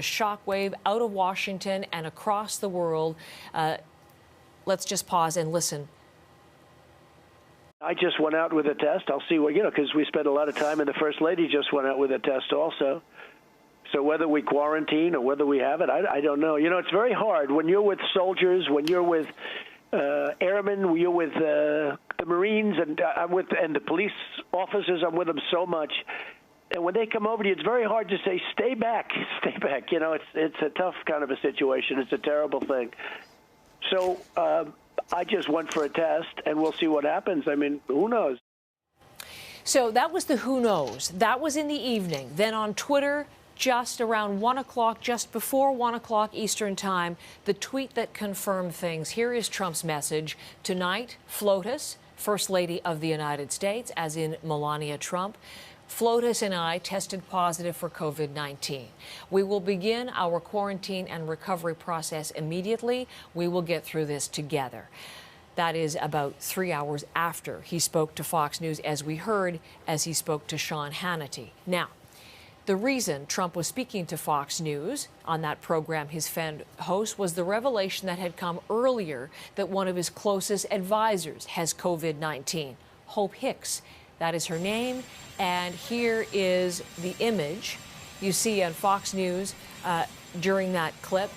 A shockwave out of Washington and across the world. Let's just pause and listen. I just went out with a test. I'll see what, because we spent a lot of time, and the First Lady just went out with a test also. So whether we quarantine or whether we have it, I don't know. It's very hard when you're with soldiers, when you're with airmen, when you're with the Marines, and and the police officers. I'm with them so much. And when they come over to you, it's very hard to say, stay back, stay back. It's a tough kind of a situation. It's a terrible thing. So I just went for a test, and we'll see what happens. I mean, who knows? So that was the who knows. That was in the evening. Then on Twitter, just around 1 o'clock, just before 1 o'clock Eastern time, the tweet that confirmed things. Here is Trump's message. Tonight, FLOTUS, First Lady of the United States, as in Melania Trump, FLOTUS and I tested positive for COVID-19. We will begin our quarantine and recovery process immediately. We will get through this together. That is about 3 hours after he spoke to Fox News, as we heard, as he spoke to Sean Hannity. Now, the reason Trump was speaking to Fox News on that program, his fan host, was the revelation that had come earlier that one of his closest advisors has COVID-19, Hope Hicks. That is her name, and here is the image you see on Fox News during that clip.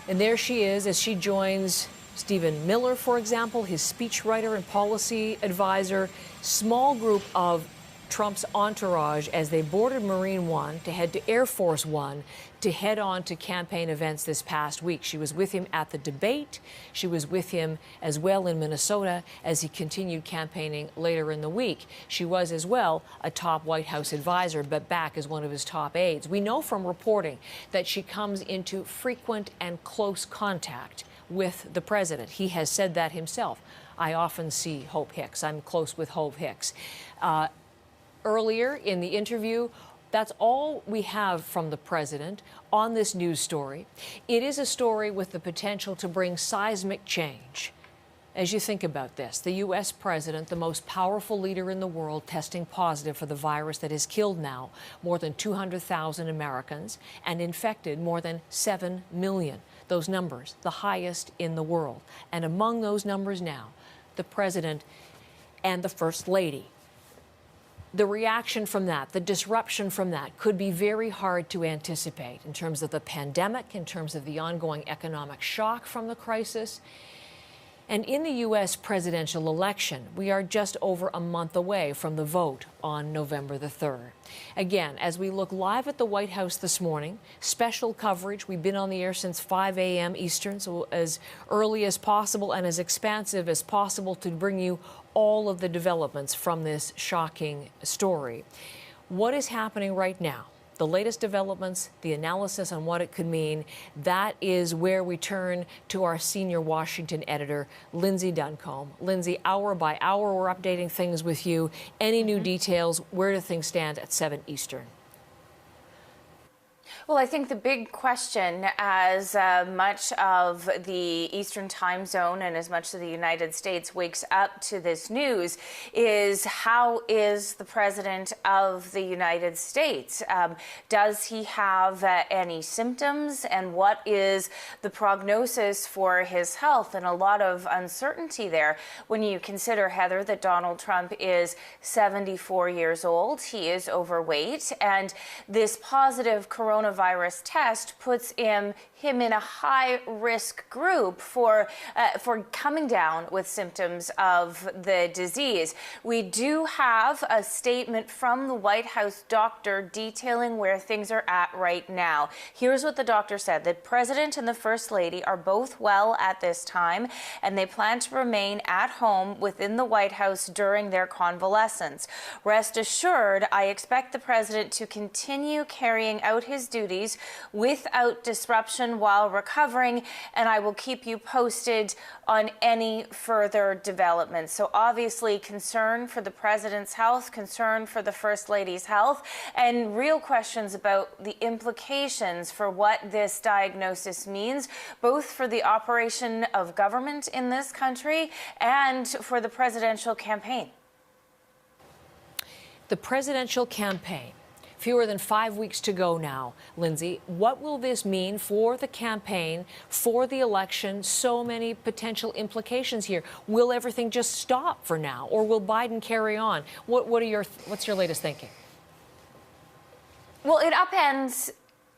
And there she is as she joins Stephen Miller, for example, his speechwriter and policy advisor, small group of Trump's entourage as they boarded Marine One to head to Air Force One to head on to campaign events this past week. She was with him at the debate. She was with him as well in Minnesota as he continued campaigning later in the week. She was as well a top White House advisor, but back as one of his top aides. We know from reporting that she comes into frequent and close contact with the president. He has said that himself. I often see Hope Hicks. I'm close with Hope Hicks. Earlier in the interview, that's all we have from the president on this news story. It is a story with the potential to bring seismic change. As you think about this, the U.S. president, the most powerful leader in the world, testing positive for the virus that has killed now more than 200,000 Americans and infected more than 7 million. Those numbers, the highest in the world. And among those numbers now, the president and the First Lady. The reaction from that, the disruption from that, could be very hard to anticipate in terms of the pandemic, in terms of the ongoing economic shock from the crisis. And in the U.S. presidential election, we are just over a month away from the vote on November the 3rd. Again, as we look live at the White House this morning, special coverage. We've been on the air since 5 a.m. Eastern, so as early as possible and as expansive as possible to bring you all of the developments from this shocking story. What is happening right now? The latest developments, the analysis on what it could mean, that is where we turn to our senior Washington editor, Lindsay Duncombe. Lindsay, hour by hour, we're updating things with you. Any new details? Where do things stand at 7 Eastern? Well, I think the big question, as much of the Eastern time zone and as much of the United States wakes up to this news, is how is the President of the United States? Does he have any symptoms? And what is the prognosis for his health? And a lot of uncertainty there when you consider, Heather, that Donald Trump is 74 years old. He is overweight. And this positive coronavirus test puts him in a high-risk group for coming down with symptoms of the disease. We do have a statement from the White House doctor detailing where things are at right now. Here's what the doctor said. The President and the First Lady are both well at this time, and they plan to remain at home within the White House during their convalescence. Rest assured, I expect the President to continue carrying out his duties without disruption while recovering, and I will keep you posted on any further developments. So obviously concern for the President's health, concern for the First Lady's health, and real questions about the implications for what this diagnosis means, both for the operation of government in this country and for the presidential campaign. The presidential campaign. Fewer than 5 weeks to go now, Lindsay. What will this mean for the campaign, for the election? So many potential implications here. Will everything just stop for now, or will Biden carry on? What's your latest thinking? Well, it upends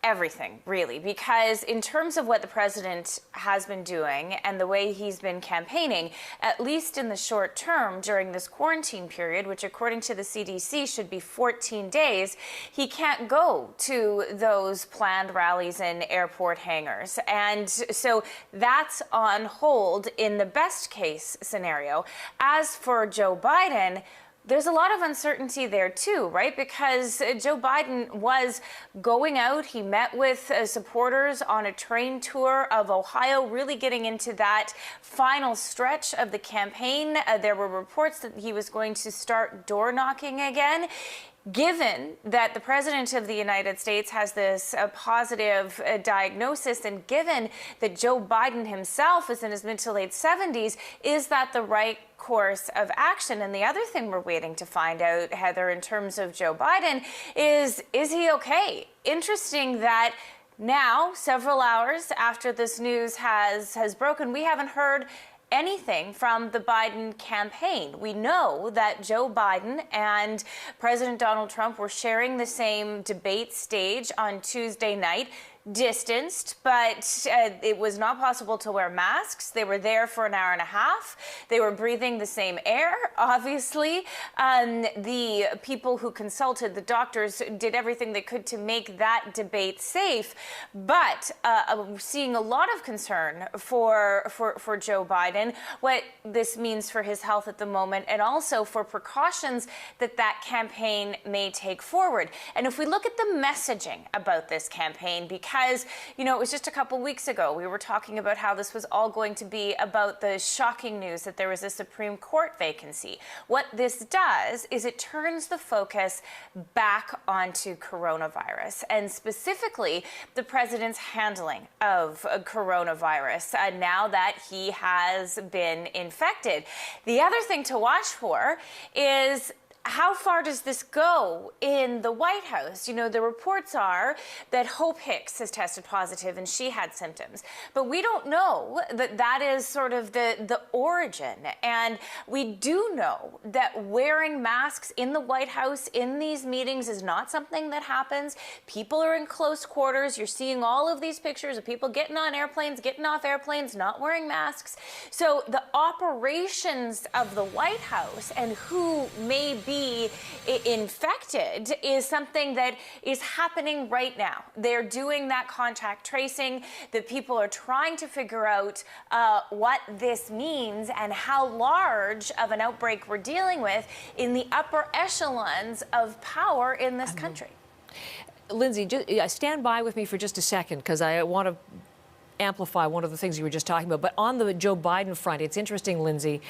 everything, really, because in terms of what the president has been doing and the way he's been campaigning, at least in the short term during this quarantine period, which according to the CDC should be 14 days, he can't go to those planned rallies in airport hangars. And so that's on hold in the best case scenario. As for Joe Biden, there's a lot of uncertainty there, too, right? Because Joe Biden was going out. He met with supporters on a train tour of Ohio, really getting into that final stretch of the campaign. There were reports that he was going to start door knocking again. Given that the President of the United States has this positive diagnosis, and given that Joe Biden himself is in his mid to late 70s, is that the right course of action? And the other thing we're waiting to find out, Heather, in terms of Joe Biden, is he okay? Interesting that now, several hours after this news has broken, we haven't heard anything from the Biden campaign. We know that Joe Biden and President Donald Trump were sharing the same debate stage on Tuesday night, distanced, but it was not possible to wear masks. They were there for an hour and a half. They were breathing the same air, obviously. The people who consulted, the doctors, did everything they could to make that debate safe. But seeing a lot of concern for Joe Biden, what this means for his health at the moment, and also for precautions that campaign may take forward. And if we look at the messaging about this campaign, because, you know, it was just a couple weeks ago, we were talking about how this was all going to be about the shocking news that there was a Supreme Court vacancy. What this does is it turns the focus back onto coronavirus, and specifically the president's handling of coronavirus now that he has been infected. The other thing to watch for is how far does this go in the White House? You know, the reports are that Hope Hicks has tested positive and she had symptoms. But we don't know that is sort of the origin. And we do know that wearing masks in the White House in these meetings is not something that happens. People are in close quarters. You're seeing all of these pictures of people getting on airplanes, getting off airplanes, not wearing masks. So the operations of the White House and who may be infected is something that is happening right now. They're doing that contact tracing. The people are trying to figure out what this means and how large of an outbreak we're dealing with in the upper echelons of power in this country. Lindsay, stand by with me for just a second, because I want to amplify one of the things you were just talking about. But on the Joe Biden front, it's interesting, Lindsay,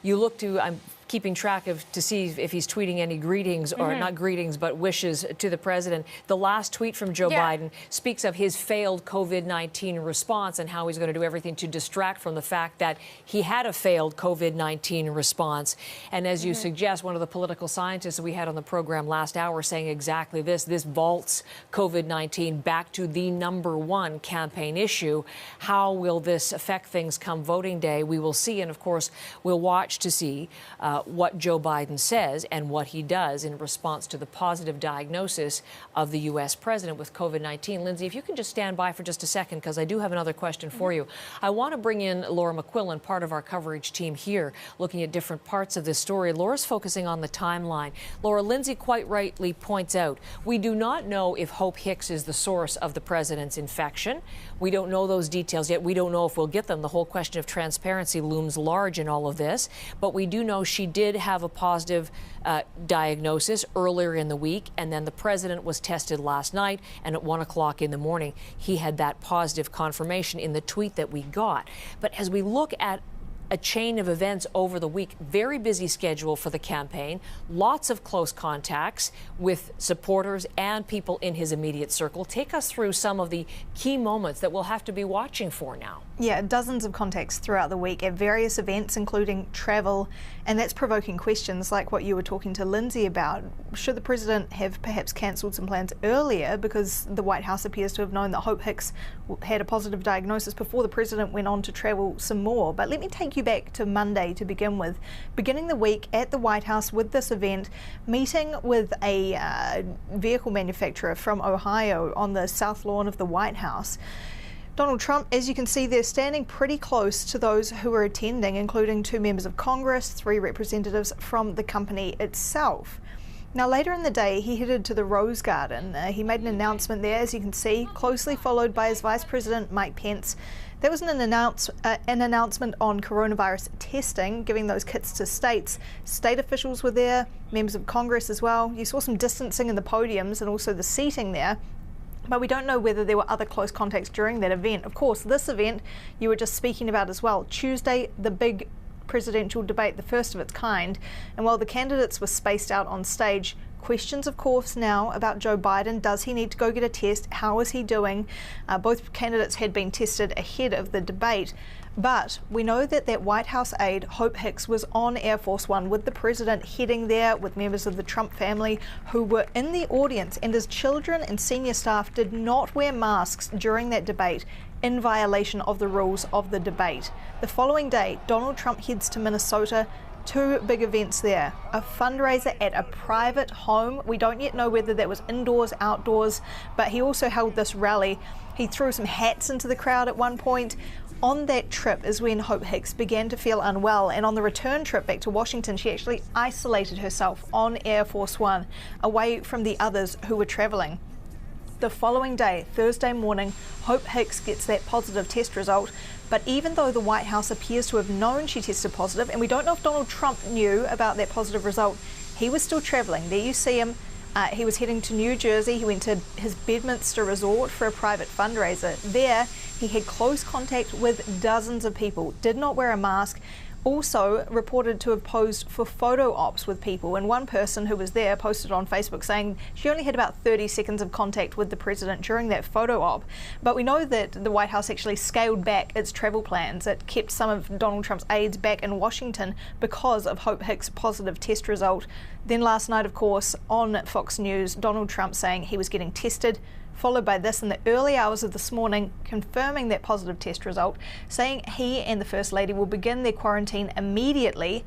you look to, I'm keeping track of to see if he's tweeting any greetings, or not greetings, but wishes to the president. The last tweet from Joe Biden speaks of his failed COVID-19 response and how he's going to do everything to distract from the fact that he had a failed COVID-19 response. And as you suggest, one of the political scientists we had on the program last hour saying exactly this vaults COVID-19 back to the #1 campaign issue. How will this affect things come voting day? We will see. And of course, we'll watch to see what Joe Biden says and what he does in response to the positive diagnosis of the U.S. president with COVID-19. Lindsay, if you can just stand by for just a second, because I do have another question for you. I want to bring in Laura McQuillan, part of our coverage team here, looking at different parts of this story. Laura's focusing on the timeline. Laura, Lindsay quite rightly points out, we do not know if Hope Hicks is the source of the president's infection. We don't know those details yet. We don't know if we'll get them. The whole question of transparency looms large in all of this. But we do know she did have a positive diagnosis earlier in the week, and then the president was tested last night, and at 1 o'clock in the morning, he had that positive confirmation in the tweet that we got. But as we look at a chain of events over the week. Very busy schedule for the campaign. Lots of close contacts with supporters and people in his immediate circle. Take us through some of the key moments that we'll have to be watching for now. Yeah, dozens of contacts throughout the week at various events, including travel, and that's provoking questions like what you were talking to Lindsay about. Should the president have perhaps cancelled some plans earlier because the White House appears to have known that Hope Hicks had a positive diagnosis before the president went on to travel some more? But let me take you back to Monday to begin with. Beginning the week at the White House with this event, meeting with a vehicle manufacturer from Ohio on the south lawn of the White House. Donald Trump, as you can see, they're standing pretty close to those who are attending, including 2 members of Congress, 3 representatives from the company itself. Now, later in the day, he headed to the Rose Garden. He made an announcement there, as you can see, closely followed by his Vice President, Mike Pence. There was an announcement on coronavirus testing, giving those kits to states. State officials were there, members of Congress as well. You saw some distancing in the podiums and also the seating there. But we don't know whether there were other close contacts during that event. Of course, this event you were just speaking about as well. Tuesday, the big presidential debate, the first of its kind. And while the candidates were spaced out on stage, questions, of course, now about Joe Biden. Does he need to go get a test? How is he doing? Both candidates had been tested ahead of the debate. But we know that White House aide, Hope Hicks, was on Air Force One with the president heading there with members of the Trump family who were in the audience, and his children and senior staff did not wear masks during that debate in violation of the rules of the debate. The following day, Donald Trump heads to Minnesota. 2 big events there. A fundraiser at a private home. We don't yet know whether that was indoors, outdoors, but he also held this rally. He threw some hats into the crowd at one point. On that trip is when Hope Hicks began to feel unwell, and on the return trip back to Washington, she actually isolated herself on Air Force One, away from the others who were traveling. The following day, Thursday morning, Hope Hicks gets that positive test result. But even though the White House appears to have known she tested positive, and we don't know if Donald Trump knew about that positive result, he was still traveling. There you see him. He was heading to New Jersey. He went to his Bedminster resort for a private fundraiser. There, he had close contact with dozens of people, did not wear a mask, also reported to have posed for photo ops with people. And one person who was there posted on Facebook saying she only had about 30 seconds of contact with the president during that photo op. But we know that the White House actually scaled back its travel plans. It kept some of Donald Trump's aides back in Washington because of Hope Hicks' positive test result. Then last night, of course, on Fox News, Donald Trump saying he was getting tested, followed by this in the early hours of this morning, confirming that positive test result, saying he and the First Lady will begin their quarantine immediately.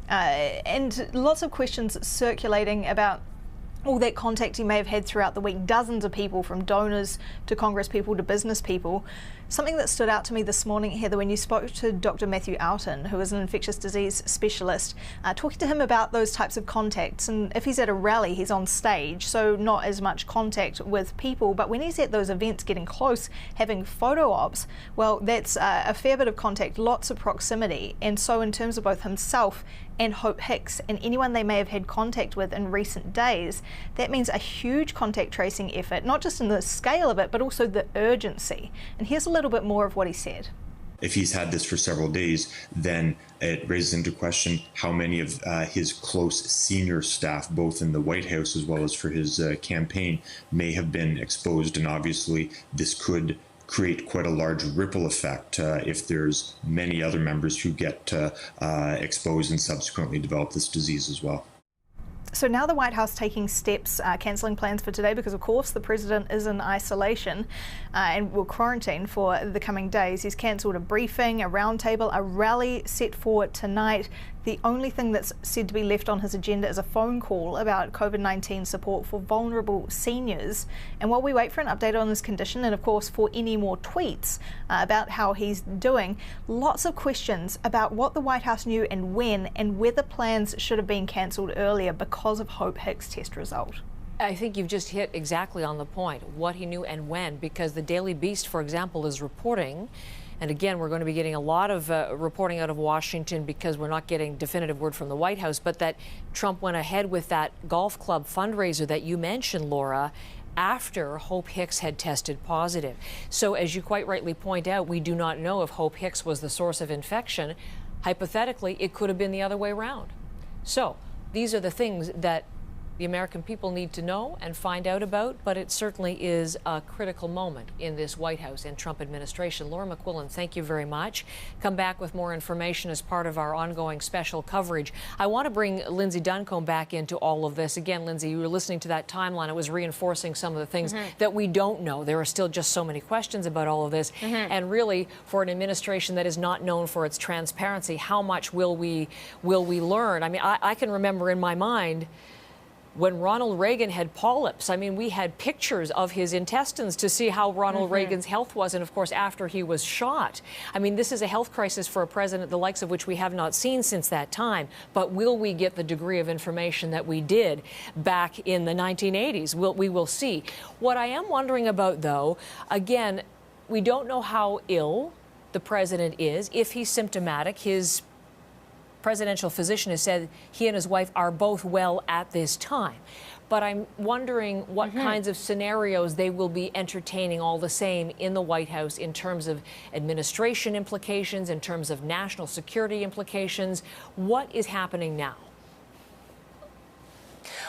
And lots of questions circulating about all that contact he may have had throughout the week. Dozens of people, from donors to Congress people to business people. Something that stood out to me this morning, Heather, when you spoke to Dr. Matthew Alton, who is an infectious disease specialist, talking to him about those types of contacts. And if he's at a rally, he's on stage, so not as much contact with people. But when he's at those events getting close, having photo ops, well, that's a fair bit of contact, lots of proximity. And so in terms of both himself and Hope Hicks and anyone they may have had contact with in recent days, that means a huge contact tracing effort, not just in the scale of it, but also the urgency. And here's a little bit more of what he said. If he's had this for several days, then it raises into question how many of his close senior staff, both in the White House as well as for his campaign, may have been exposed. And obviously, this could create quite a large ripple effect if there's many other members who get exposed and subsequently develop this disease as well. So now the White House taking steps, cancelling plans for today because, of course, the president is in isolation and will quarantine for the coming days. He's cancelled a briefing, a roundtable, a rally set for tonight. The only thing that's said to be left on his agenda is a phone call about COVID-19 support for vulnerable seniors. And while we wait for an update on his condition and, of course, for any more tweets about how he's doing, lots of questions about what the White House knew and when, and whether plans should have been cancelled earlier because of Hope Hicks' test result. I think you've just hit exactly on the point, what he knew and when, because the Daily Beast, for example, is reporting. And again, we're going to be getting a lot of reporting out of Washington because we're not getting definitive word from the White House, but that Trump went ahead with that golf club fundraiser that you mentioned, Laura, after Hope Hicks had tested positive. So as you quite rightly point out, we do not know if Hope Hicks was the source of infection. hypothetically, it could have been the other way around. So these are the things that the American people need to know and find out about, but it certainly is a critical moment in this White House and Trump administration. Laura McQuillan, thank you very much. Come back with more information as part of our ongoing special coverage. I want to bring Lindsay Duncombe back into all of this. Again, Lindsay, you were listening to that timeline. It was reinforcing some of the things that we don't know. There are still just so many questions about all of this. And really, for an administration that is not known for its transparency, how much will we learn? I mean, I can remember in my mind when Ronald Reagan had polyps. I mean, we had pictures of his intestines to see how Ronald Reagan's health was, and of course, after he was shot. I mean, this is a health crisis for a president the likes of which we have not seen since that time. But will we get the degree of information that we did back in the 1980s? We will see. What I am wondering about, though, again, we don't know how ill the president is. If he's symptomatic, his presidential physician has said he and his wife are both well at this time. But I'm wondering what kinds of scenarios they will be entertaining all the same in the White House in terms of administration implications, in terms of national security implications. What is happening now?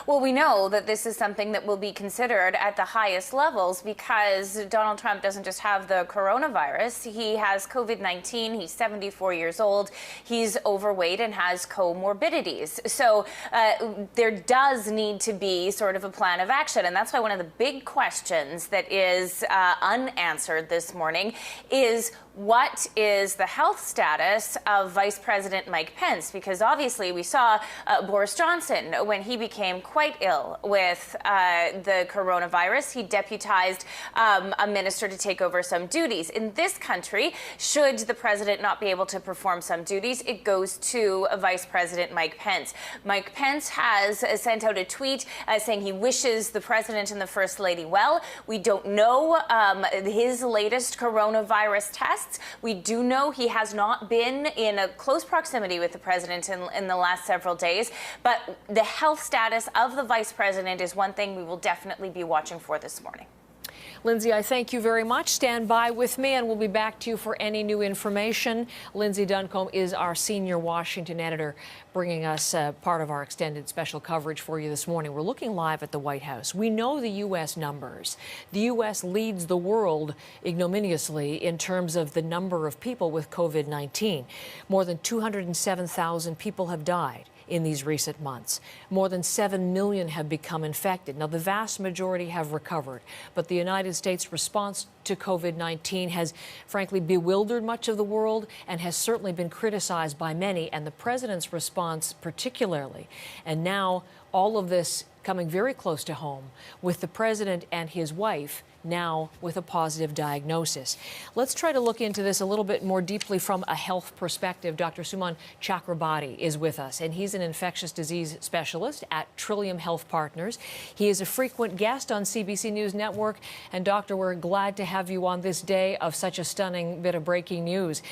Well, we know that this is something that will be considered at the highest levels because Donald Trump doesn't just have the coronavirus. He has COVID-19. He's 74 years old. He's overweight and has comorbidities. So there does need to be sort of a plan of action. And that's why one of the big questions that is unanswered this morning is, what is the health status of Vice President Mike Pence? Because obviously we saw Boris Johnson, when he became quite ill with the coronavirus, he deputized a minister to take over some duties. In this country, should the president not be able to perform some duties, it goes to Vice President Mike Pence. Mike Pence has sent out a tweet saying he wishes the president and the First Lady well. We don't know his latest coronavirus test. We do know he has not been in a close proximity with the president in the last several days, but the health status of the vice president is one thing we will definitely be watching for this morning. Lindsay, I thank you very much. Stand by with me, and we'll be back to you for any new information. Lindsay Duncombe is our senior Washington editor, bringing us part of our extended special coverage for you this morning. We're looking live at the White House. We know the U.S. numbers. The U.S. leads the world ignominiously in terms of the number of people with COVID-19. More than 207,000 people have died in these recent months. More than 7 million have become infected. Now, the vast majority have recovered, but the United States response to COVID-19 has frankly bewildered much of the world and has certainly been criticized by many, and the president's response particularly. And now all of this coming very close to home with the president and his wife now with a positive diagnosis. Let's try to look into this a little bit more deeply from a health perspective. Dr. Suman Chakrabarti is with us, and he's an infectious disease specialist at Trillium Health Partners. He is a frequent guest on CBC News Network. And Doctor, we're glad to have you on this day of such a stunning bit of breaking news.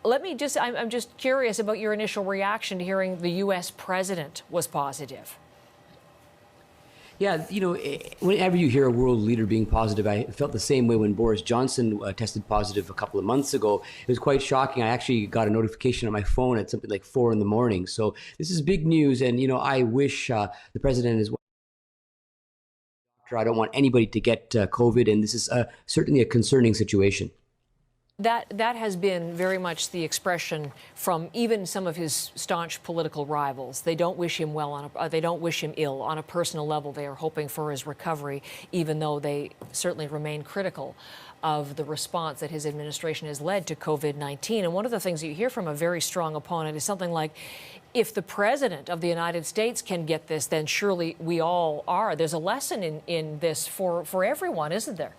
I'm just curious about your initial reaction to hearing the U.S. president was positive. Yeah, you know, whenever you hear a world leader being positive, I felt the same way when Boris Johnson tested positive a couple of months ago. It was quite shocking. I actually got a notification on my phone at something like 4 a.m. So this is big news. And, you know, I wish the president as well. I don't want anybody to get COVID. And this is certainly a concerning situation. That has been very much the expression from even some of his staunch political rivals. They don't wish him well they don't wish him ill on a personal level. They are hoping for his recovery, even though they certainly remain critical of the response that his administration has led to COVID-19. And one of the things you hear from a very strong opponent is something like, if the president of the United States can get this, then surely we all are. There's a lesson in this for everyone, isn't there?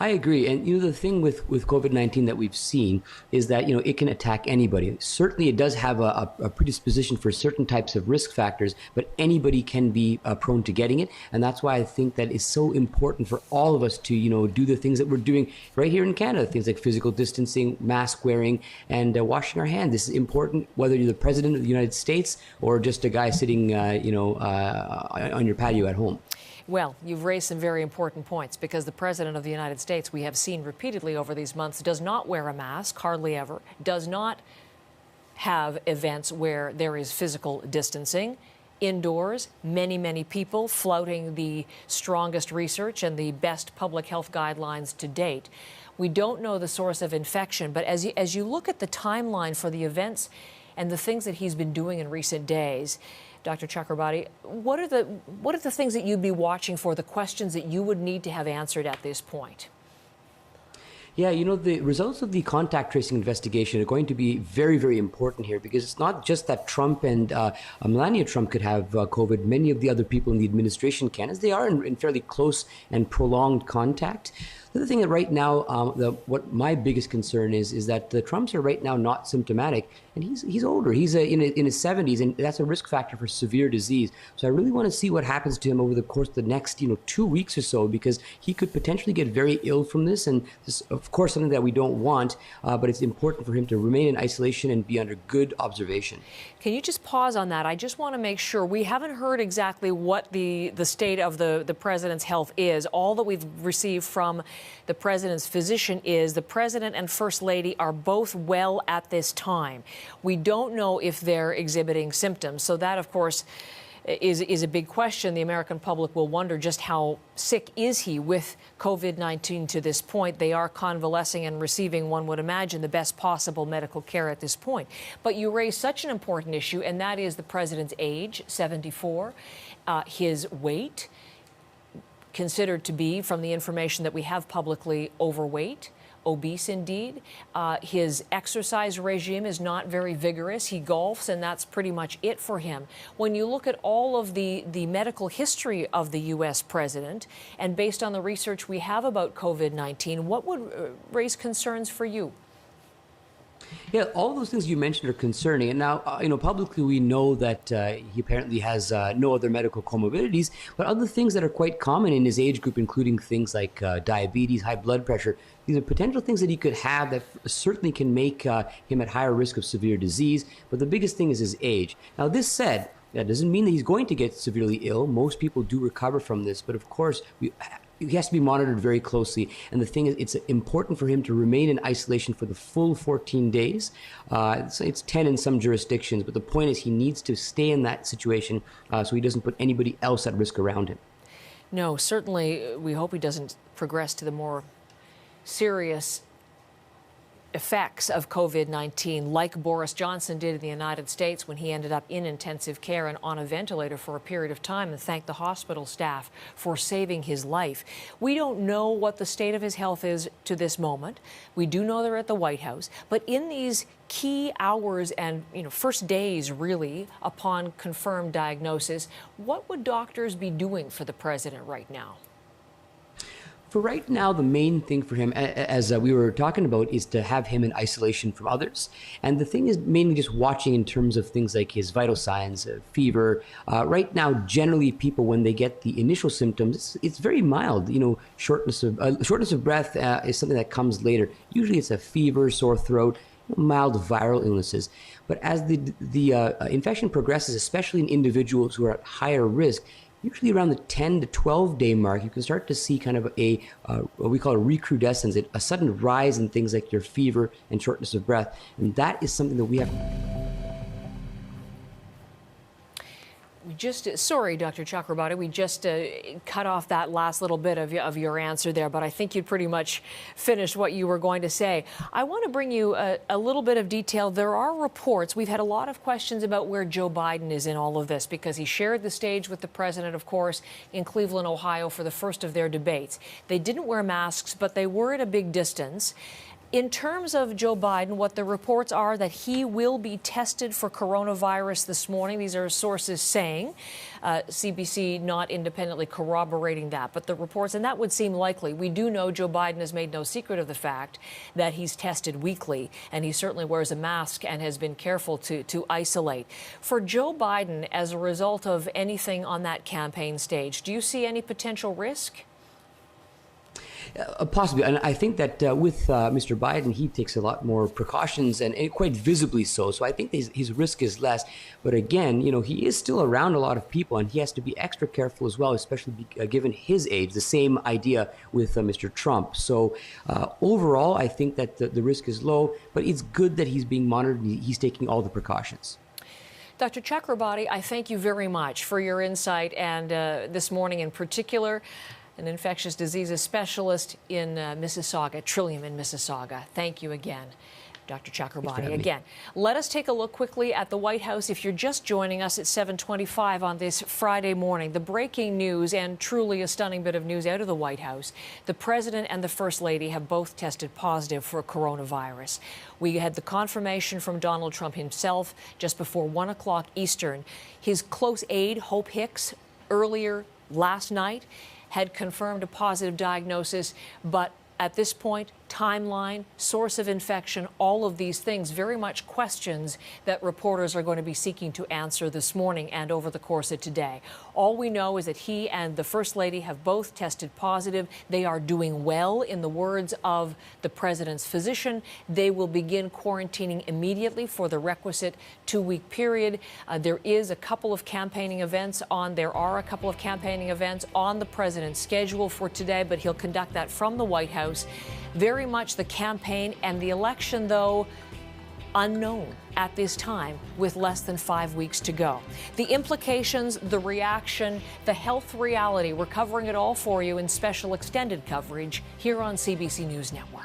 I agree. And, you know, the thing with COVID-19 that we've seen is that, you know, it can attack anybody. Certainly, it does have a predisposition for certain types of risk factors, but anybody can be prone to getting it. And that's why I think that it's so important for all of us to, you know, do the things that we're doing right here in Canada, things like physical distancing, mask wearing, and washing our hands. This is important, whether you're the president of the United States or just a guy sitting, on your patio at home. Well, you've raised some very important points, because the president of the United States, we have seen repeatedly over these months, does not wear a mask, hardly ever, does not have events where there is physical distancing. Indoors, many people flouting the strongest research and the best public health guidelines to date. We don't know the source of infection, but as you look at the timeline for the events and the things that he's been doing in recent days, Dr. Chakrabarti, what are the things that you'd be watching for, the questions that you would need to have answered at this point? Yeah, the results of the contact tracing investigation are going to be very important here, because it's not just that Trump and Melania Trump could have COVID. Many of the other people in the administration can, as they are in fairly close and prolonged contact. The other thing that right now, what my biggest concern is that the Trumps are right now not symptomatic, and he's older. He's in his 70s, and that's a risk factor for severe disease. So I really want to see what happens to him over the course of the next 2 weeks or so, because he could potentially get very ill from this, and this, of course, something that we don't want. But it's important for him to remain in isolation and be under good observation. Can you just pause on that? I just want to make sure. We haven't heard exactly what the state of the president's health is. All that we've received from the president's physician is the president and first lady are both well at this time. We don't know if they're exhibiting symptoms. So that, of course, is a big question. The American public will wonder just how sick is he with COVID-19 to this point. They are convalescing and receiving, one would imagine, the best possible medical care at this point. But you raise such an important issue, and that is the president's age, 74, his weight, considered to be, from the information that we have publicly, overweight, obese indeed. His exercise regime is not very vigorous. He golfs, and that's pretty much it for him. When you look at all of the medical history of the U.S. president, and based on the research we have about COVID-19, what would raise concerns for you? Yeah, all those things you mentioned are concerning. And now, publicly we know that he apparently has no other medical comorbidities, but other things that are quite common in his age group, including things like diabetes, high blood pressure. These are potential things that he could have that certainly can make him at higher risk of severe disease. But the biggest thing is his age. Now, this said, that doesn't mean that he's going to get severely ill. Most people do recover from this, but of course, he has to be monitored very closely. And the thing is, it's important for him to remain in isolation for the full 14 days. It's 10 in some jurisdictions, but the point is he needs to stay in that situation so he doesn't put anybody else at risk around him. No, certainly we hope he doesn't progress to the more serious effects of COVID-19, like Boris Johnson did in the United States when he ended up in intensive care and on a ventilator for a period of time, and thank the hospital staff for saving his life. We don't know what the state of his health is to this moment. We do know they're at the White House, but in these key hours and first days really upon confirmed diagnosis, what would doctors be doing for the president right now? For right now, the main thing for him, as we were talking about, is to have him in isolation from others. And the thing is mainly just watching in terms of things like his vital signs, fever. Right now, generally, people, when they get the initial symptoms, it's very mild. Shortness of breath is something that comes later. Usually it's a fever, sore throat, mild viral illnesses. But as the infection progresses, especially in individuals who are at higher risk, usually around the 10 to 12 day mark, you can start to see kind of what we call a recrudescence, a sudden rise in things like your fever and shortness of breath. And that is something that we have. Sorry, Dr. Chakrabarti, we just cut off that last little bit of your answer there, but I think you pretty much finished what you were going to say. I want to bring you a little bit of detail. There are reports. We've had a lot of questions about where Joe Biden is in all of this, because he shared the stage with the president, of course, in Cleveland, Ohio, for the first of their debates. They didn't wear masks, but they were at a big distance. In terms of Joe Biden, what the reports are that he will be tested for coronavirus this morning. These are sources saying, CBC not independently corroborating that, but the reports, and that would seem likely. We do know Joe Biden has made no secret of the fact that he's tested weekly, and he certainly wears a mask and has been careful to isolate. For Joe Biden, as a result of anything on that campaign stage, do you see any potential risk? Possibly. And I think that with Mr. Biden, he takes a lot more precautions and quite visibly so. So I think his risk is less. But again, he is still around a lot of people and he has to be extra careful as well, especially given his age. The same idea with Mr. Trump. So overall, I think that the risk is low, but it's good that he's being monitored. He's taking all the precautions. Dr. Chakrabarti, I thank you very much for your insight and this morning in particular, an infectious diseases specialist in Mississauga, Trillium in Mississauga. Thank you again, Dr. Chakrabarti. Again, let us take a look quickly at the White House. If you're just joining us at 7:25 on this Friday morning, the breaking news and truly a stunning bit of news out of the White House. The President and the First Lady have both tested positive for coronavirus. We had the confirmation from Donald Trump himself just before 1 o'clock Eastern. His close aide, Hope Hicks, earlier last night had confirmed a positive diagnosis, but at this point, timeline, source of infection, all of these things, very much questions that reporters are going to be seeking to answer this morning and over the course of today. All we know is that he and the First Lady have both tested positive. They are doing well, in the words of the President's physician. They will begin quarantining immediately for the requisite 2-week period. There are a couple of campaigning events on the President's schedule for today, but he'll conduct that from the White House. Very much the campaign and the election, though, unknown at this time with less than 5 weeks to go. The implications, the reaction, the health reality, we're covering it all for you in special extended coverage here on CBC News Network.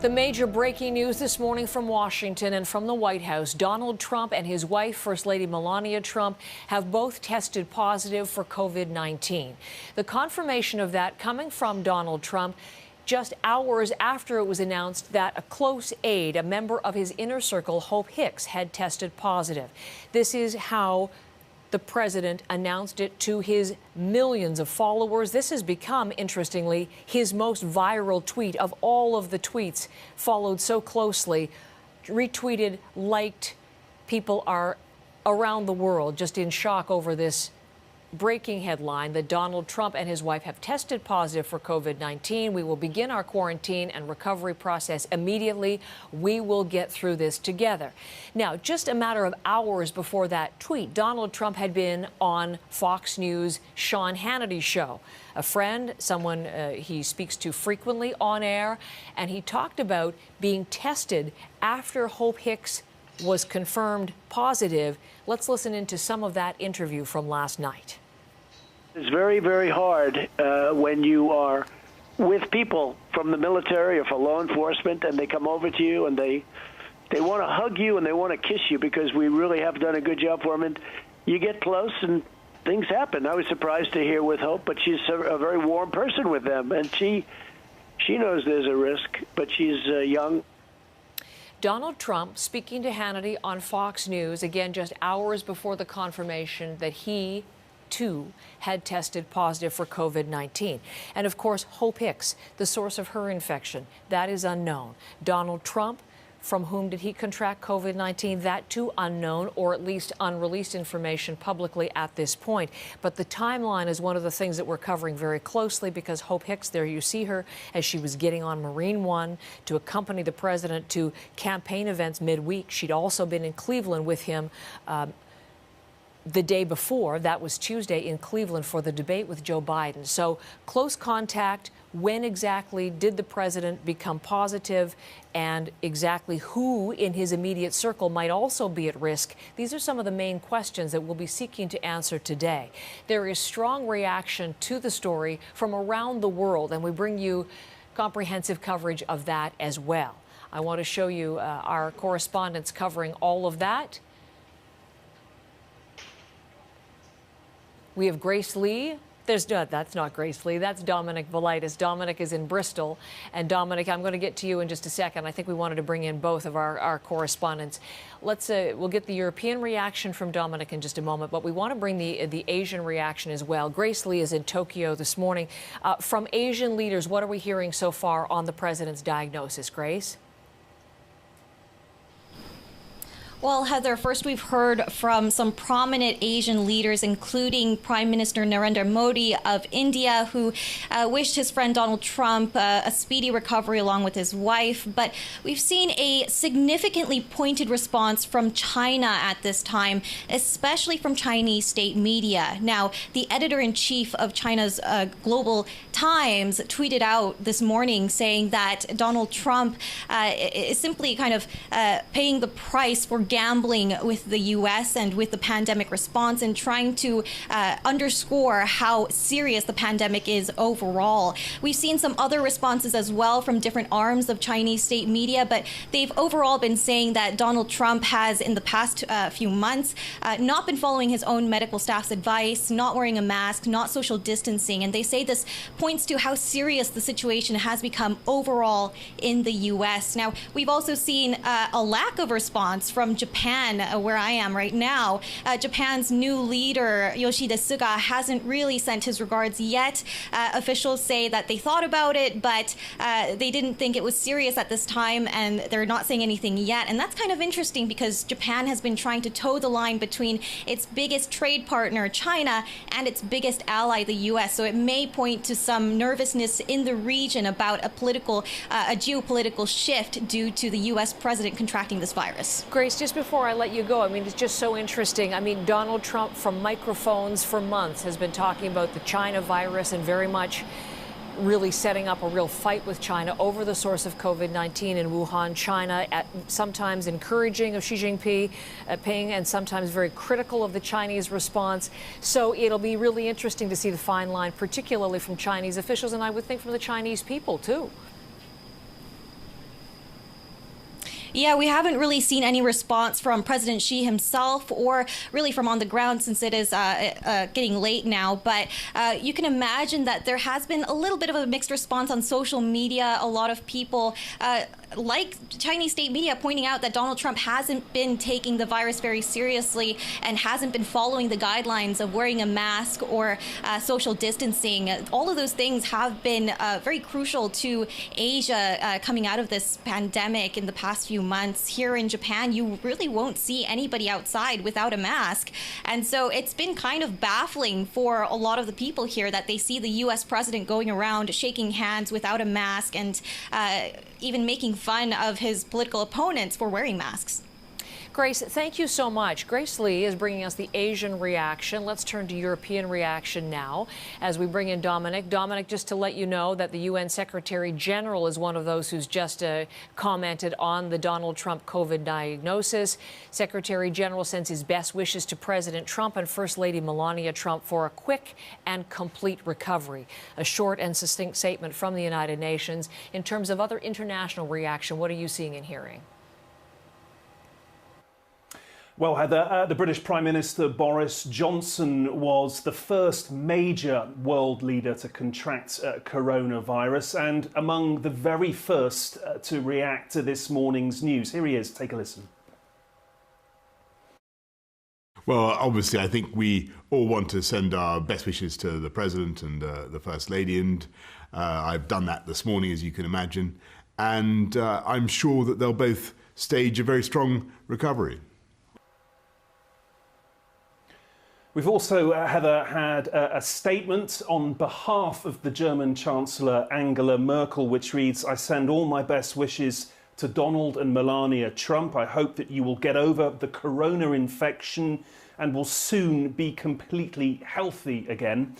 The major breaking news this morning from Washington and from the White House: Donald Trump and his wife, First Lady Melania Trump, have both tested positive for COVID-19. The confirmation of that coming from Donald Trump just hours after it was announced that a close aide, a member of his inner circle, Hope Hicks, had tested positive. This is how the president announced it to his millions of followers. This has become, interestingly, his most viral tweet of all of the tweets, followed so closely, retweeted, liked. People are around the world just in shock over this breaking headline that Donald Trump and his wife have tested positive for COVID-19. We will begin our quarantine and recovery process immediately. We will get through this together. Now, just a matter of hours before that tweet, Donald Trump had been on Fox News' Sean Hannity's show. A friend, someone he speaks to frequently on air, and he talked about being tested after Hope Hicks was confirmed positive. Let's listen into some of that interview from last night. It's very, very hard when you are with people from the military or for law enforcement and they come over to you and they they want to hug you and they want to kiss you because we really have done a good job for them. And you get close and things happen. I was surprised to hear with Hope, but she's a very warm person with them, and she knows there's a risk, but she's young. Donald Trump speaking to Hannity on Fox News, again, just hours before the confirmation that he, too, had tested positive for COVID-19. And, of course, Hope Hicks, the source of her infection, that is unknown. Donald Trump, from whom did he contract COVID-19? That too unknown, or at least unreleased information publicly at this point. But the timeline is one of the things that we're covering very closely, because Hope Hicks, there you see her as she was getting on Marine One to accompany the president to campaign events midweek. She'd also been in Cleveland with him the day before. That was Tuesday in Cleveland for the debate with Joe Biden. So close contact. When exactly did the president become positive, and exactly who in his immediate circle might also be at risk? These are some of the main questions that we'll be seeking to answer today. There is strong reaction to the story from around the world, and we bring you comprehensive coverage of that as well. I want to show you our correspondents covering all of that. We have Grace Lee. That's not Grace Lee. That's Dominic Velitis. Dominic is in Bristol. And Dominic, I'm going to get to you in just a second. I think we wanted to bring in both of our correspondents. We'll get the European reaction from Dominic in just a moment, but we want to bring the Asian reaction as well. Grace Lee is in Tokyo this morning. From Asian leaders, what are we hearing so far on the president's diagnosis? Grace? Well, Heather, first we've heard from some prominent Asian leaders, including Prime Minister Narendra Modi of India, who wished his friend Donald Trump a speedy recovery along with his wife. But we've seen a significantly pointed response from China at this time, especially from Chinese state media. Now, the editor-in-chief of China's Global Times tweeted out this morning saying that Donald Trump is simply kind of paying the price for gambling with the U.S. and with the pandemic response, and trying to underscore how serious the pandemic is overall. We've seen some other responses as well from different arms of Chinese state media, but they've overall been saying that Donald Trump has, in the past few months, not been following his own medical staff's advice, not wearing a mask, not social distancing. And they say this points to how serious the situation has become overall in the U.S. Now, we've also seen a lack of response from Japan, where I am right now. Japan's new leader, Yoshida Suga, hasn't really sent his regards yet. Officials say that they thought about it, but they didn't think it was serious at this time, and they're not saying anything yet. And that's kind of interesting, because Japan has been trying to toe the line between its biggest trade partner, China, and its biggest ally, the U.S. So it may point to some nervousness in the region about a geopolitical shift due to the U.S. president contracting this virus. Grace, just before I let you go, I mean, it's just so interesting. I mean, Donald Trump, from microphones for months, has been talking about the China virus and very much really setting up a real fight with China over the source of COVID-19 in Wuhan, China, sometimes encouraging of Xi Jinping, and sometimes very critical of the Chinese response. So it'll be really interesting to see the fine line, particularly from Chinese officials, and I would think from the Chinese people, too. Yeah, we haven't really seen any response from President Xi himself, or really from on the ground, since it is getting late now. But you can imagine that there has been a little bit of a mixed response on social media. A lot of people, like Chinese state media, pointing out that Donald Trump hasn't been taking the virus very seriously and hasn't been following the guidelines of wearing a mask or social distancing. All of those things have been very crucial to Asia coming out of this pandemic in the past few months. Here in Japan, you really won't see anybody outside without a mask. And so it's been kind of baffling for a lot of the people here that they see the U.S. president going around shaking hands without a mask, and even making fun of his political opponents for wearing masks. Grace, thank you so much. Grace Lee is bringing us the Asian reaction. Let's turn to European reaction now as we bring in Dominic. Dominic, just to let you know that the UN Secretary General is one of those who's just commented on the Donald Trump COVID diagnosis. Secretary General sends his best wishes to President Trump and First Lady Melania Trump for a quick and complete recovery. A short and succinct statement from the United Nations. In terms of other international reaction, what are you seeing and hearing? Well, Heather, the British Prime Minister Boris Johnson was the first major world leader to contract coronavirus and among the very first to react to this morning's news. Here he is. Take a listen. Well, obviously, I think we all want to send our best wishes to the President and the First Lady, and I've done that this morning, as you can imagine. And I'm sure that they'll both stage a very strong recovery. We've also, Heather, had a statement on behalf of the German Chancellor Angela Merkel, which reads, "I send all my best wishes to Donald and Melania Trump. I hope that you will get over the corona infection and will soon be completely healthy again."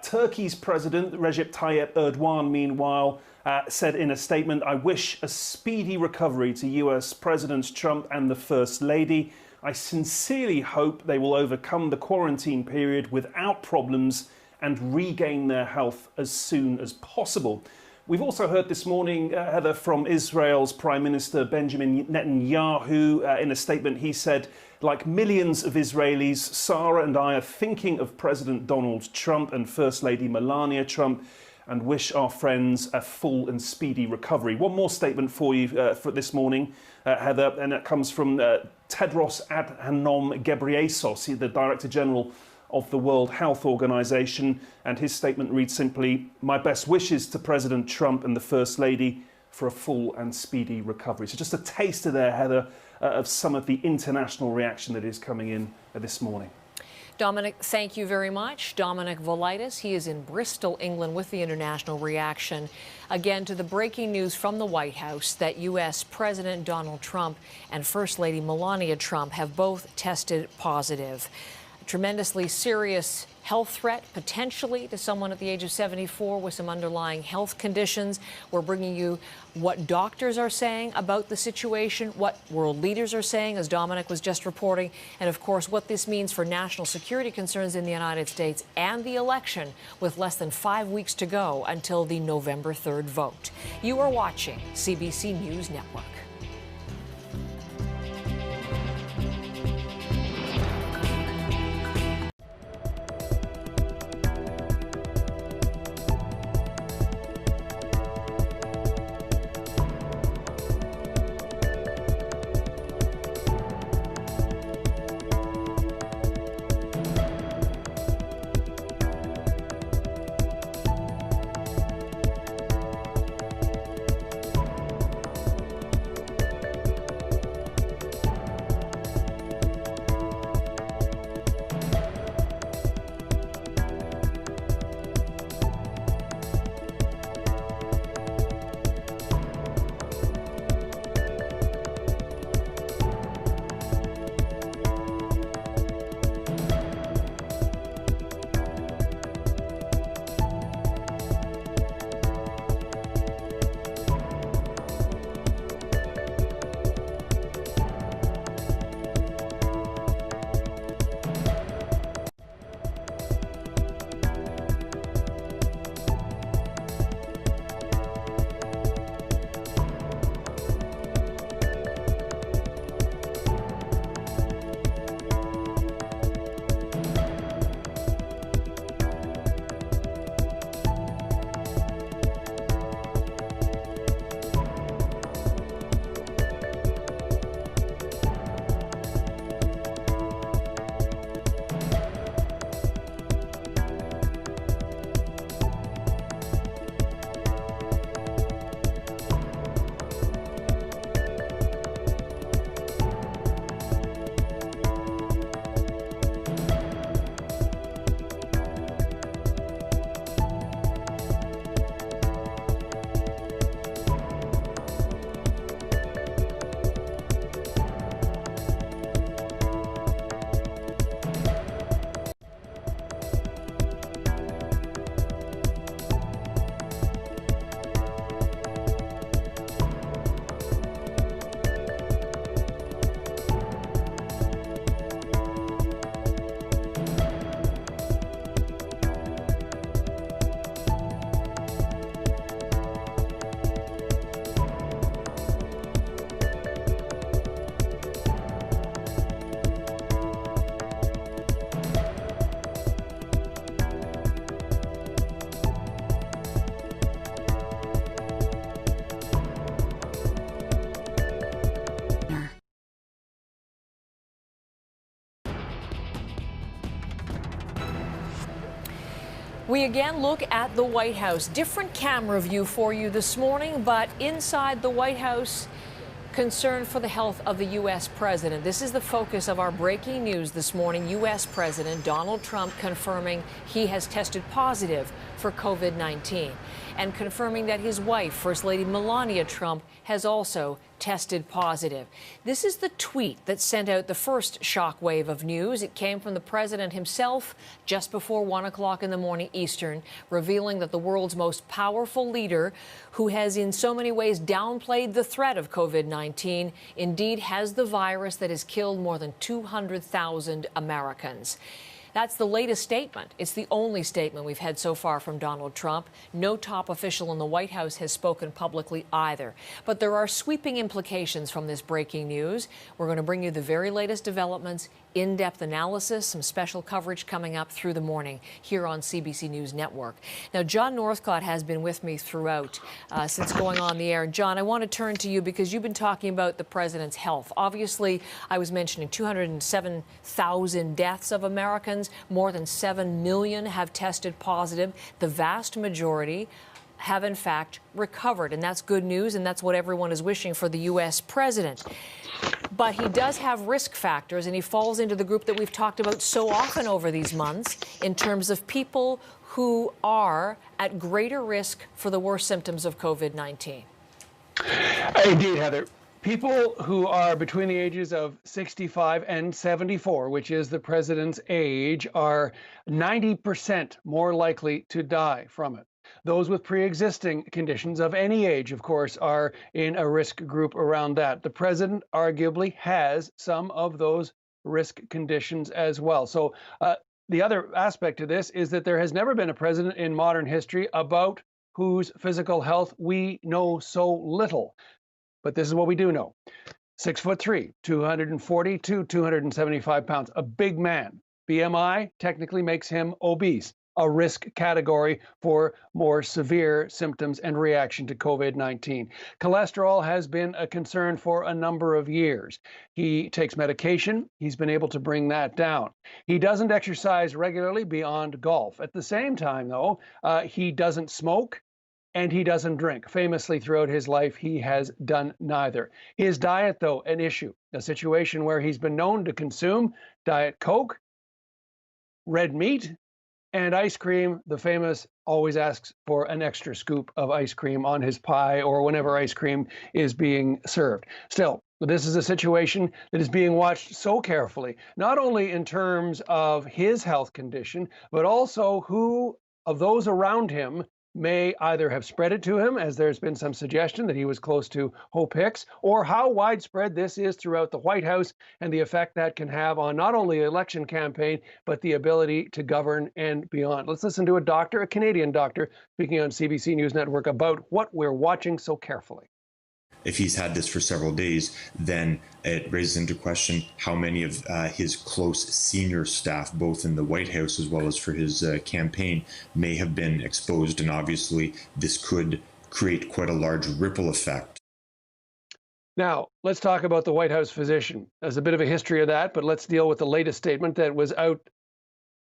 Turkey's President Recep Tayyip Erdogan, meanwhile, said in a statement, "I wish a speedy recovery to US President Trump and the First Lady. I sincerely hope they will overcome the quarantine period without problems and regain their health as soon as possible." We've also heard this morning, Heather, from Israel's Prime Minister Benjamin Netanyahu. In a statement, he said, "Like millions of Israelis, Sarah and I are thinking of President Donald Trump and First Lady Melania Trump and wish our friends a full and speedy recovery." One more statement for you for this morning, Heather, and it comes from Tedros Adhanom Ghebreyesus, the Director General of the World Health Organization, and his statement reads simply, "My best wishes to President Trump and the First Lady for a full and speedy recovery." So just a taster there, Heather, of some of the international reaction that is coming in this morning. Dominic, thank you very much. Dominic Volitis, he is in Bristol, England, with the international reaction. Again, to the breaking news from the White House that U.S. President Donald Trump and First Lady Melania Trump have both tested positive. A tremendously serious health threat, potentially, to someone at the age of 74 with some underlying health conditions. We're bringing you what doctors are saying about the situation, what world leaders are saying, as Dominic was just reporting, and of course what this means for national security concerns in the United States and the election, with less than 5 weeks to go until the November 3rd vote. You are watching CBC News Network. We again look at the White House. Different camera view for you this morning, but inside the White House, concern for the health of the U.S. president. This is the focus of our breaking news this morning. U.S. President Donald Trump confirming he has tested positive for COVID-19 and confirming that his wife, First Lady Melania Trump, has also tested positive. This is the tweet that sent out the first shockwave of news. It came from the president himself just before 1 o'clock in the morning Eastern, revealing that the world's most powerful leader, who has in so many ways downplayed the threat of COVID-19, indeed has the virus that has killed more than 200,000 Americans. That's the latest statement. It's the only statement we've had so far from Donald Trump. No top official in the White House has spoken publicly either. But there are sweeping implications from this breaking news. We're going to bring you the very latest developments, in-depth analysis, some special coverage coming up through the morning here on CBC News Network. Now, John Northcott has been with me throughout since going on the air. And John, I want to turn to you because you've been talking about the president's health. Obviously, I was mentioning 207,000 deaths of Americans. More than 7 million have tested positive. The vast majority have, in fact, recovered. And that's good news, and that's what everyone is wishing for the U.S. president. But he does have risk factors, and he falls into the group that we've talked about so often over these months in terms of people who are at greater risk for the worst symptoms of COVID-19. Indeed, Heather. People who are between the ages of 65 and 74, which is the president's age, are 90% more likely to die from it. Those with pre-existing conditions of any age, of course, are in a risk group around that. The president arguably has some of those risk conditions as well. So the other aspect to this is that there has never been a president in modern history about whose physical health we know so little. But this is what we do know. 6'3", 240 to 275 pounds, a big man. BMI technically makes him obese, a risk category for more severe symptoms and reaction to COVID-19. Cholesterol has been a concern for a number of years. He takes medication. He's been able to bring that down. He doesn't exercise regularly beyond golf. At the same time, though, he doesn't smoke. And he doesn't drink. Famously, throughout his life, he has done neither. His diet, though, an issue, a situation where he's been known to consume Diet Coke, red meat, and ice cream. The famous always asks for an extra scoop of ice cream on his pie or whenever ice cream is being served. Still, this is a situation that is being watched so carefully, not only in terms of his health condition, but also who of those around him may either have spread it to him, as there's been some suggestion that he was close to Hope Hicks, or how widespread this is throughout the White House and the effect that can have on not only the election campaign, but the ability to govern and beyond. Let's listen to a doctor, a Canadian doctor, speaking on CBC News Network about what we're watching so carefully. If he's had this for several days, then it raises into question how many of his close senior staff, both in the White House as well as for his campaign, may have been exposed. And obviously, this could create quite a large ripple effect. Now, let's talk about the White House physician. There's a bit of a history of that, but let's deal with the latest statement that was out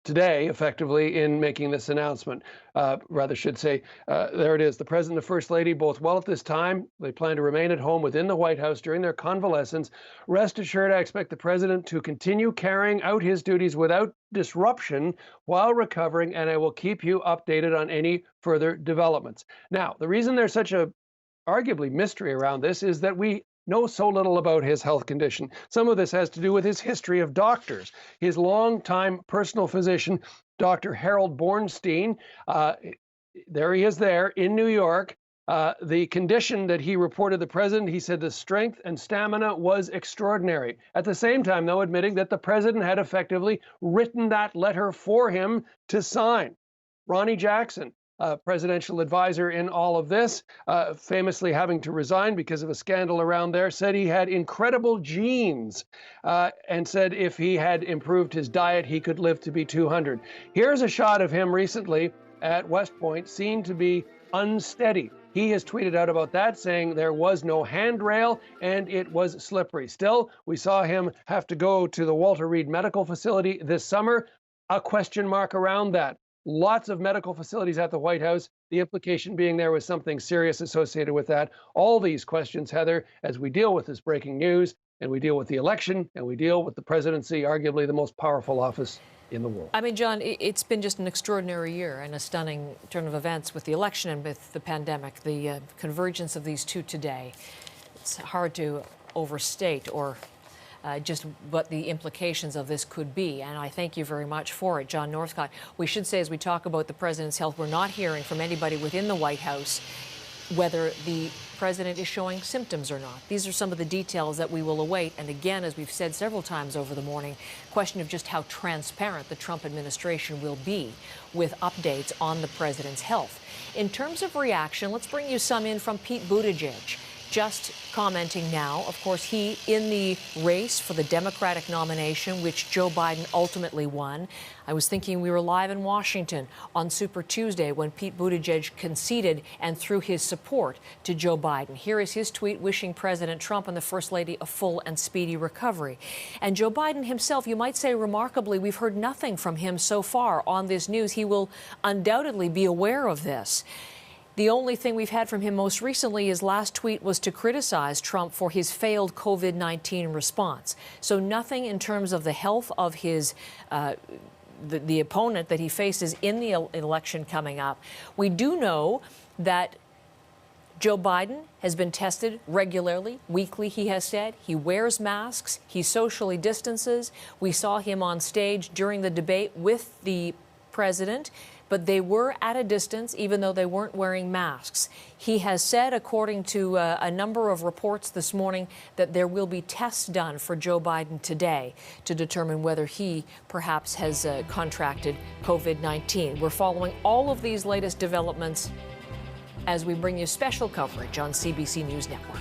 today, effectively, in making this announcement. There it is. The president and the first lady, both well at this time. They plan to remain at home within the White House during their convalescence. Rest assured, I expect the president to continue carrying out his duties without disruption while recovering, and I will keep you updated on any further developments. Now, the reason there's such a arguably mystery around this is that we know so little about his health condition. Some of this has to do with his history of doctors. His longtime personal physician, Dr. Harold Bornstein, there he is there in New York. The condition that he reported the president, he said the strength and stamina was extraordinary. At the same time, though, admitting that the president had effectively written that letter for him to sign. Ronnie Jackson, presidential advisor in all of this, famously having to resign because of a scandal around there, said he had incredible genes and said if he had improved his diet, he could live to be 200. Here's a shot of him recently at West Point, seen to be unsteady. He has tweeted out about that, saying there was no handrail and it was slippery. Still, we saw him have to go to the Walter Reed Medical Facility this summer. A question mark around that. lots of medical facilities at the White House, the implication being there was something serious associated with that. All these questions, Heather, as we deal with this breaking news, and we deal with the election, and we deal with the presidency, arguably the most powerful office in the world. I mean, John, it's been just an extraordinary year and a stunning turn of events with the election and with the pandemic, the convergence of these two today. It's hard to overstate or just what the implications of this could be. And I thank you very much for it, John Northcott. We should say, as we talk about the president's health, we're not hearing from anybody within the White House whether the president is showing symptoms or not. These are some of the details that we will await. And again, as we've said several times over the morning, question of just how transparent the Trump administration will be with updates on the president's health. In terms of reaction, let's bring you some in from Pete Buttigieg. Just commenting now, of course, he in the race for the Democratic nomination, which Joe Biden ultimately won. I was thinking we were live in Washington on Super Tuesday when Pete Buttigieg conceded and threw his support to Joe Biden. Here is his tweet wishing President Trump and the First Lady a full and speedy recovery. And Joe Biden himself, you might say remarkably, we've heard nothing from him so far on this news. He will undoubtedly be aware of this. The only thing we've had from him most recently, his last tweet was to criticize Trump for his failed COVID-19 response. So nothing in terms of the health of his the opponent that he faces in the election coming up. We do know that Joe Biden has been tested regularly, weekly, he has said. He wears masks. He socially distances. We saw him on stage during the debate with the president, but they were at a distance, even though they weren't wearing masks. He has said, according to a number of reports this morning, that there will be tests done for Joe Biden today to determine whether he perhaps has contracted COVID-19. We're following all of these latest developments as we bring you special coverage on CBC News Network.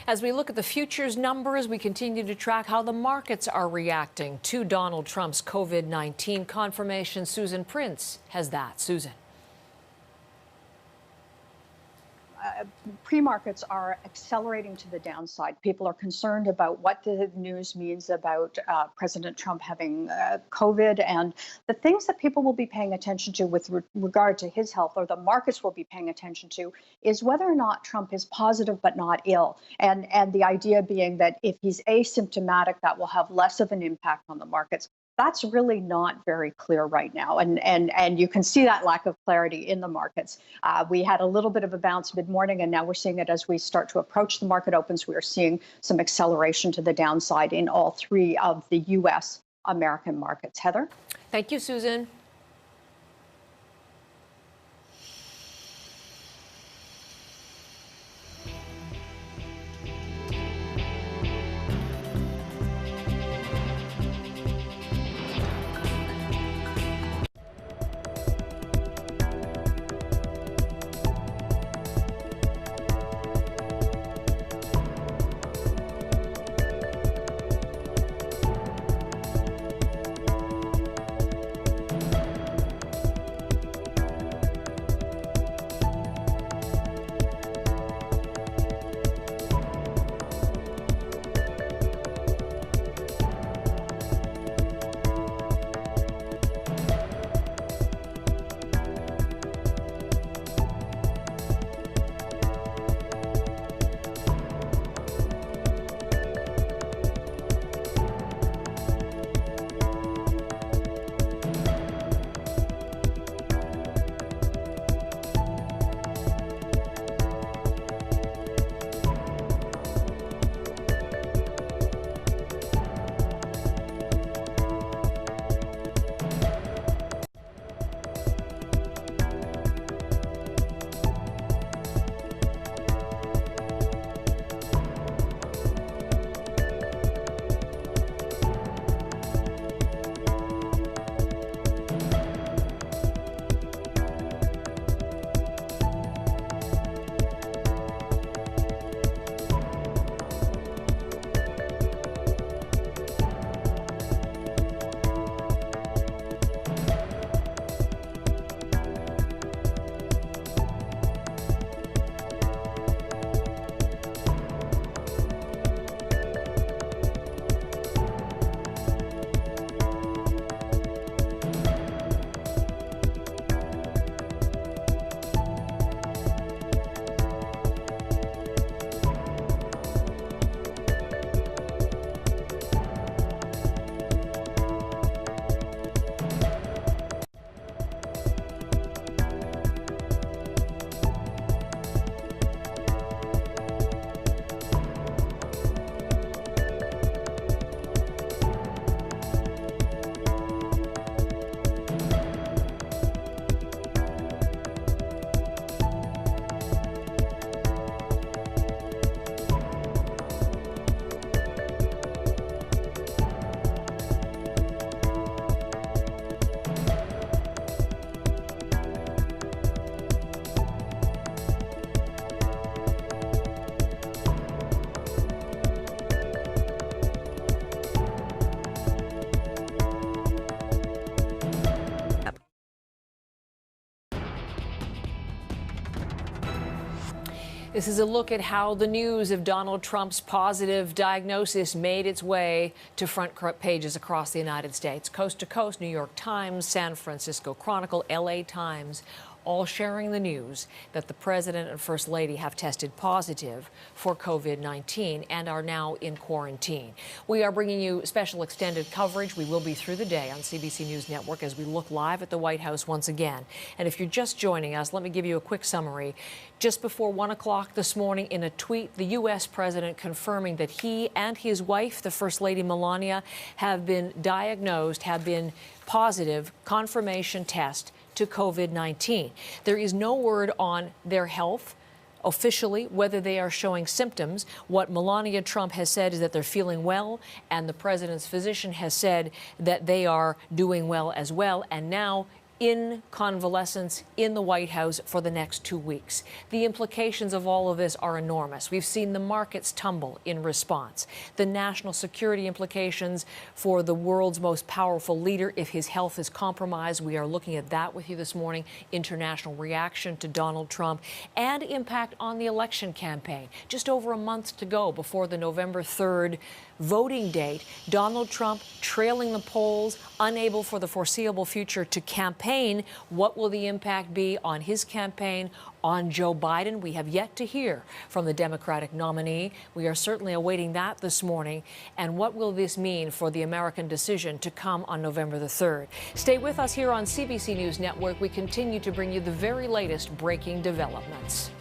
As we look at the futures numbers, we continue to track how the markets are reacting to Donald Trump's COVID-19 confirmation. Susan Prince has that. Susan. Pre-markets are accelerating to the downside. People are concerned about what the news means about President Trump having COVID, and the things that people will be paying attention to with regard to his health, or the markets will be paying attention to, is whether or not Trump is positive but not ill. And the idea being that if he's asymptomatic, that will have less of an impact on the markets. That's really not very clear right now. And you can see that lack of clarity in the markets. We had a little bit of a bounce mid-morning, and now we're seeing it as we start to approach the market opens. We are seeing some acceleration to the downside in all three of the U.S. American markets. Heather? Thank you, Susan. This is a look at how the news of Donald Trump's positive diagnosis made its way to front pages across the United States. Coast to coast, New York Times, San Francisco Chronicle, LA Times, all sharing the news that the president and first lady have tested positive for COVID-19 and are now in quarantine. We are bringing you special extended coverage. We will be through the day on CBC News Network as we look live at the White House once again. And if you're just joining us, let me give you a quick summary. Just before 1 o'clock this morning, in a tweet, the U.S. president confirming that he and his wife, the First Lady Melania, have been diagnosed, have been positive confirmation test to COVID-19. There is no word on their health officially, whether they are showing symptoms. What Melania Trump has said is that they're feeling well, and the president's physician has said that they are doing well as well. And now in convalescence in the White House for the next 2 weeks. The implications of all of this are enormous. We've seen the markets tumble in response. The national security implications for the world's most powerful leader if his health is compromised. We are looking at that with you this morning. International reaction to Donald Trump and impact on the election campaign. Just over a month to go before the November 3rd voting date. Donald Trump trailing the polls, unable for the foreseeable future to campaign. What will the impact be on his campaign, on Joe Biden? We have yet to hear from the Democratic nominee. We are certainly awaiting that this morning. And what will this mean for the American decision to come on November the 3rd? Stay with us here on CBC News Network. We continue to bring you the very latest breaking developments.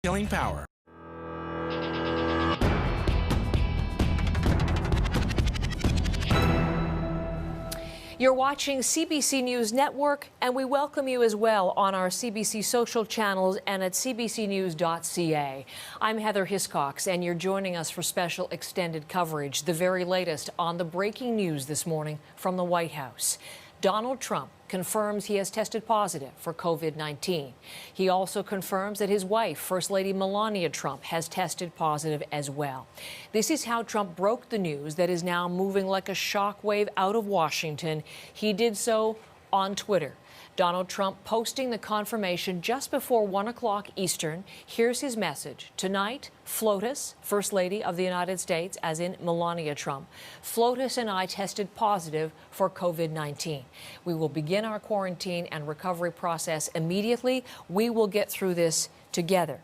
Killing power. You're watching CBC News Network, and we welcome you as well on our CBC social channels and at cbcnews.ca. I'm Heather Hiscox, and you're joining us for special extended coverage, the very latest on the breaking news this morning from the White House. Donald Trump confirms he has tested positive for COVID-19. He also confirms that his wife, First Lady Melania Trump, has tested positive as well. This is how Trump broke the news that is now moving like a shockwave out of Washington. He did so on Twitter. Donald Trump posting the confirmation just before 1 o'clock Eastern. Here's his message. Tonight, FLOTUS, First Lady of the United States, as in Melania Trump, FLOTUS and I tested positive for COVID-19. We will begin our quarantine and recovery process immediately. We will get through this together.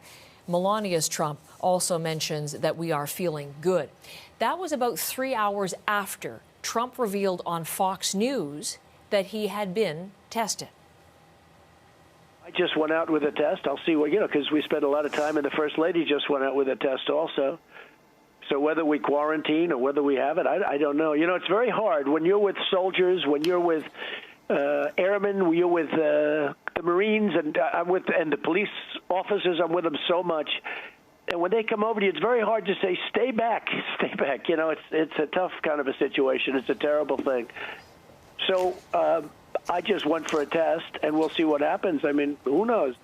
Melania's Trump also mentions that we are feeling good. That was about 3 hours after Trump revealed on Fox News that he had been tested. I just went out with a test. I'll see what, because we spent a lot of time, and the First Lady just went out with a test also. So whether we quarantine or whether we have it, I don't know. It's very hard when you're with soldiers, when you're with airmen, when you're with the Marines, and and the police officers. I'm with them so much. And when they come over to you, it's very hard to say, stay back, stay back. It's a tough kind of a situation. It's a terrible thing. So I just went for a test, and we'll see what happens. I mean, who knows?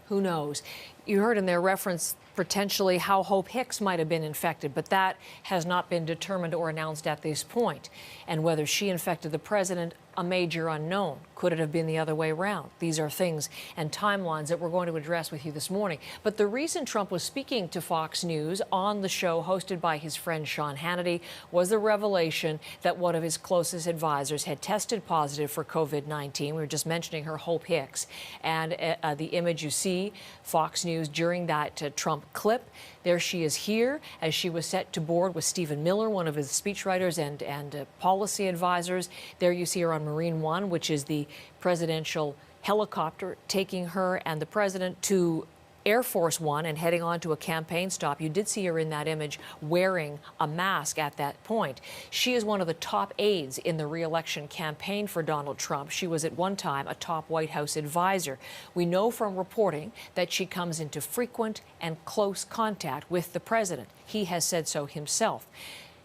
Who knows? You heard in their reference potentially how Hope Hicks might have been infected, but that has not been determined or announced at this point. And whether she infected the president, a major unknown. Could it have been the other way around? These are things and timelines that we're going to address with you this morning. But the reason Trump was speaking to Fox News on the show hosted by his friend Sean Hannity was the revelation that one of his closest advisors had tested positive for COVID-19. We were just mentioning her, Hope Hicks. And the image you see, Fox News during that Trump clip, there she is here as she was set to board with Stephen Miller, one of his speechwriters and policy advisors. There you see her on Marine One, which is the presidential helicopter taking her and the president to Air Force One and heading on to a campaign stop. You did see her in that image wearing a mask at that point. She is one of the top aides in the re-election campaign for Donald Trump. She was at one time a top White House advisor. We know from reporting that she comes into frequent and close contact with the president. He has said so himself.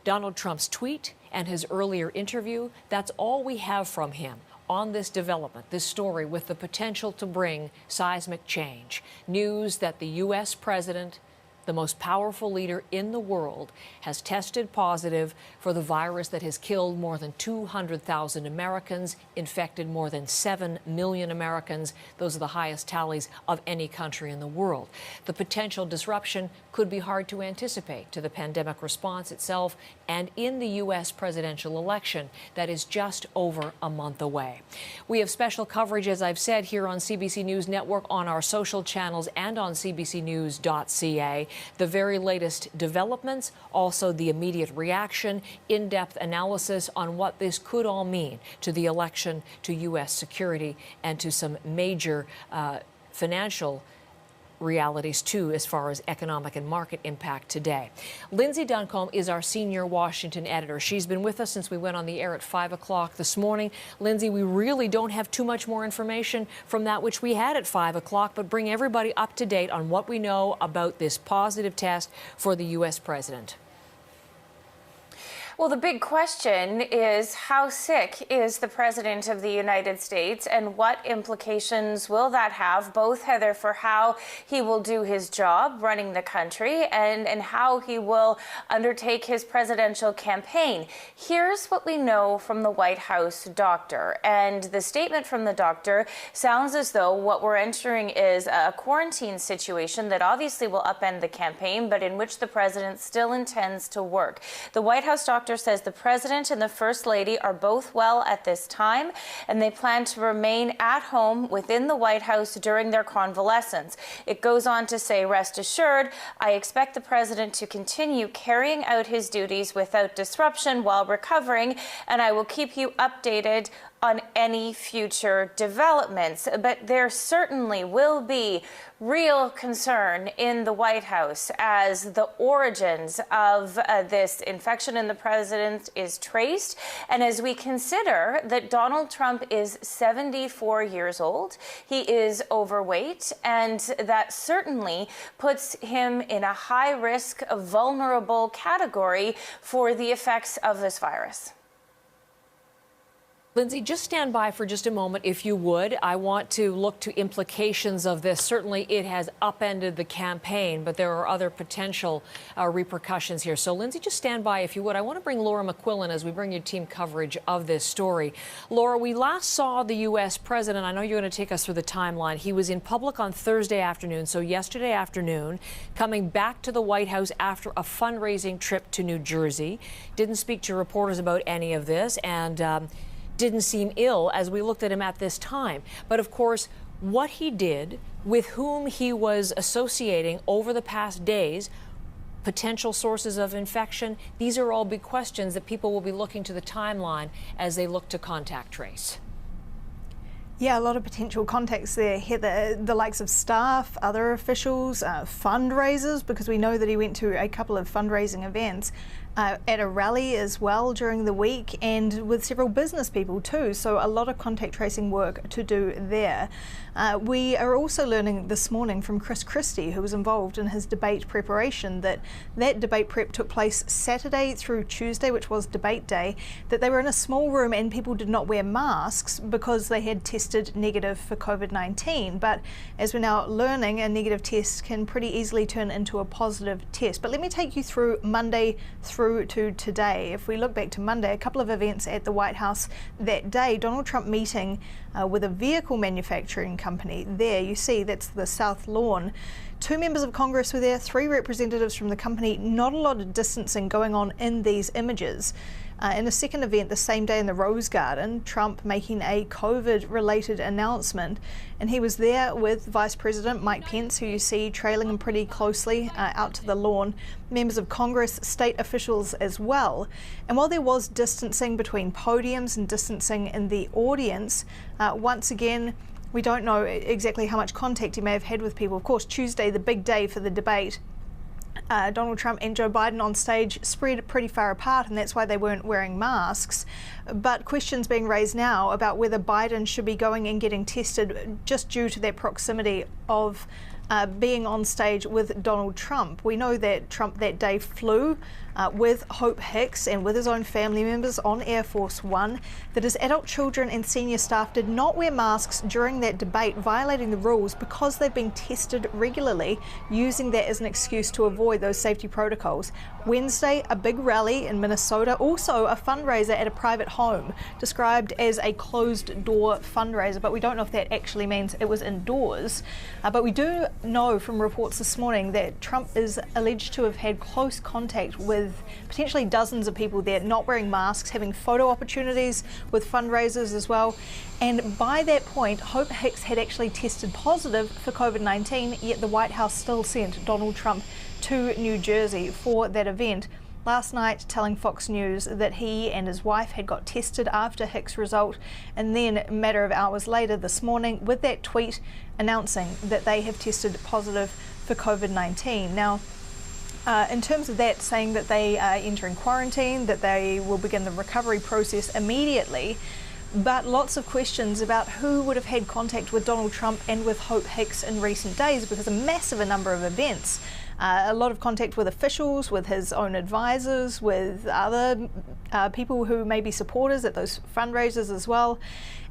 Donald Trump's tweet and his earlier interview, that's all we have from him on this development, this story with the potential to bring seismic change. News that the U.S. president, the most powerful leader in the world, has tested positive for the virus that has killed more than 200,000 Americans, infected more than 7 million Americans. Those are the highest tallies of any country in the world. The potential disruption could be hard to anticipate to the pandemic response itself and in the U.S. presidential election that is just over a month away. We have special coverage, as I've said, here on CBC News Network, on our social channels and on cbcnews.ca. The very latest developments, also the immediate reaction, in-depth analysis on what this could all mean to the election, to U.S. security, and to some major financial realities, too, as far as economic and market impact today. Lindsay Duncombe is our senior Washington editor. She's been with us since we went on the air at 5 o'clock this morning. Lindsay, we really don't have too much more information from that which we had at 5 o'clock, but bring everybody up to date on what we know about this positive test for the U.S. president. Well, the big question is, how sick is the President of the United States, and what implications will that have, both, Heather, for how he will do his job running the country and how he will undertake his presidential campaign. Here's what we know from the White House doctor. And the statement from the doctor sounds as though what we're entering is a quarantine situation that obviously will upend the campaign, but in which the president still intends to work. The White House doctor says the president and the first lady are both well at this time, and they plan to remain at home within the White House during their convalescence. It goes on to say, rest assured, I expect the president to continue carrying out his duties without disruption while recovering, and I will keep you updated on any future developments, but there certainly will be real concern in the White House as the origins of this infection in the president is traced, and as we consider that Donald Trump is 74 years old, he is overweight, and that certainly puts him in a high-risk, vulnerable category for the effects of this virus. Lindsay, just stand by for just a moment, if you would. I want to look to implications of this. Certainly, it has upended the campaign, but there are other potential repercussions here. So, Lindsay, just stand by, if you would. I want to bring Laura McQuillan as we bring you team coverage of this story. Laura, we last saw the U.S. president. I know you're going to take us through the timeline. He was in public on Thursday afternoon, so yesterday afternoon, coming back to the White House after a fundraising trip to New Jersey. Didn't speak to reporters about any of this, and didn't seem ill as we looked at him at this time. But of course, what he did, with whom he was associating over the past days, potential sources of infection, these are all big questions that people will be looking to the timeline as they look to contact trace. Yeah, a lot of potential contacts there, Heather. The likes of staff, other officials, fundraisers, because we know that he went to a couple of fundraising events. At a rally as well during the week, and with several business people too, so a lot of contact tracing work to do there. We are also learning this morning from Chris Christie, who was involved in his debate preparation, that debate prep took place Saturday through Tuesday, which was debate day, that they were in a small room and people did not wear masks because they had tested negative for COVID-19. But as we're now learning, a negative test can pretty easily turn into a positive test. But let me take you through Monday through to today. If we look back to Monday, a couple of events at the White House that day. Donald Trump meeting with a vehicle manufacturing company. There you see, that's the South Lawn. 2 members of Congress were there, 3 representatives from the company. Not a lot of distancing going on in these images. In a second event the same day in the Rose Garden, Trump making a COVID-related announcement, and he was there with Vice President Mike Pence, who you see trailing him pretty closely out to the lawn, members of Congress, state officials as well. And while there was distancing between podiums and distancing in the audience, once again, we don't know exactly how much contact he may have had with people. Of course, Tuesday, the big day for the debate, Donald Trump and Joe Biden on stage spread pretty far apart, and that's why they weren't wearing masks. But questions being raised now about whether Biden should be going and getting tested just due to their proximity of being on stage with Donald Trump. We know that Trump that day flew with Hope Hicks and with his own family members on Air Force One, that his adult children and senior staff did not wear masks during that debate, violating the rules because they've been tested regularly, using that as an excuse to avoid those safety protocols. Wednesday, a big rally in Minnesota, also a fundraiser at a private home, described as a closed-door fundraiser, but we don't know if that actually means it was indoors. But we do know from reports this morning that Trump is alleged to have had close contact with potentially dozens of people there, not wearing masks, having photo opportunities with fundraisers as well. And by that point, Hope Hicks had actually tested positive for COVID-19, yet the White House still sent Donald Trump to New Jersey for that event. Last night, telling Fox News that he and his wife had got tested after Hicks' result, and then a matter of hours later this morning with that tweet announcing that they have tested positive for COVID-19. Now, in terms of that, saying that they are entering quarantine, that they will begin the recovery process immediately, but lots of questions about who would have had contact with Donald Trump and with Hope Hicks in recent days, because a massive number of events. A lot of contact with officials, with his own advisors, with other people who may be supporters at those fundraisers as well.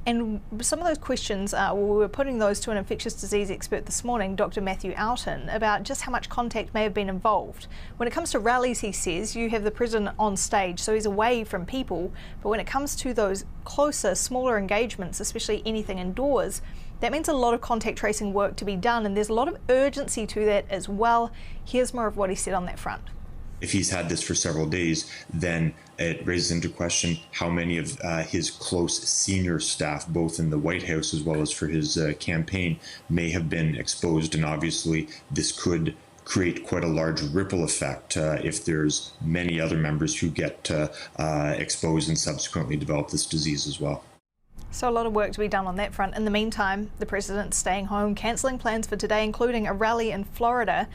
And some of those questions, we were putting those to an infectious disease expert this morning, Dr. Matthew Alton, about just how much contact may have been involved. When it comes to rallies, he says, you have the president on stage, so he's away from people. But when it comes to those closer, smaller engagements, especially anything indoors, that means a lot of contact tracing work to be done, and there's a lot of urgency to that as well. Here's more of what he said on that front. If he's had this for several days, then it raises into question how many of his close senior staff, both in the White House as well as for his campaign, may have been exposed. And obviously, this could create quite a large ripple effect if there's many other members who get exposed and subsequently develop this disease as well. So a lot of work to be done on that front. In the meantime, the president's staying home, cancelling plans for today, including a rally in Florida.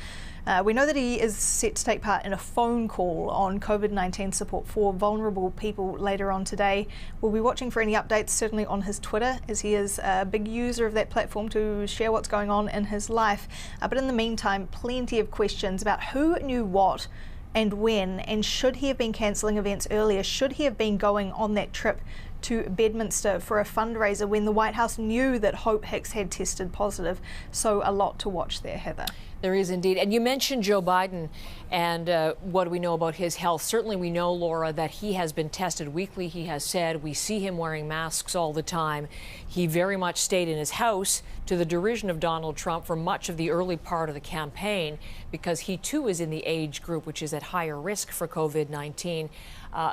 We know that he is set to take part in a phone call on COVID-19 support for vulnerable people later on today. We'll be watching for any updates, certainly on his Twitter, as he is a big user of that platform to share what's going on in his life. But in the meantime, plenty of questions about who knew what and when, and should he have been cancelling events earlier? Should he have been going on that trip to Bedminster for a fundraiser when the White House knew that Hope Hicks had tested positive? So a lot to watch there, Heather. There is indeed. And you mentioned Joe Biden and what do we know about his health? Certainly we know, Laura, that he has been tested weekly. He has said we see him wearing masks all the time. He very much stayed in his house, to the derision of Donald Trump, for much of the early part of the campaign, because he too is in the age group which is at higher risk for COVID-19.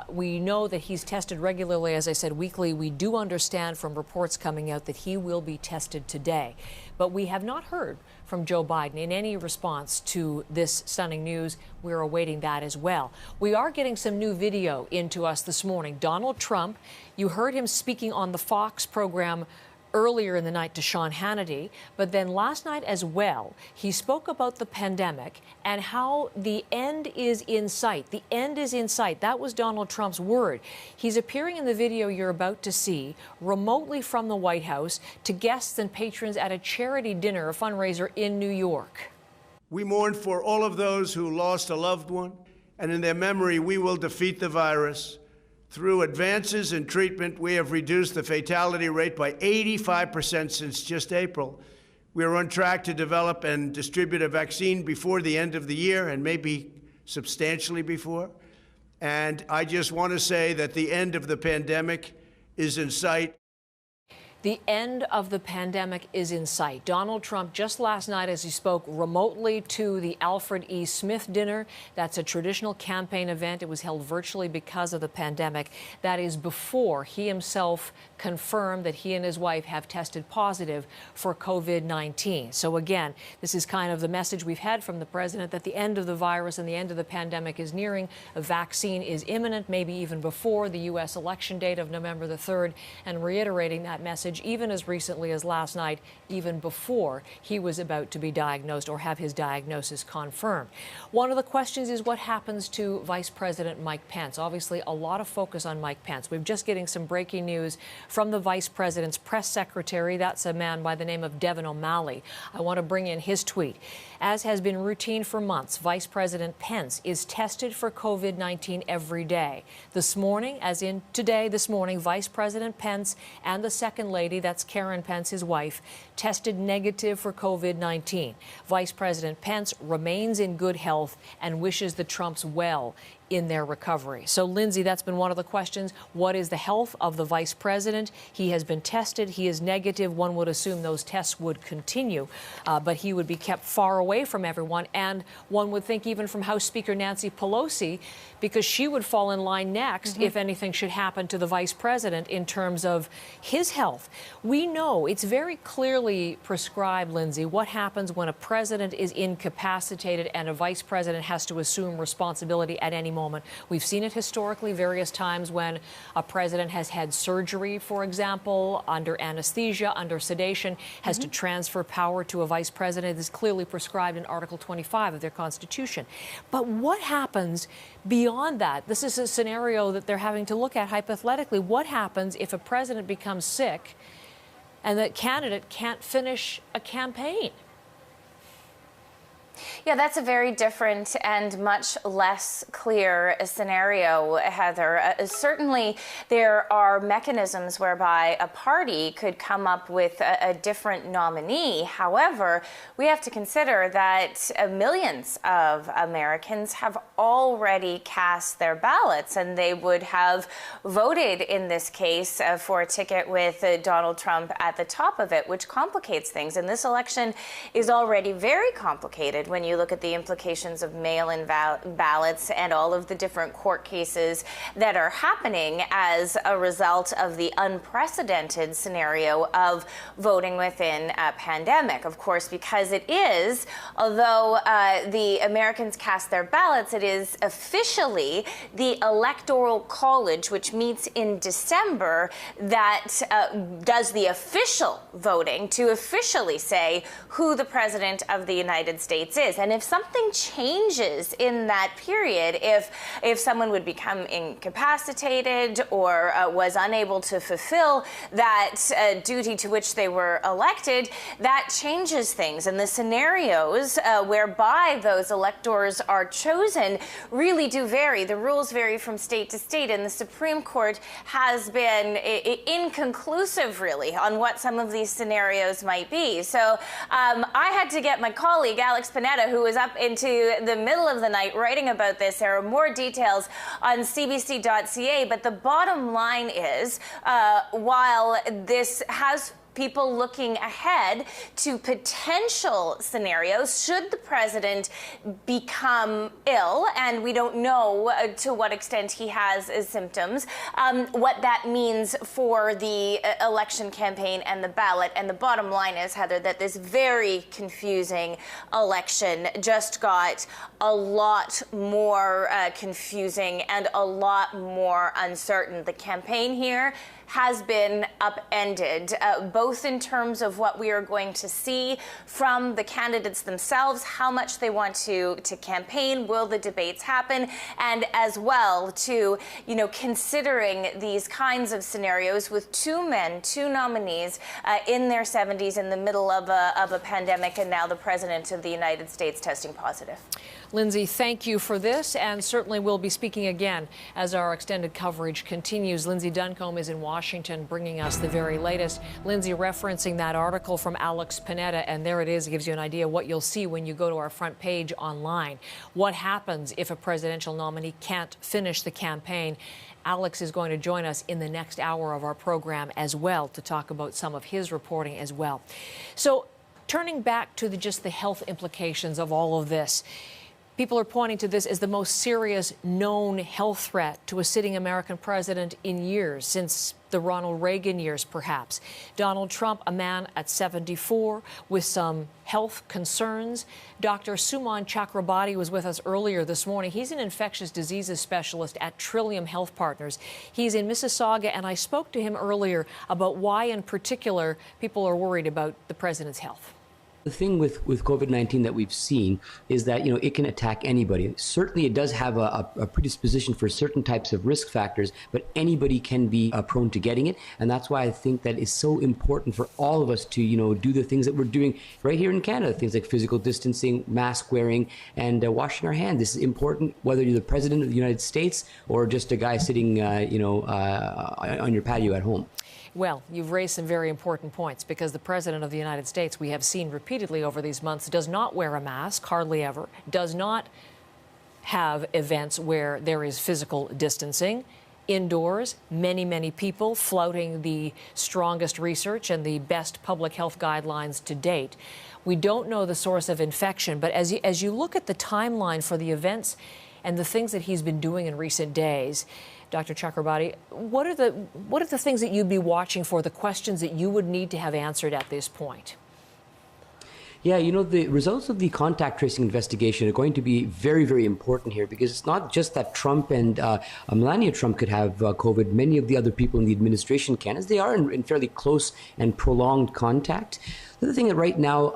We know that he's tested regularly, as I said, weekly. We do understand from reports coming out that he will be tested today. But we have not heard from Joe Biden in any response to this stunning news. We're awaiting that as well. We are getting some new video into us this morning. Donald Trump, you heard him speaking on the Fox program earlier in the night to Sean Hannity, but then last night as well, he spoke about the pandemic and how the end is in sight. The end is in sight. That was Donald Trump's word. He's appearing in the video you're about to see remotely from the White House to guests and patrons at a charity dinner, a fundraiser in New York. We mourn for all of those who lost a loved one, and in their memory, we will defeat the virus. Through advances in treatment, we have reduced the fatality rate by 85% since just April. We are on track to develop and distribute a vaccine before the end of the year, and maybe substantially before. And I just want to say that the end of the pandemic is in sight. The end of the pandemic is in sight. Donald Trump just last night, as he spoke remotely to the Alfred E. Smith dinner, that's a traditional campaign event. It was held virtually because of the pandemic. That is before he himself confirmed that he and his wife have tested positive for COVID-19. So again, this is kind of the message we've had from the president, that the end of the virus and the end of the pandemic is nearing. A vaccine is imminent, maybe even before the U.S. election date of November the 3rd, and reiterating that message even as recently as last night, even before he was about to be diagnosed or have his diagnosis confirmed. One of the questions is what happens to Vice President Mike Pence. Obviously, a lot of focus on Mike Pence. We're just getting some breaking news from the Vice President's press secretary. That's a man by the name of Devin O'Malley. I want to bring in his tweet. As has been routine for months, Vice President Pence is tested for COVID-19 every day. This morning, as in today, this morning, Vice President Pence and the second lady, that's Karen Pence, his wife, tested negative for COVID-19. Vice President Pence remains in good health and wishes the Trumps well in their recovery. So, Lindsay, that's been one of the questions. What is the health of the vice president? He has been tested. He is negative. One would assume those tests would continue, but he would be kept far away from everyone. And one would think even from House Speaker Nancy Pelosi, because she would fall in line next if anything should happen to the vice president in terms of his health. We know it's very clearly prescribed, Lindsay, what happens when a president is incapacitated and a vice president has to assume responsibility at any moment. We've seen it historically various times when a president has had surgery, for example, under anesthesia, under sedation, has to transfer power to a vice president. It is clearly prescribed in Article 25 of their Constitution. But what happens beyond that? This is a scenario that they're having to look at hypothetically. What happens if a president becomes sick and the candidate can't finish a campaign? Yeah, that's a very different and much less clear scenario, Heather. Certainly, there are mechanisms whereby a party could come up with a different nominee. However, we have to consider that millions of Americans have already cast their ballots, and they would have voted in this case for a ticket with Donald Trump at the top of it, which complicates things. And this election is already very complicated unprecedented when you look at the implications of mail-in ballots and all of the different court cases that are happening as a result of the unprecedented scenario of voting within a pandemic. Of course, because it is, although the Americans cast their ballots, it is officially the Electoral College, which meets in December, that does the official voting to officially say who the president of the United States is. And if something changes in that period, if someone would become incapacitated or was unable to fulfill that duty to which they were elected, that changes things. And the scenarios whereby those electors are chosen really do vary. The rules vary from state to state, and the Supreme Court has been inconclusive, really, on what some of these scenarios might be. So I had to get my colleague, Alex Panetta, who was up into the middle of the night writing about this. There are more details on cbc.ca, but the bottom line is, while this has people looking ahead to potential scenarios should the president become ill, and we don't know to what extent he has symptoms, what that means for the election campaign and the ballot. And the bottom line is, Heather, that this very confusing election just got a lot more confusing and a lot more uncertain. The campaign here has been upended, both in terms of what we are going to see from the candidates themselves, how much they want to campaign, will the debates happen, and as well to, considering these kinds of scenarios with two nominees in their 70s in the middle of a pandemic, and now the president of the United States testing positive. Lindsay, thank you for this, and certainly we'll be speaking again as our extended coverage continues. Lindsay Duncombe is in Washington bringing us the very latest. Lindsay referencing that article from Alex Panetta, and there it is. It gives you an idea of what you'll see when you go to our front page online. What happens if a presidential nominee can't finish the campaign? Alex is going to join us in the next hour of our program as well to talk about some of his reporting as well. So turning back to just the health implications of all of this, people are pointing to this as the most serious known health threat to a sitting American president in years, since the Ronald Reagan years, perhaps. Donald Trump, a man at 74 with some health concerns. Dr. Suman Chakrabarti was with us earlier this morning. He's an infectious diseases specialist at Trillium Health Partners. He's in Mississauga, and I spoke to him earlier about why, in particular, people are worried about the president's health. The thing with COVID-19 that we've seen is that, it can attack anybody. Certainly, it does have a predisposition for certain types of risk factors, but anybody can be prone to getting it. And that's why I think that it's so important for all of us to, do the things that we're doing right here in Canada, things like physical distancing, mask wearing, and washing our hands. This is important whether you're the president of the United States or just a guy sitting, on your patio at home. Well, you've raised some very important points, because the president of the United States, we have seen repeatedly over these months, does not wear a mask, hardly ever, does not have events where there is physical distancing. Indoors, many people flouting the strongest research and the best public health guidelines to date. We don't know the source of infection, but as you look at the timeline for the events and the things that he's been doing in recent days, Dr. Chakrabarti, what are the things that you'd be watching for, the questions that you would need to have answered at this point? Yeah, the results of the contact tracing investigation are going to be very, very important here, because it's not just that Trump and Melania Trump could have COVID. Many of the other people in the administration can, as they are in fairly close and prolonged contact. The other thing that right now,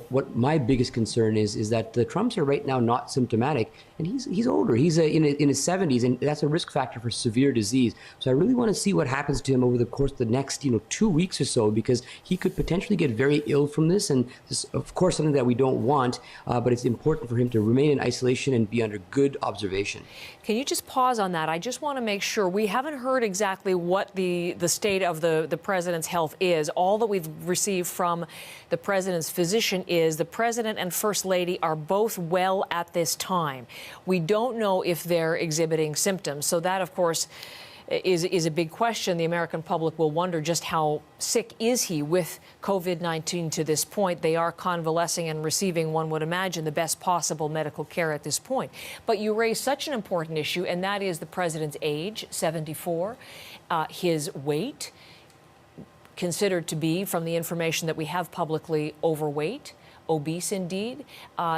what my biggest concern is that the Trumps are right now not symptomatic, and he's older. He's in his 70s, and that's a risk factor for severe disease. So I really want to see what happens to him over the course of the next 2 weeks or so, because he could potentially get very ill from this, and this is, of course, something that we don't want. But it's important for him to remain in isolation and be under good observation. Can you just pause on that? I just want to make sure. We haven't heard exactly what the state of the president's health is. All that we've received from the president's physician is the president and first lady are both well at this time. We don't know if they're exhibiting symptoms. So that, of course, is a big question. The American public will wonder just how sick is he with COVID-19 to this point. They are convalescing and receiving, one would imagine, the best possible medical care at this point. But you raise such an important issue, and that is the president's age, 74, his weight, considered to be, from the information that we have publicly, overweight. Obese indeed.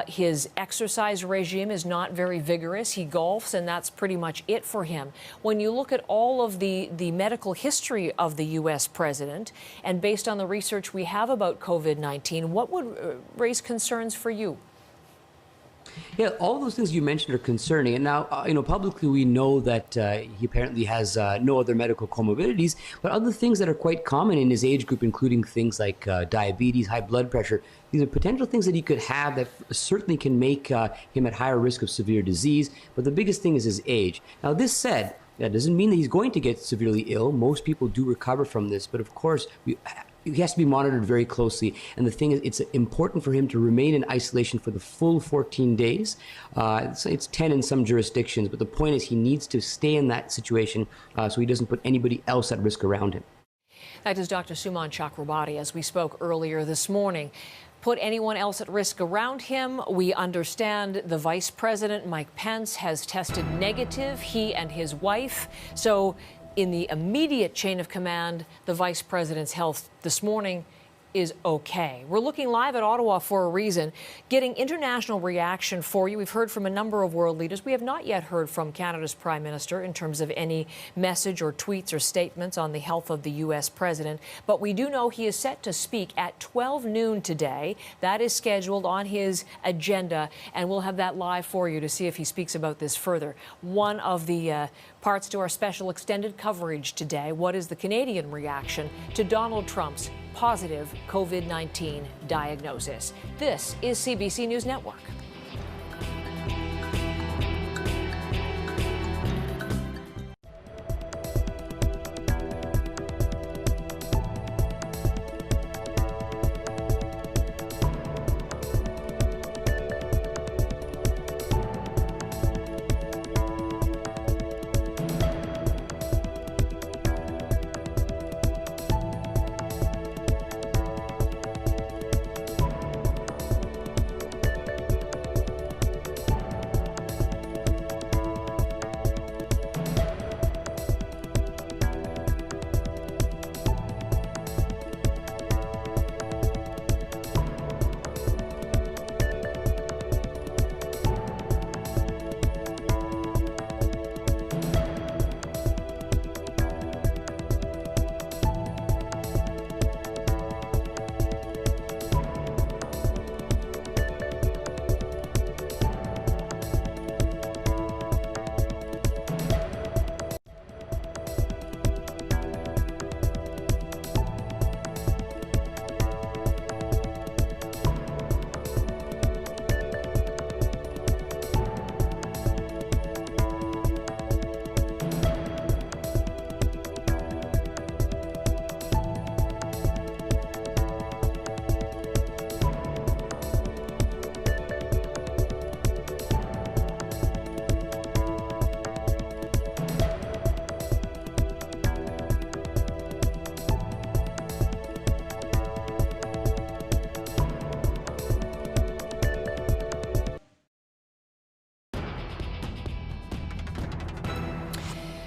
His exercise regime is not very vigorous. He golfs, and that's pretty much it for him. When you look at all of the medical history of the U.S. president, and based on the research we have about COVID-19, what would raise concerns for you? Yeah, all those things you mentioned are concerning. And now, publicly we know that he apparently has no other medical comorbidities, but other things that are quite common in his age group, including things like diabetes, high blood pressure. These are potential things that he could have that certainly can make him at higher risk of severe disease. But the biggest thing is his age. Now, this said, that doesn't mean that he's going to get severely ill. Most people do recover from this. But of course, he has to be monitored very closely. And the thing is, it's important for him to remain in isolation for the full 14 days. It's 10 in some jurisdictions. But the point is, he needs to stay in that situation so he doesn't put anybody else at risk around him. That is Dr. Suman Chakrabarti, as we spoke earlier this morning. Put anyone else at risk around him. We understand the Vice President, Mike Pence, has tested negative, he and his wife. So in the immediate chain of command, the Vice President's health this morning is okay. We're looking live at Ottawa for a reason, getting international reaction for you. We've heard from a number of world leaders. We have not yet heard from Canada's Prime Minister in terms of any message or tweets or statements on the health of the U.S. president. But we do know he is set to speak at 12 noon today. That is scheduled on his agenda, and we'll have that live for you to see if he speaks about this further. One of the parts to our special extended coverage today, what is the Canadian reaction to Donald Trump's positive COVID-19 diagnosis? This is CBC News Network.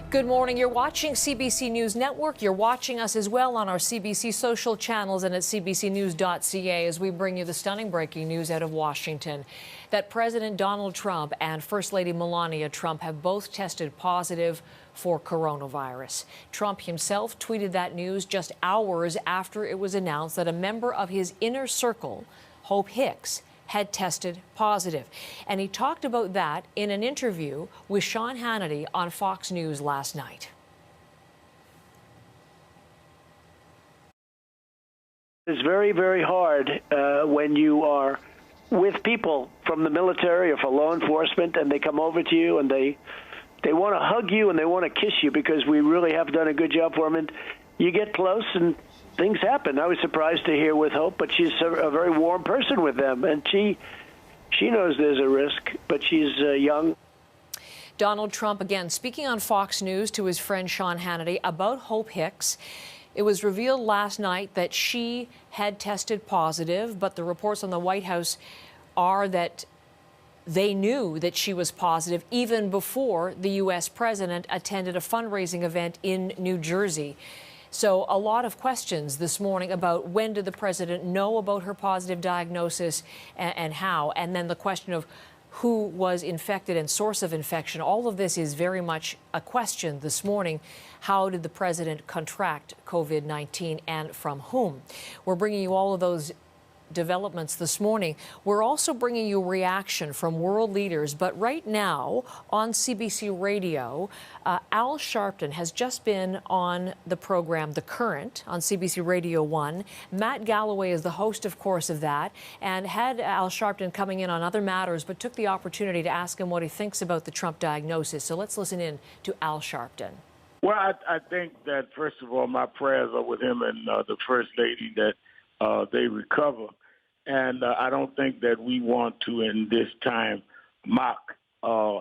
Good morning. You're watching CBC News Network. You're watching us as well on our CBC social channels and at cbcnews.ca as we bring you the stunning breaking news out of Washington that President Donald Trump and First Lady Melania Trump have both tested positive for coronavirus. Trump himself tweeted that news just hours after it was announced that a member of his inner circle, Hope Hicks, had tested positive. And he talked about that in an interview with Sean Hannity on Fox News last night. It's very, very hard when you are with people from the military or for law enforcement and they come over to you and they want to hug you and they want to kiss you because we really have done a good job for them. And you get close and things happen. I was surprised to hear with Hope, but she's a very warm person with them, and she knows there's a risk, but she's young. Donald Trump, again, speaking on Fox News to his friend Sean Hannity about Hope Hicks. It was revealed last night that she had tested positive, but the reports on the White House are that they knew that she was positive even before the U.S. president attended a fundraising event in New Jersey. So a lot of questions this morning about when did the president know about her positive diagnosis and how, and then the question of who was infected and source of infection. All of this is very much a question this morning. How did the president contract COVID-19 and from whom? We're bringing you all of those developments this morning. We're also bringing you reaction from world leaders, but right now on CBC Radio, Al Sharpton has just been on the program The Current on CBC Radio 1. Matt Galloway is the host, of course, of that, and had Al Sharpton coming in on other matters, but took the opportunity to ask him what he thinks about the Trump diagnosis. So let's listen in to Al Sharpton. Well, I think that, first of all, my prayers are with him and the First Lady that they recover. And I don't think that we want to, in this time, mock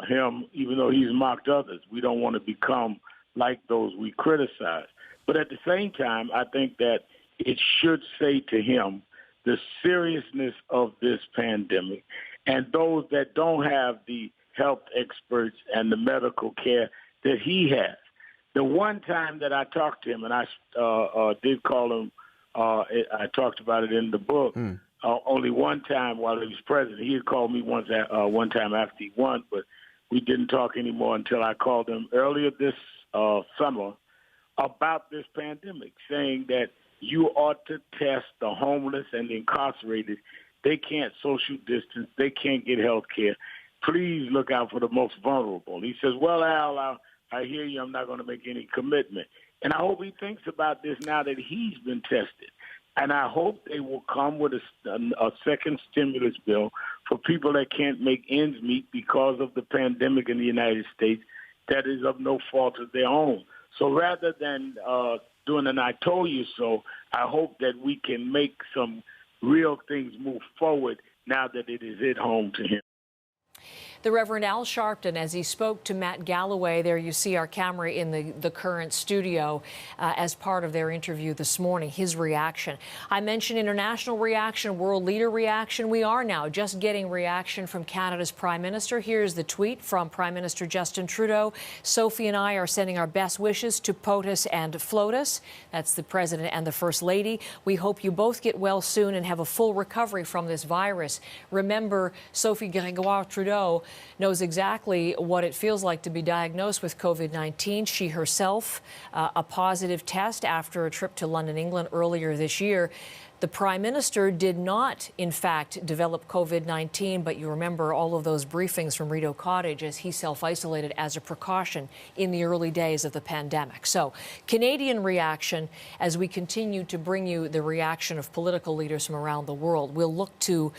him, even though he's mocked others. We don't want to become like those we criticize. But at the same time, I think that it should say to him the seriousness of this pandemic, and those that don't have the health experts and the medical care that he has. The one time that I talked to him, and I did call him, I talked about it in the book, only one time while he was president. He had called me one time after he won, but we didn't talk anymore until I called him earlier this summer about this pandemic, saying that you ought to test the homeless and the incarcerated. They can't social distance. They can't get health care. Please look out for the most vulnerable. He says, well, Al, I hear you. I'm not going to make any commitment. And I hope he thinks about this now that he's been tested. And I hope they will come with a second stimulus bill for people that can't make ends meet because of the pandemic in the United States that is of no fault of their own. So rather than doing an I told you so, I hope that we can make some real things move forward now that it is at home to him. The Reverend Al Sharpton, as he spoke to Matt Galloway, there you see our camera in the Current studio as part of their interview this morning, his reaction. I mentioned international reaction, world leader reaction. We are now just getting reaction from Canada's Prime Minister. Here's the tweet from Prime Minister Justin Trudeau. Sophie and I are sending our best wishes to POTUS and FLOTUS. That's the President and the First Lady. We hope you both get well soon and have a full recovery from this virus. Remember, Sophie Grégoire Trudeau knows exactly what it feels like to be diagnosed with COVID-19. She herself, a positive test after a trip to London, England earlier this year. The Prime Minister did not, in fact, develop COVID-19, but you remember all of those briefings from Rideau Cottage as he self-isolated as a precaution in the early days of the pandemic. So, Canadian reaction as we continue to bring you the reaction of political leaders from around the world. We'll look to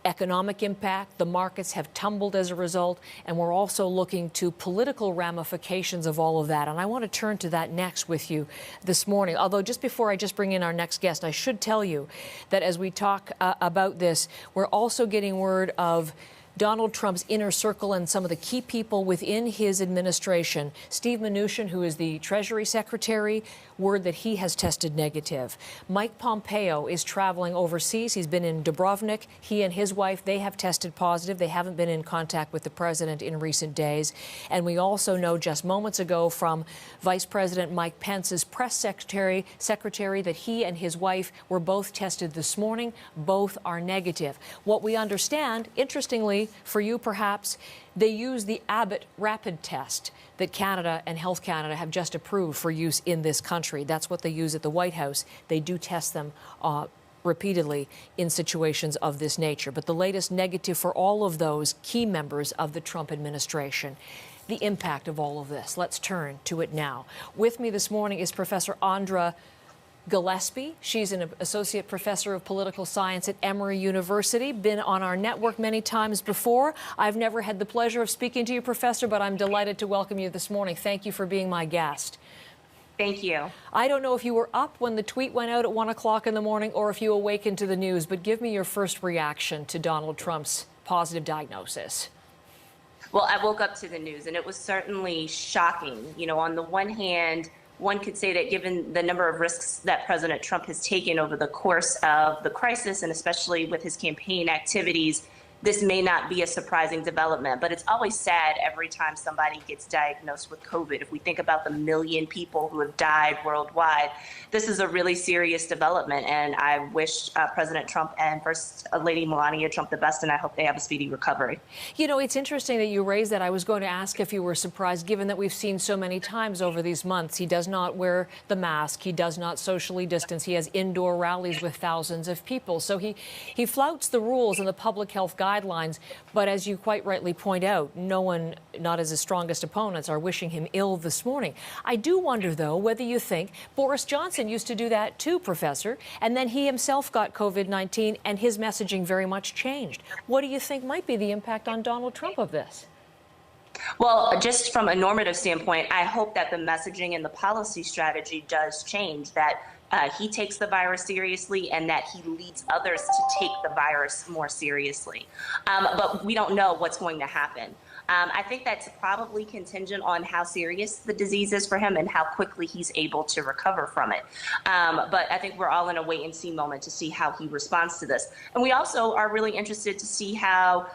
economic impact. The markets have tumbled as a result, and we're also looking to political ramifications of all of that. And I want to turn to that next with you this morning. Although just before I just bring in our next guest, I should tell you that as we talk about this, we're also getting word of Donald Trump's inner circle and some of the key people within his administration. Steve Mnuchin, who is the Treasury Secretary, word that he has tested negative. Mike Pompeo is traveling overseas. He's been in Dubrovnik. He and his wife, they have tested positive. They haven't been in contact with the president in recent days. And we also know just moments ago from Vice President Mike Pence's press secretary that he and his wife were both tested this morning. Both are negative. What we understand, interestingly, for you perhaps, they use the Abbott rapid test that Canada and Health Canada have just approved for use in this country. That's what they use at the White House. They do test them repeatedly in situations of this nature. But the latest negative for all of those key members of the Trump administration. The impact of all of this. Let's turn to it now. With me this morning is Professor Andra Gillespie. She's an associate professor of political science at Emory University, been on our network many times before. I've never had the pleasure of speaking to you, Professor, but I'm delighted to welcome you this morning. Thank you for being my guest. Thank you. I don't know if you were up when the tweet went out at 1 o'clock in the morning or if you awakened to the news, but give me your first reaction to Donald Trump's positive diagnosis. Well, I woke up to the news, and it was certainly shocking. You know, on the one hand, one could say that given the number of risks that President Trump has taken over the course of the crisis, and especially with his campaign activities, this may not be a surprising development, but it's always sad every time somebody gets diagnosed with COVID. If we think about the 1 million people who have died worldwide, this is a really serious development. And I wish President Trump and First Lady Melania Trump the best, and I hope they have a speedy recovery. You know, it's interesting that you raised that. I was going to ask if you were surprised, given that we've seen so many times over these months. He does not wear the mask. He does not socially distance. He has indoor rallies with thousands of people. So he flouts the rules and the public health guidelines, but as you quite rightly point out, no one, not as his strongest opponents, are wishing him ill this morning. I do wonder, though, whether you think Boris Johnson used to do that too, Professor, and then he himself got COVID-19 and his messaging very much changed. What do you think might be the impact on Donald Trump of this? Well, just from a normative standpoint, I hope that the messaging and the policy strategy does change, that he takes the virus seriously and that he leads others to take the virus more seriously. But we don't know what's going to happen. I think that's probably contingent on how serious the disease is for him and how quickly he's able to recover from it. But I think we're all in a wait and see moment to see how he responds to this. And we also are really interested to see how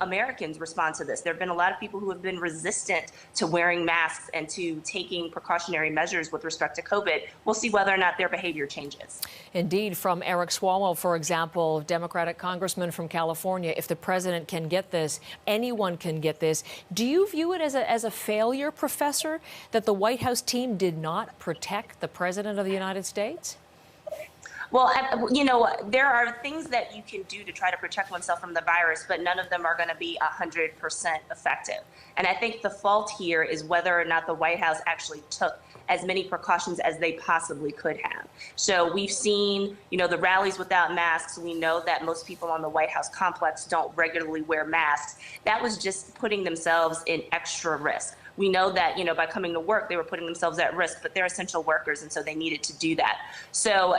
Americans respond to this. There have been a lot of people who have been resistant to wearing masks and to taking precautionary measures with respect to COVID. We'll see whether or not their behavior changes. Indeed, from Eric Swalwell, for example, Democratic congressman from California, if the president can get this, anyone can get this. Do you view it as a failure, Professor, that the White House team did not protect the president of the United States? Well, you know, there are things that you can do to try to protect oneself from the virus, but none of them are going to be 100% effective. And I think the fault here is whether or not the White House actually took as many precautions as they possibly could have. So we've seen, you know, the rallies without masks. We know that most people on the White House complex don't regularly wear masks. That was just putting themselves in extra risk. We know that, you know, by coming to work, they were putting themselves at risk, but they're essential workers, and so they needed to do that. So,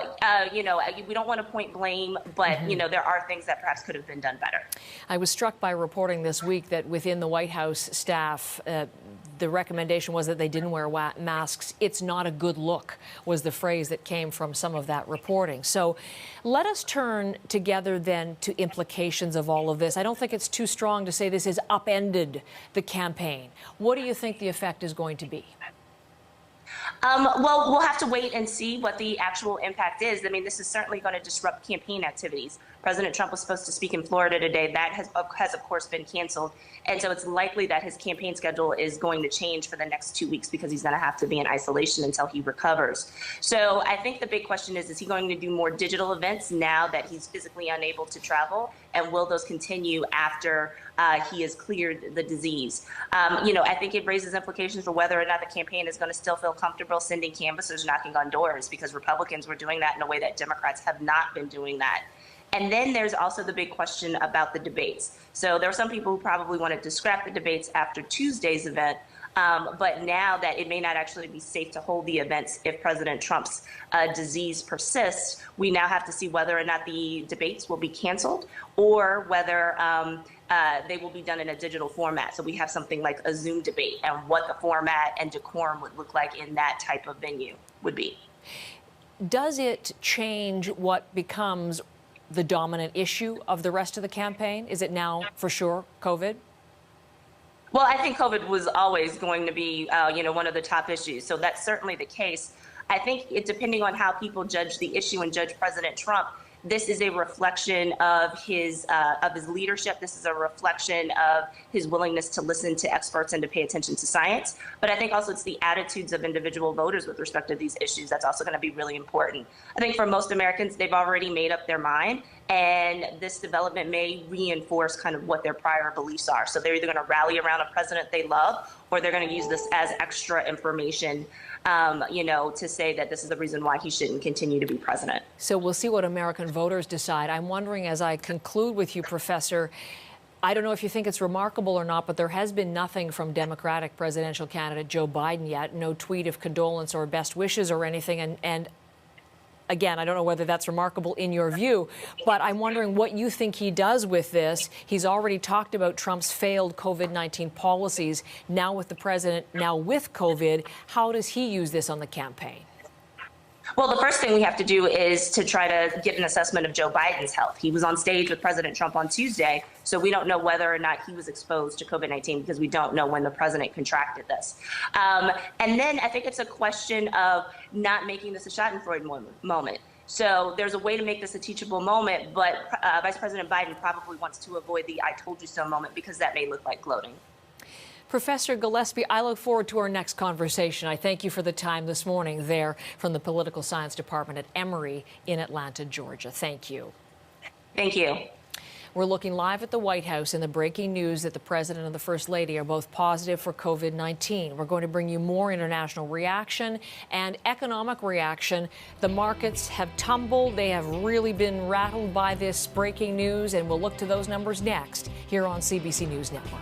you know, we don't want to point blame, but, you know, there are things that perhaps could have been done better. I was struck by reporting this week that within the White House staff, the recommendation was that they didn't wear masks. It's not a good look, was the phrase that came from some of that reporting. So let us turn together then to implications of all of this. I don't think it's too strong to say this has upended the campaign. What do you think the effect is going to be? Well, we'll have to wait and see what the actual impact is. I mean, this is certainly going to disrupt campaign activities. President Trump was supposed to speak in Florida today. That has of course, been canceled. And so it's likely that his campaign schedule is going to change for the next 2 weeks because he's going to have to be in isolation until he recovers. So I think the big question is he going to do more digital events now that he's physically unable to travel? And will those continue after he has cleared the disease? You know, I think it raises implications for whether or not the campaign is going to still feel comfortable sending canvassers knocking on doors, because Republicans were doing that in a way that Democrats have not been doing that. And then there's also the big question about the debates. So there are some people who probably wanted to scrap the debates after Tuesday's event, but now that it may not actually be safe to hold the events if President Trump's disease persists, we now have to see whether or not the debates will be canceled or whether they will be done in a digital format. So we have something like a Zoom debate, and what the format and decorum would look like in that type of venue would be. Does it change what becomes the dominant issue of the rest of the campaign? Is it now for sure COVID? Well, I think COVID was always going to be, you know, one of the top issues. So that's certainly the case. I think depending on how people judge the issue and judge President Trump, this is a reflection of his leadership. This is a reflection of his willingness to listen to experts and to pay attention to science. But I think also it's the attitudes of individual voters with respect to these issues that's also going to be really important. I think for most Americans, they've already made up their mind, and this development may reinforce kind of what their prior beliefs are. So they're either going to rally around a president they love, or they're going to use this as extra information, you know, to say that this is the reason why he shouldn't continue to be president. So we'll see what American voters decide. I'm wondering, as I conclude with you, Professor, I don't know if you think it's remarkable or not, but there has been nothing from Democratic presidential candidate Joe Biden yet. No tweet of condolence or best wishes or anything. And Again, I don't know whether that's remarkable in your view, but I'm wondering what you think he does with this. He's already talked about Trump's failed COVID-19 policies. Now with the president, now with COVID, how does he use this on the campaign? Well, the first thing we have to do is to try to get an assessment of Joe Biden's health. He was on stage with President Trump on Tuesday, so we don't know whether or not he was exposed to COVID-19 because we don't know when the president contracted this. And then I think it's a question of not making this a Schadenfreude moment. So there's a way to make this a teachable moment, but Vice President Biden probably wants to avoid the I told you so moment because that may look like gloating. Professor Gillespie, I look forward to our next conversation. I thank you for the time this morning there from the Political Science Department at Emory in Atlanta, Georgia. Thank you. Thank you. We're looking live at the White House in the breaking news that the President and the First Lady are both positive for COVID-19. We're going to bring you more international reaction and economic reaction. The markets have tumbled. They have really been rattled by this breaking news, and we'll look to those numbers next here on CBC News Network.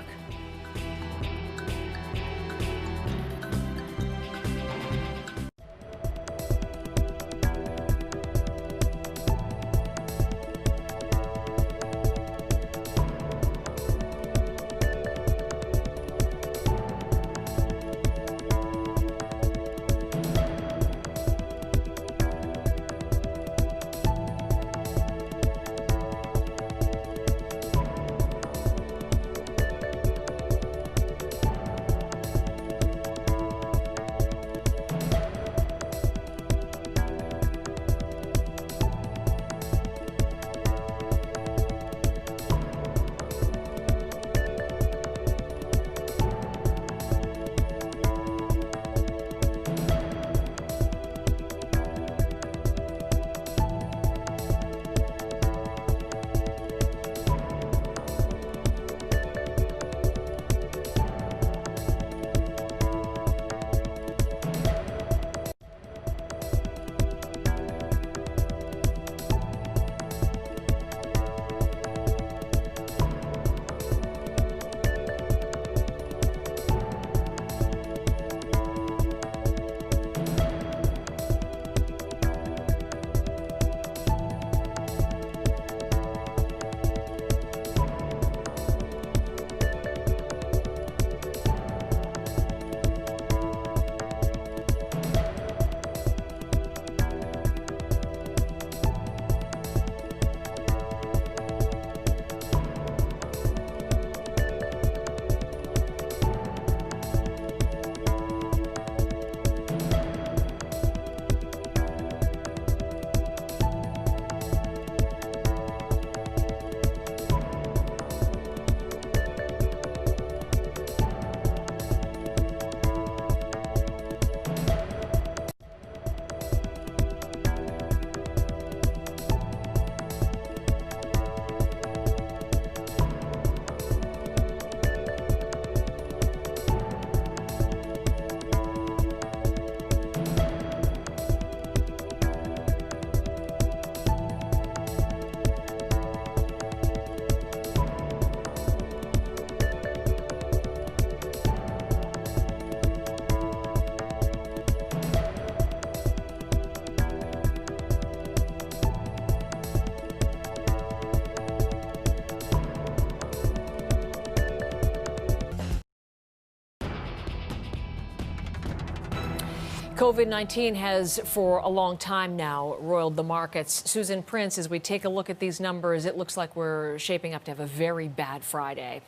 COVID-19 has, for a long time now, roiled the markets. Susan Prince, as we take a look at these numbers, it looks like we're shaping up to have a very bad Friday.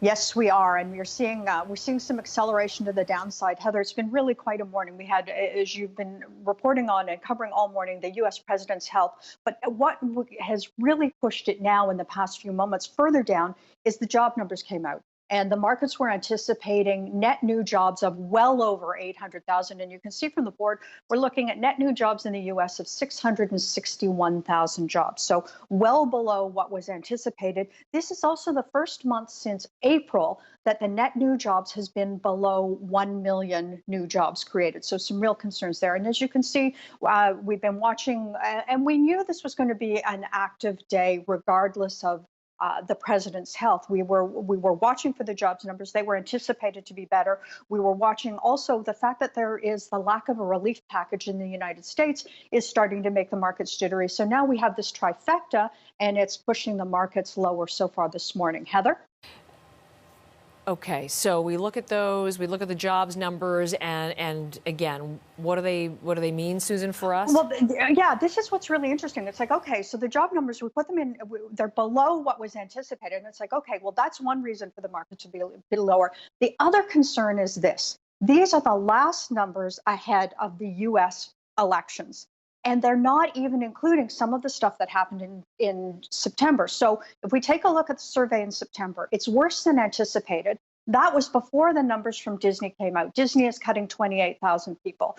Yes, we are, and we're seeing some acceleration to the downside. Heather, it's been really quite a morning. We had, as you've been reporting on and covering all morning, the U.S. president's health. But what has really pushed it now in the past few moments further down is the job numbers came out. And the markets were anticipating net new jobs of well over 800,000. And you can see from the board, we're looking at net new jobs in the U.S. of 661,000 jobs. So well below what was anticipated. This is also the first month since April that the net new jobs has been below 1 million new jobs created. So some real concerns there. And as you can see, we've been watching, and we knew this was going to be an active day regardless of the president's health. We were watching for the jobs numbers. They were anticipated to be better. We were watching also the fact that there is the lack of a relief package in the United States is starting to make the markets jittery. So now we have this trifecta, and it's pushing the markets lower so far this morning. Heather? Okay, so we look at those, we look at the jobs numbers, and again, what do they mean, Susan, for us? Well, yeah, this is what's really interesting. It's like, okay, so the job numbers, we put them in, they're below what was anticipated. And it's like, okay, well, that's one reason for the market to be a bit lower. The other concern is this. These are the last numbers ahead of the U.S. elections. And they're not even including some of the stuff that happened in September. So if we take a look at the survey in September, it's worse than anticipated. That was before the numbers from Disney came out. Disney is cutting 28,000 people.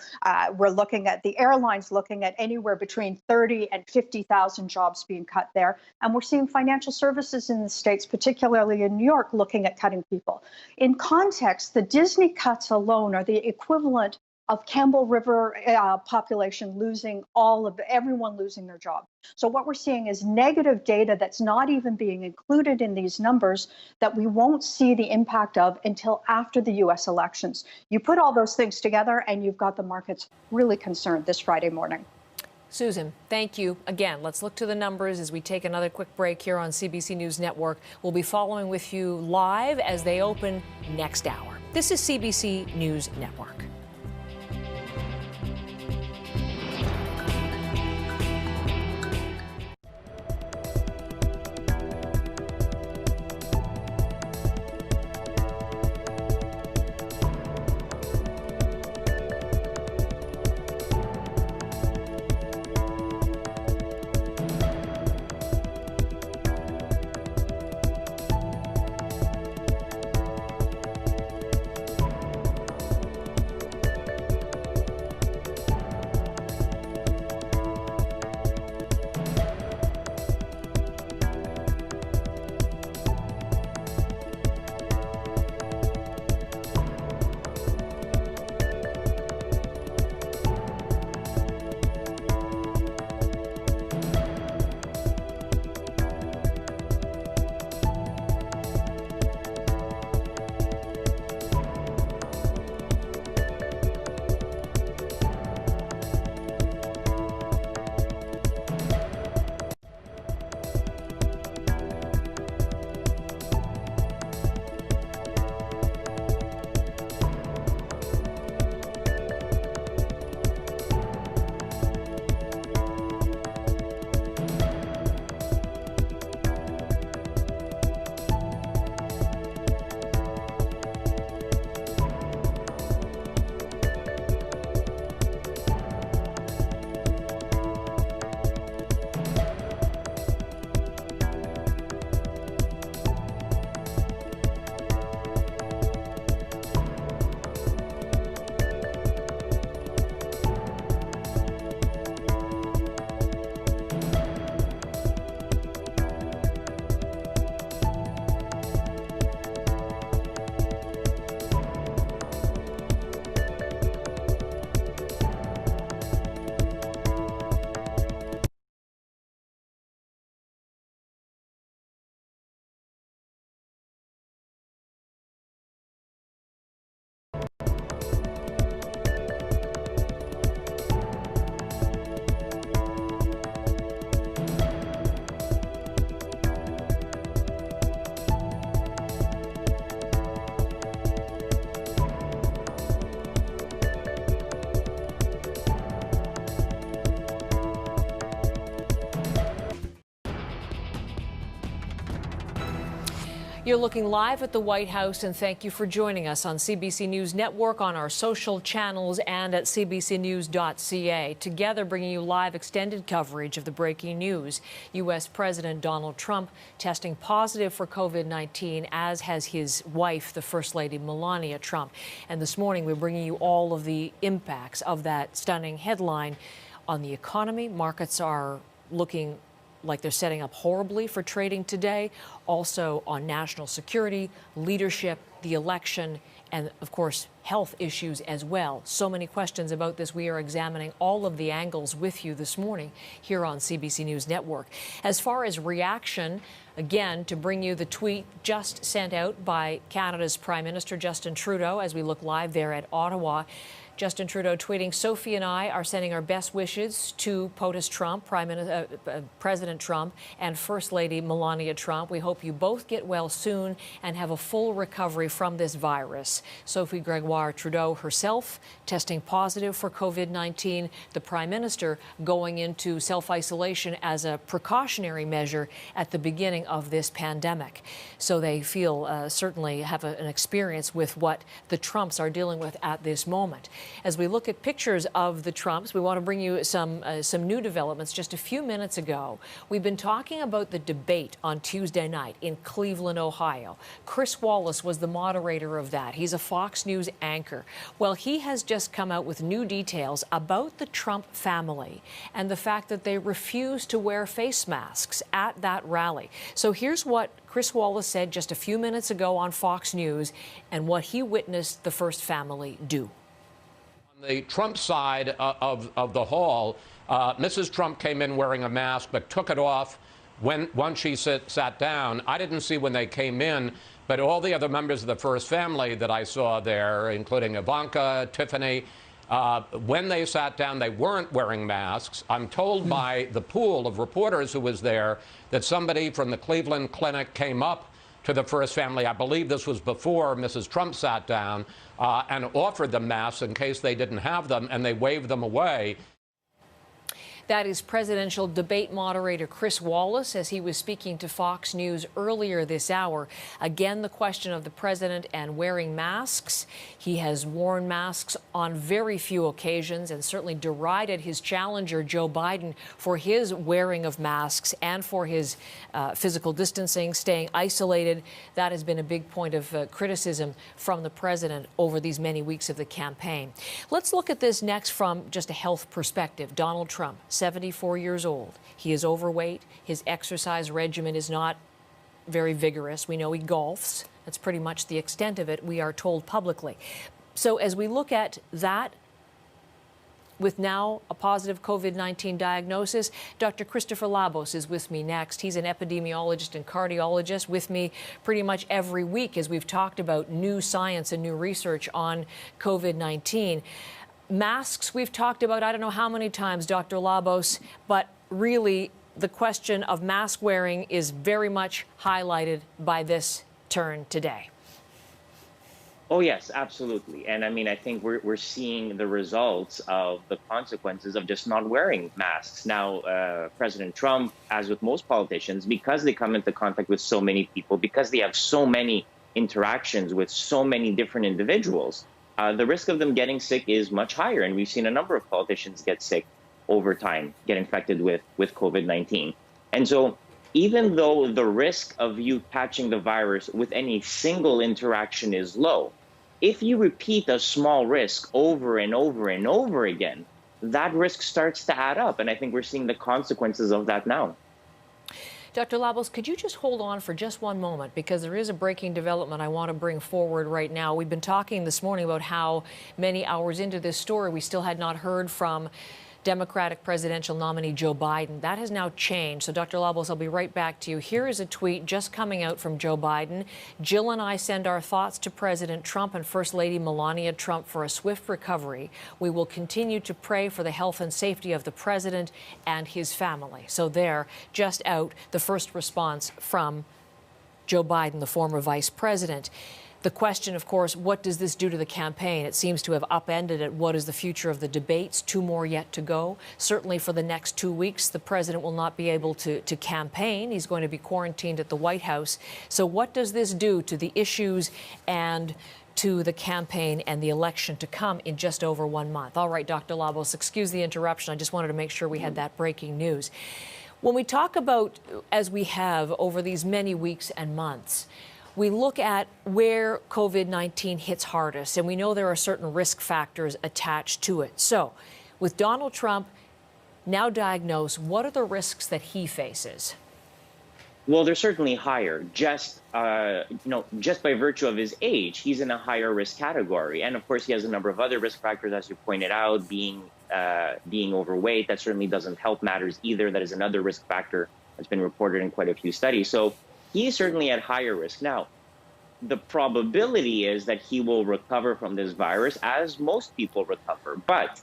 We're looking at the airlines looking at anywhere between 30 and 50,000 jobs being cut there. And we're seeing financial services in the States, particularly in New York, looking at cutting people. In context, the Disney cuts alone are the equivalent of Campbell River population losing everyone losing their job. So what we're seeing is negative data that's not even being included in these numbers that we won't see the impact of until after the U.S. elections. You put all those things together and you've got the markets really concerned this Friday morning. Susan, thank you. Again, let's look to the numbers as we take another quick break here on CBC News Network. We'll be following with you live as they open next hour. This is CBC News Network. You're looking live at the White House, and thank you for joining us on CBC News Network, on our social channels, and at cbcnews.ca. Together, bringing you live extended coverage of the breaking news. U.S. President Donald Trump testing positive for COVID-19, as has his wife, the First Lady Melania Trump. And this morning, we're bringing you all of the impacts of that stunning headline on the economy. Markets are looking like they're setting up horribly for trading today, also on national security, leadership, the election, and, of course, health issues as well. So many questions about this. We are examining all of the angles with you this morning here on CBC News Network. As far as reaction, again, to bring you the tweet just sent out by Canada's Prime Minister Justin Trudeau as we look live there at Ottawa. Justin Trudeau tweeting, Sophie and I are sending our best wishes to POTUS Trump, President Trump, and First Lady Melania Trump. We hope you both get well soon and have a full recovery from this virus. Sophie Gregoire Trudeau herself testing positive for COVID-19. The Prime Minister going into self-isolation as a precautionary measure at the beginning of this pandemic. So they feel certainly have an experience with what the Trumps are dealing with at this moment. As we look at pictures of the Trumps, we want to bring you some new developments. Just a few minutes ago, we've been talking about the debate on Tuesday night in Cleveland, Ohio. Chris Wallace was the moderator of that. He's a Fox News anchor. Well, he has just come out with new details about the Trump family and the fact that they refused to wear face masks at that rally. So here's what Chris Wallace said just a few minutes ago on Fox News and what he witnessed the first family do. The Trump side of the hall, Mrs. Trump came in wearing a mask but took it off once she sat down. I didn't see when they came in, but all the other members of the first family that I saw there, including Ivanka, Tiffany, when they sat down, they weren't wearing masks. I'm told by the pool of reporters who was there that somebody from the Cleveland Clinic came up to the first family. I believe this was before Mrs. Trump sat down and offered them masks in case they didn't have them, and they waved them away. That is presidential debate moderator Chris Wallace as he was speaking to Fox News earlier this hour. Again, the question of the president and wearing masks. He has worn masks on very few occasions and certainly derided his challenger, Joe Biden, for his wearing of masks and for his physical distancing, staying isolated. That has been a big point of criticism from the president over these many weeks of the campaign. Let's look at this next from just a health perspective. Donald Trump, 74 years old. He is overweight. His exercise regimen is not very vigorous. We know he golfs. That's pretty much the extent of it, we are told publicly. So as we look at that, with now a positive COVID-19 diagnosis, Dr. Christopher Labos is with me next. He's an epidemiologist and cardiologist with me pretty much every week as we've talked about new science and new research on COVID-19. Masks we've talked about I don't know how many times, Dr. Labos, but really the question of mask wearing is very much highlighted by this turn today. Oh, yes, absolutely. And I mean, I think we're seeing the results of the consequences of just not wearing masks. Now, President Trump, as with most politicians, because they come into contact with so many people, because they have so many interactions with so many different individuals, the risk of them getting sick is much higher. And we've seen a number of politicians get sick over time, get infected with COVID-19. And so even though the risk of you catching the virus with any single interaction is low, if you repeat a small risk over and over and over again, that risk starts to add up. And I think we're seeing the consequences of that now. Dr. Labos, could you just hold on for just one moment, because there is a breaking development I want to bring forward right now. We've been talking this morning about how many hours into this story we still had not heard from Democratic presidential nominee Joe Biden. That has now changed. So, Dr. Labos, I'll be right back to you. Here is a tweet just coming out from Joe Biden. Jill and I send our thoughts to President Trump and First Lady Melania Trump for a swift recovery. We will continue to pray for the health and safety of the president and his family. So there, just out, the first response from Joe Biden, the former vice president. The question, of course, what does this do to the campaign? It seems to have upended it. What is the future of the debates? 2 more yet to go. Certainly for the next 2 weeks, the president will not be able to campaign. He's going to be quarantined at the White House. So what does this do to the issues and to the campaign and the election to come in just over 1 month? All right, Dr. Labos, excuse the interruption. I just wanted to make sure we had that breaking news. When we talk about, as we have over these many weeks and months, we look at where COVID-19 hits hardest, and we know there are certain risk factors attached to it. So, with Donald Trump now diagnosed, what are the risks that he faces? Well, they're certainly higher. Just just by virtue of his age, he's in a higher risk category, and of course, he has a number of other risk factors, as you pointed out. Being overweight, that certainly doesn't help matters either. That is another risk factor that's been reported in quite a few studies. So he's certainly at higher risk. Now, the probability is that he will recover from this virus, as most people recover. But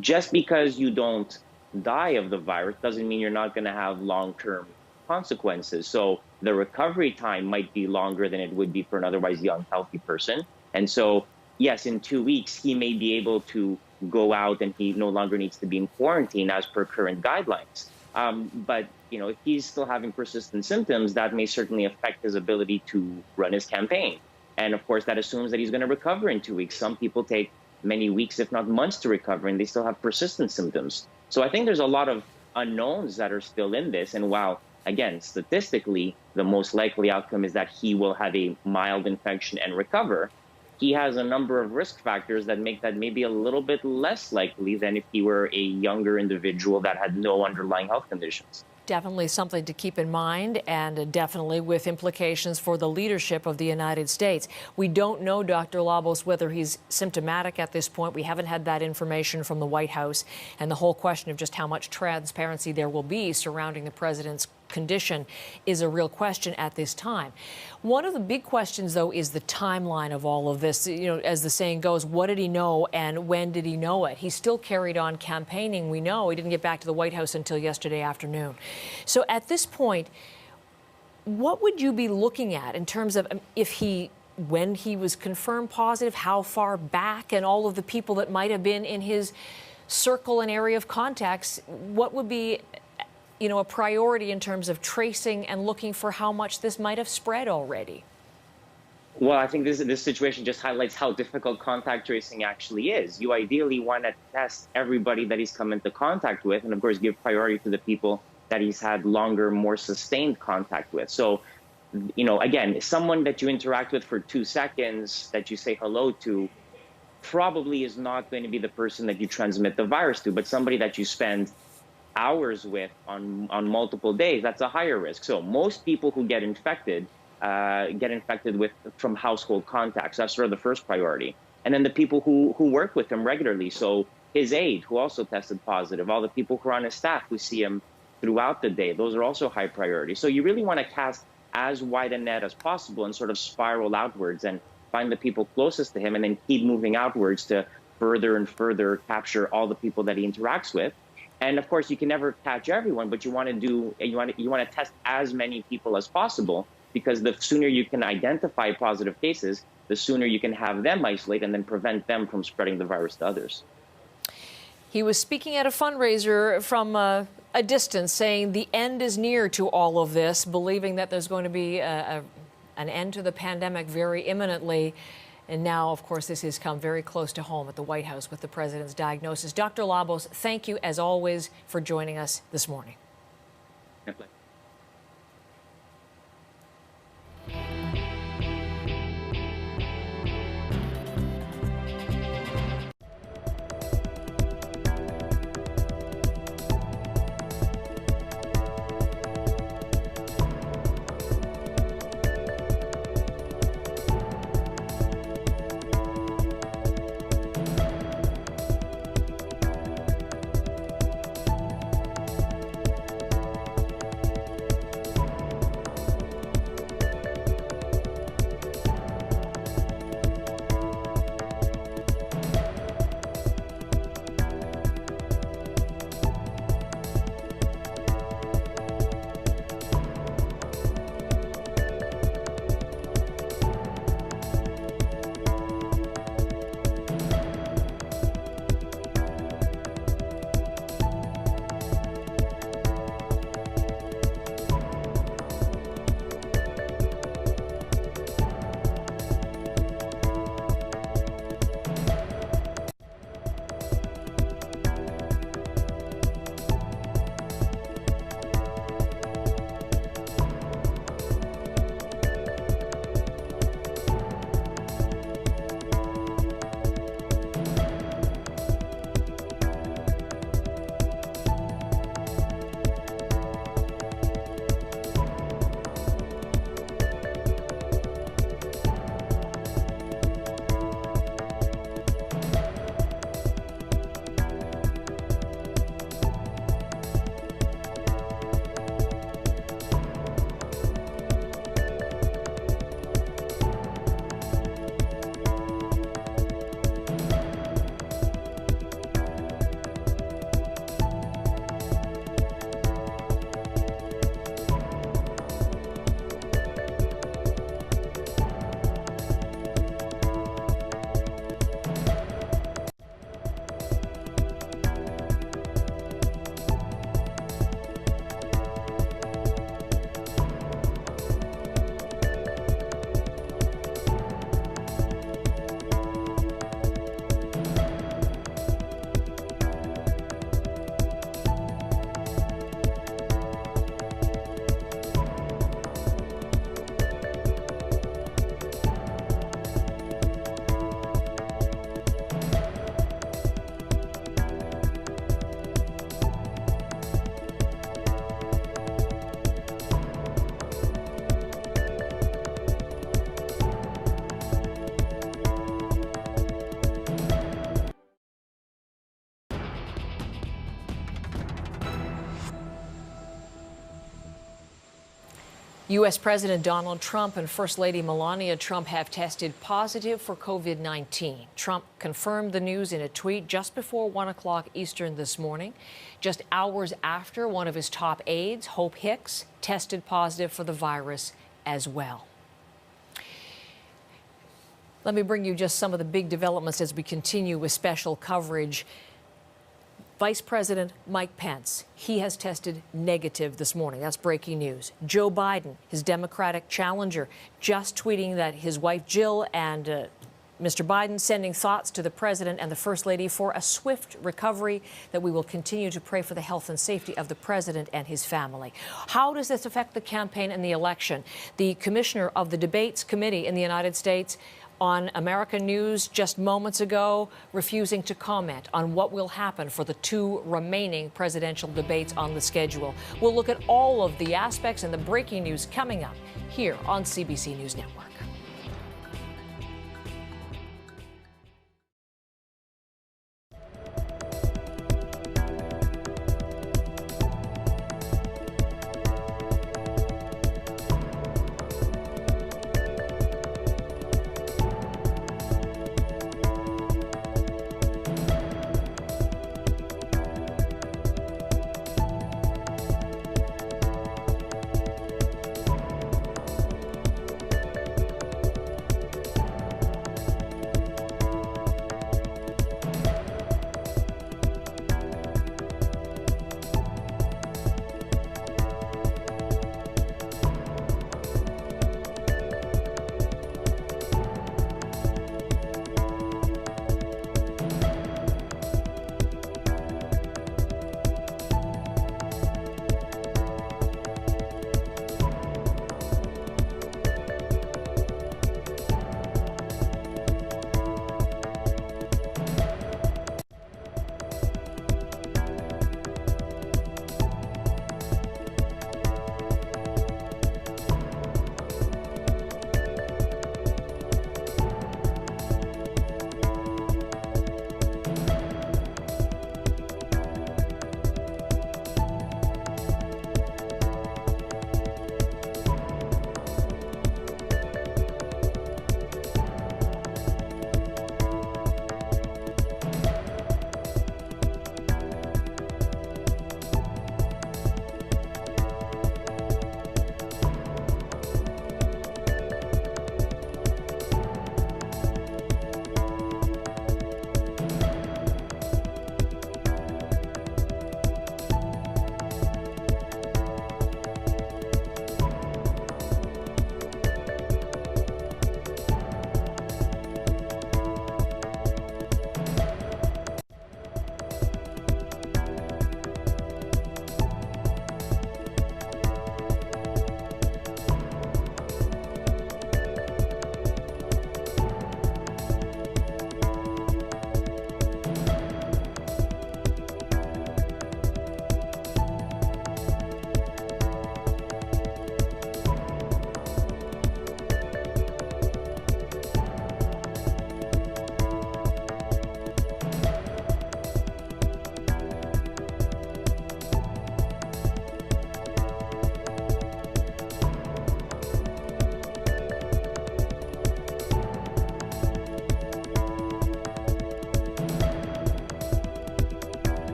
just because you don't die of the virus doesn't mean you're not going to have long-term consequences. So the recovery time might be longer than it would be for an otherwise young, healthy person. And so, yes, in 2 weeks, he may be able to go out and he no longer needs to be in quarantine as per current guidelines. But, if he's still having persistent symptoms, that may certainly affect his ability to run his campaign. And of course, that assumes that he's going to recover in 2 weeks. Some people take many weeks, if not months, to recover, and they still have persistent symptoms. So I think there's a lot of unknowns that are still in this. And while, again, statistically, the most likely outcome is that he will have a mild infection and recover, he has a number of risk factors that make that maybe a little bit less likely than if he were a younger individual that had no underlying health conditions. Definitely something to keep in mind, and definitely with implications for the leadership of the United States. We don't know, Dr. Labos, whether he's symptomatic at this point. We haven't had that information from the White House, and the whole question of just how much transparency there will be surrounding the president's condition is a real question at this time. One of the big questions, though, is the timeline of all of this. As the saying goes, what did he know and when did he know it? He still carried on campaigning. We know he didn't get back to the White House until yesterday afternoon. So at this point, what would you be looking at in terms of when he was confirmed positive, how far back, and all of the people that might have been in his circle and area of contacts? What would be a priority in terms of tracing and looking for how much this might have spread already? Well, I think this situation just highlights how difficult contact tracing actually is. You ideally want to test everybody that he's come into contact with, and of course give priority to the people that he's had longer, more sustained contact with. So, again, someone that you interact with for 2 seconds, that you say hello to, probably is not going to be the person that you transmit the virus to, but somebody that you spend hours with on multiple days, that's a higher risk. So most people who get infected from household contacts. That's sort of the first priority. And then the people who work with him regularly. So his aide, who also tested positive, all the people who are on his staff who see him throughout the day, those are also high priority. So you really want to cast as wide a net as possible and sort of spiral outwards and find the people closest to him and then keep moving outwards to further and further capture all the people that he interacts with. And of course, you can never catch everyone, but you want to test as many people as possible, because the sooner you can identify positive cases, the sooner you can have them isolate and then prevent them from spreading the virus to others. He was speaking at a fundraiser from a distance, saying the end is near to all of this, believing that there's going to be an end to the pandemic very imminently. And now, of course, this has come very close to home at the White House with the president's diagnosis. Dr. Labos, thank you, as always, for joining us this morning. U.S. President Donald Trump and First Lady Melania Trump have tested positive for COVID-19. Trump confirmed the news in a tweet just before 1 o'clock Eastern this morning, just hours after one of his top aides, Hope Hicks, tested positive for the virus as well. Let me bring you just some of the big developments as we continue with special coverage. Vice President Mike Pence, he has tested negative this morning. That's breaking news. Joe Biden, his Democratic challenger, just tweeting that his wife Jill and Mr. Biden sending thoughts to the president and the First Lady for a swift recovery, that we will continue to pray for the health and safety of the president and his family. How does this affect the campaign and the election? The commissioner of the Debates Committee in the United States on American News just moments ago, refusing to comment on what will happen for the two remaining presidential debates on the schedule. We'll look at all of the aspects and the breaking news coming up here on CBC News Network.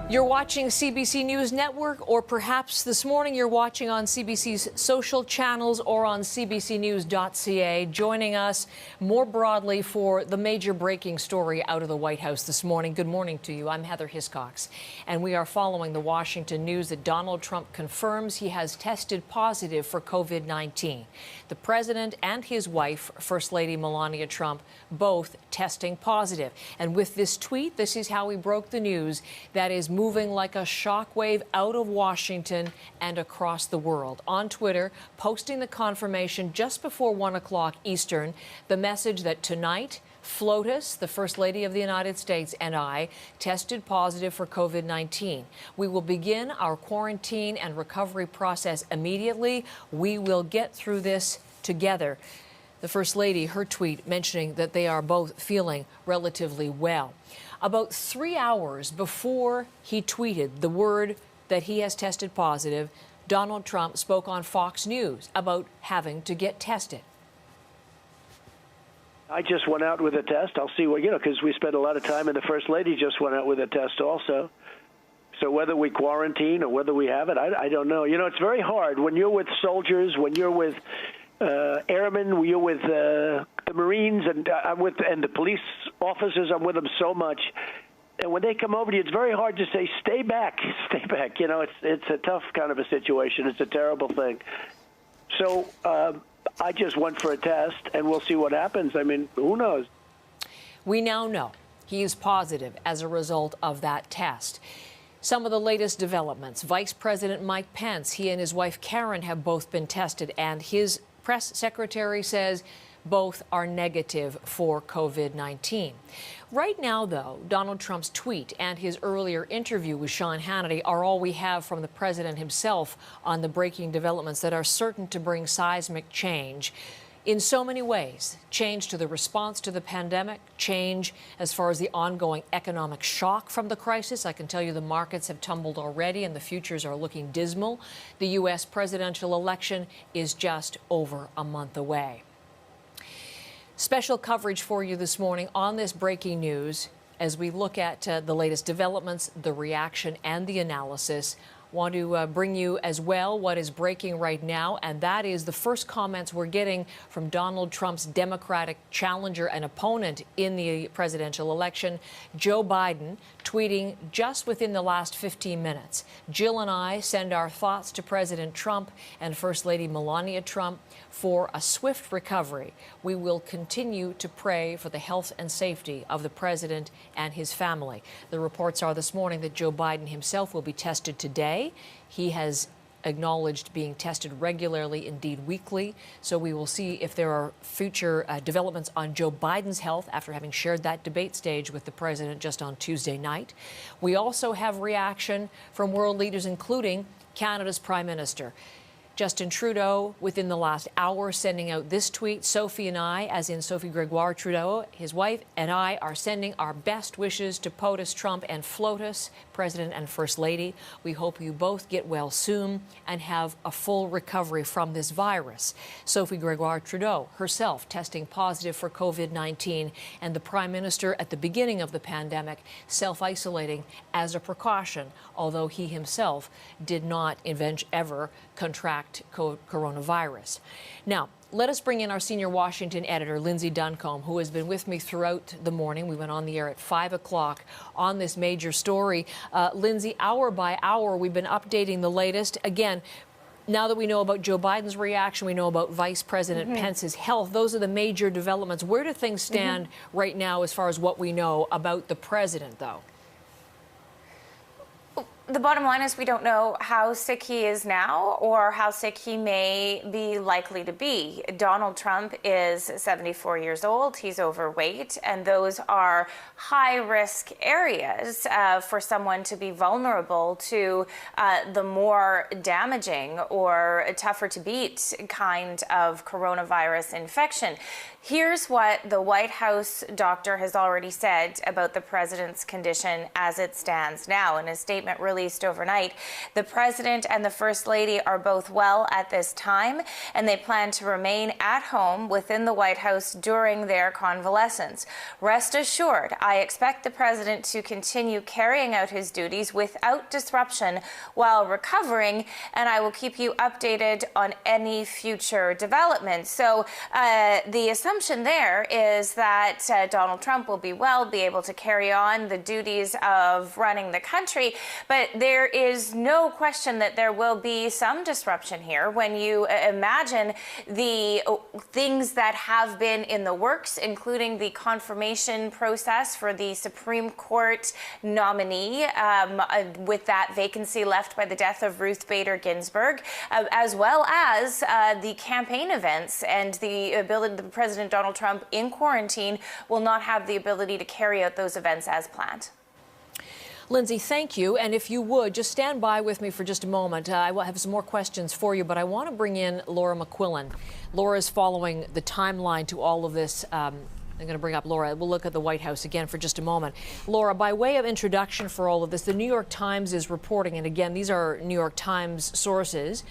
You're watching CBC News Network, or perhaps this morning you're watching on CBC's social channels or on cbcnews.ca. Joining us more broadly for the major breaking story out of the White House this morning. Good morning to you. I'm Heather Hiscox, and we are following the Washington news that Donald Trump confirms he has tested positive for COVID-19. The president and his wife, First Lady Melania Trump, both testing positive. And with this tweet, this is how he broke the news that is moving like a shockwave out of Washington and across the world. On Twitter, posting the confirmation just before 1 o'clock Eastern, the message that tonight, FLOTUS, the First Lady of the United States, and I tested positive for COVID-19. We will begin our quarantine and recovery process immediately. We will get through this together. The First Lady, her tweet mentioning that they are both feeling relatively well. About 3 hours before he tweeted the word that he has tested positive, Donald Trump spoke on Fox News about having to get tested. I just went out with a test. I'll see what, because we spent a lot of time, and the First Lady just went out with a test also. So whether we quarantine or whether we have it, I don't know. It's very hard when you're with soldiers, when you're with airmen, you're with the Marines, and and the police officers. I'm with them so much, and when they come over to you, it's very hard to say, "Stay back, stay back." It's a tough kind of a situation. It's a terrible thing. So I just went for a test, and we'll see what happens. I mean, who knows? We now know he is positive as a result of that test. Some of the latest developments: Vice President Mike Pence, he and his wife Karen have both been tested, and his press secretary says both are negative for COVID-19. Right now, though, Donald Trump's tweet and his earlier interview with Sean Hannity are all we have from the president himself on the breaking developments that are certain to bring seismic change in so many ways. Change to the response to the pandemic, change as far as the ongoing economic shock from the crisis. I can tell you the markets have tumbled already and the futures are looking dismal. The U.S. presidential election is just over a month away. Special coverage for you this morning on this breaking news as we look at the latest developments, the reaction, and the analysis. Want to bring you as well what is breaking right now, and that is the first comments we're getting from Donald Trump's Democratic challenger and opponent in the presidential election, Joe Biden, tweeting just within the last 15 minutes. Jill and I send our thoughts to President Trump and First Lady Melania Trump for a swift recovery. We will continue to pray for the health and safety of the president and his family. The reports are this morning that Joe Biden himself will be tested today. He has acknowledged being tested regularly, indeed weekly. So we will see if there are future developments on Joe Biden's health after having shared that debate stage with the president just on Tuesday night. We also have reaction from world leaders, including Canada's Prime Minister Justin Trudeau, within the last hour, sending out this tweet. Sophie and I, as in Sophie Gregoire Trudeau, his wife, and I are sending our best wishes to POTUS, Trump, and FLOTUS, President and First Lady. We hope you both get well soon and have a full recovery from this virus. Sophie Gregoire Trudeau herself testing positive for COVID-19, and the Prime Minister at the beginning of the pandemic self-isolating as a precaution, although he himself did not ever contract coronavirus. Now, let us bring in our senior Washington editor, Lindsay Duncombe, who has been with me throughout the morning. We went on the air at 5 o'clock on this major story. Lindsay, hour by hour, we've been updating the latest. Again, now that we know about Joe Biden's reaction, we know about Vice President Pence's health. Those are the major developments. Where do things stand right now as far as what we know about the president, though? The bottom line is we don't know how sick he is now or how sick he may be likely to be. Donald Trump is 74 years old. He's overweight, and those are high-risk areas for someone to be vulnerable to the more damaging or tougher-to-beat kind of coronavirus infection. Here's what the White House doctor has already said about the president's condition as it stands now in a statement released released overnight. The president and the first lady are both well at this time, and they plan to remain at home within the White House during their convalescence. Rest assured, I expect the president to continue carrying out his duties without disruption while recovering, and I will keep you updated on any future developments. So the assumption there is that Donald Trump will be well, be able to carry on the duties of running the country, but there is no question that there will be some disruption here when you imagine the things that have been in the works, including the confirmation process for the Supreme Court nominee, with that vacancy left by the death of Ruth Bader Ginsburg, as well as the campaign events and the ability that President Donald Trump in quarantine will not have the ability to carry out those events as planned. Lindsay, thank you. And if you would, just stand by with me for just a moment. I will have some more questions for you, but I want to bring in Laura McQuillan. Laura is following the timeline to all of this. I'm going to bring up Laura. We'll look at the White House again for just a moment. Laura, by way of introduction for all of this, the New York Times is reporting, and again, these are New York Times sources.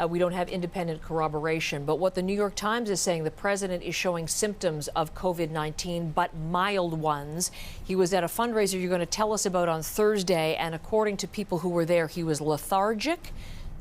We don't have independent corroboration, but what the New York Times is saying, the president is showing symptoms of COVID-19, but mild ones. He was at a fundraiser you're going to tell us about on Thursday, and according to people who were there, he was lethargic.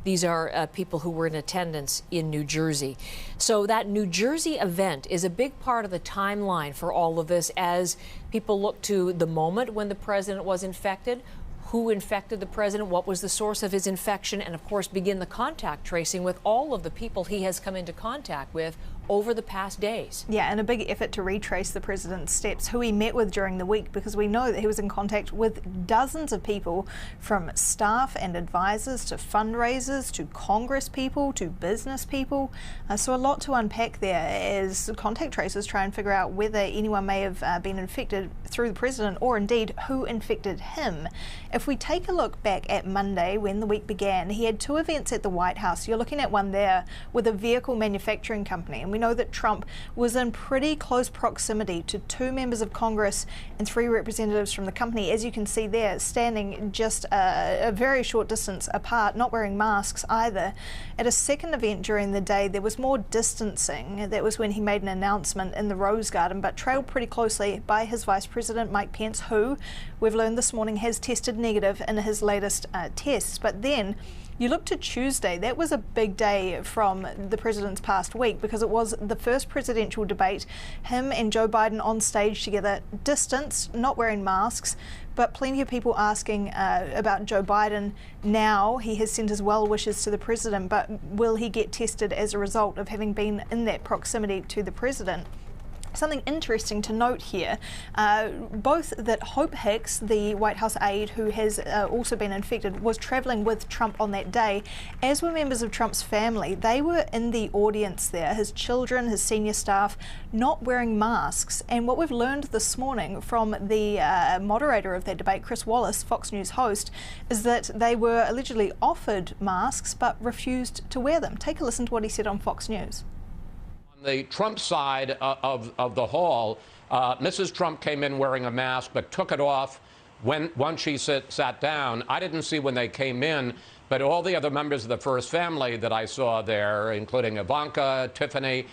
These are people who were in attendance in New Jersey. So that New Jersey event is a big part of the timeline for all of this as people look to the moment when the president was infected, who infected the president, what was the source of his infection, and of course begin the contact tracing with all of the people he has come into contact with over the past days. Yeah, and a big effort to retrace the president's steps, who he met with during the week, because we know that he was in contact with dozens of people, from staff and advisors to fundraisers to Congress people to business people. So a lot to unpack there as contact tracers try and figure out whether anyone may have been infected through the president, or indeed who infected him. If we take a look back at Monday when the week began, he had two events at the White House. You're looking at one there with a vehicle manufacturing company, and we know that Trump was in pretty close proximity to two members of Congress and three representatives from the company, as you can see there, standing just a very short distance apart, not wearing masks either. At a second event during the day, there was more distancing. That was when he made an announcement in the Rose Garden, but trailed pretty closely by his Vice President Mike Pence, who we've learned this morning has tested negative in his latest tests. But then you look to Tuesday, that was a big day from the president's past week, because it was the first presidential debate, him and Joe Biden on stage together, distanced, not wearing masks, but plenty of people asking about Joe Biden now. He has sent his well wishes to the president, but will he get tested as a result of having been in that proximity to the president? Something interesting to note here, both that Hope Hicks, the White House aide who has also been infected, was travelling with Trump on that day, as were members of Trump's family. They were in the audience there, his children, his senior staff, not wearing masks. And what we've learned this morning from the moderator of that debate, Chris Wallace, Fox News host, is that they were allegedly offered masks but refused to wear them. Take a listen to what he said on Fox News. The Trump side of the hall, Mrs. Trump came in wearing a mask but took it off once she sat down. I didn't see when they came in, but all the other members of the first family that I saw there, including Ivanka, Tiffany,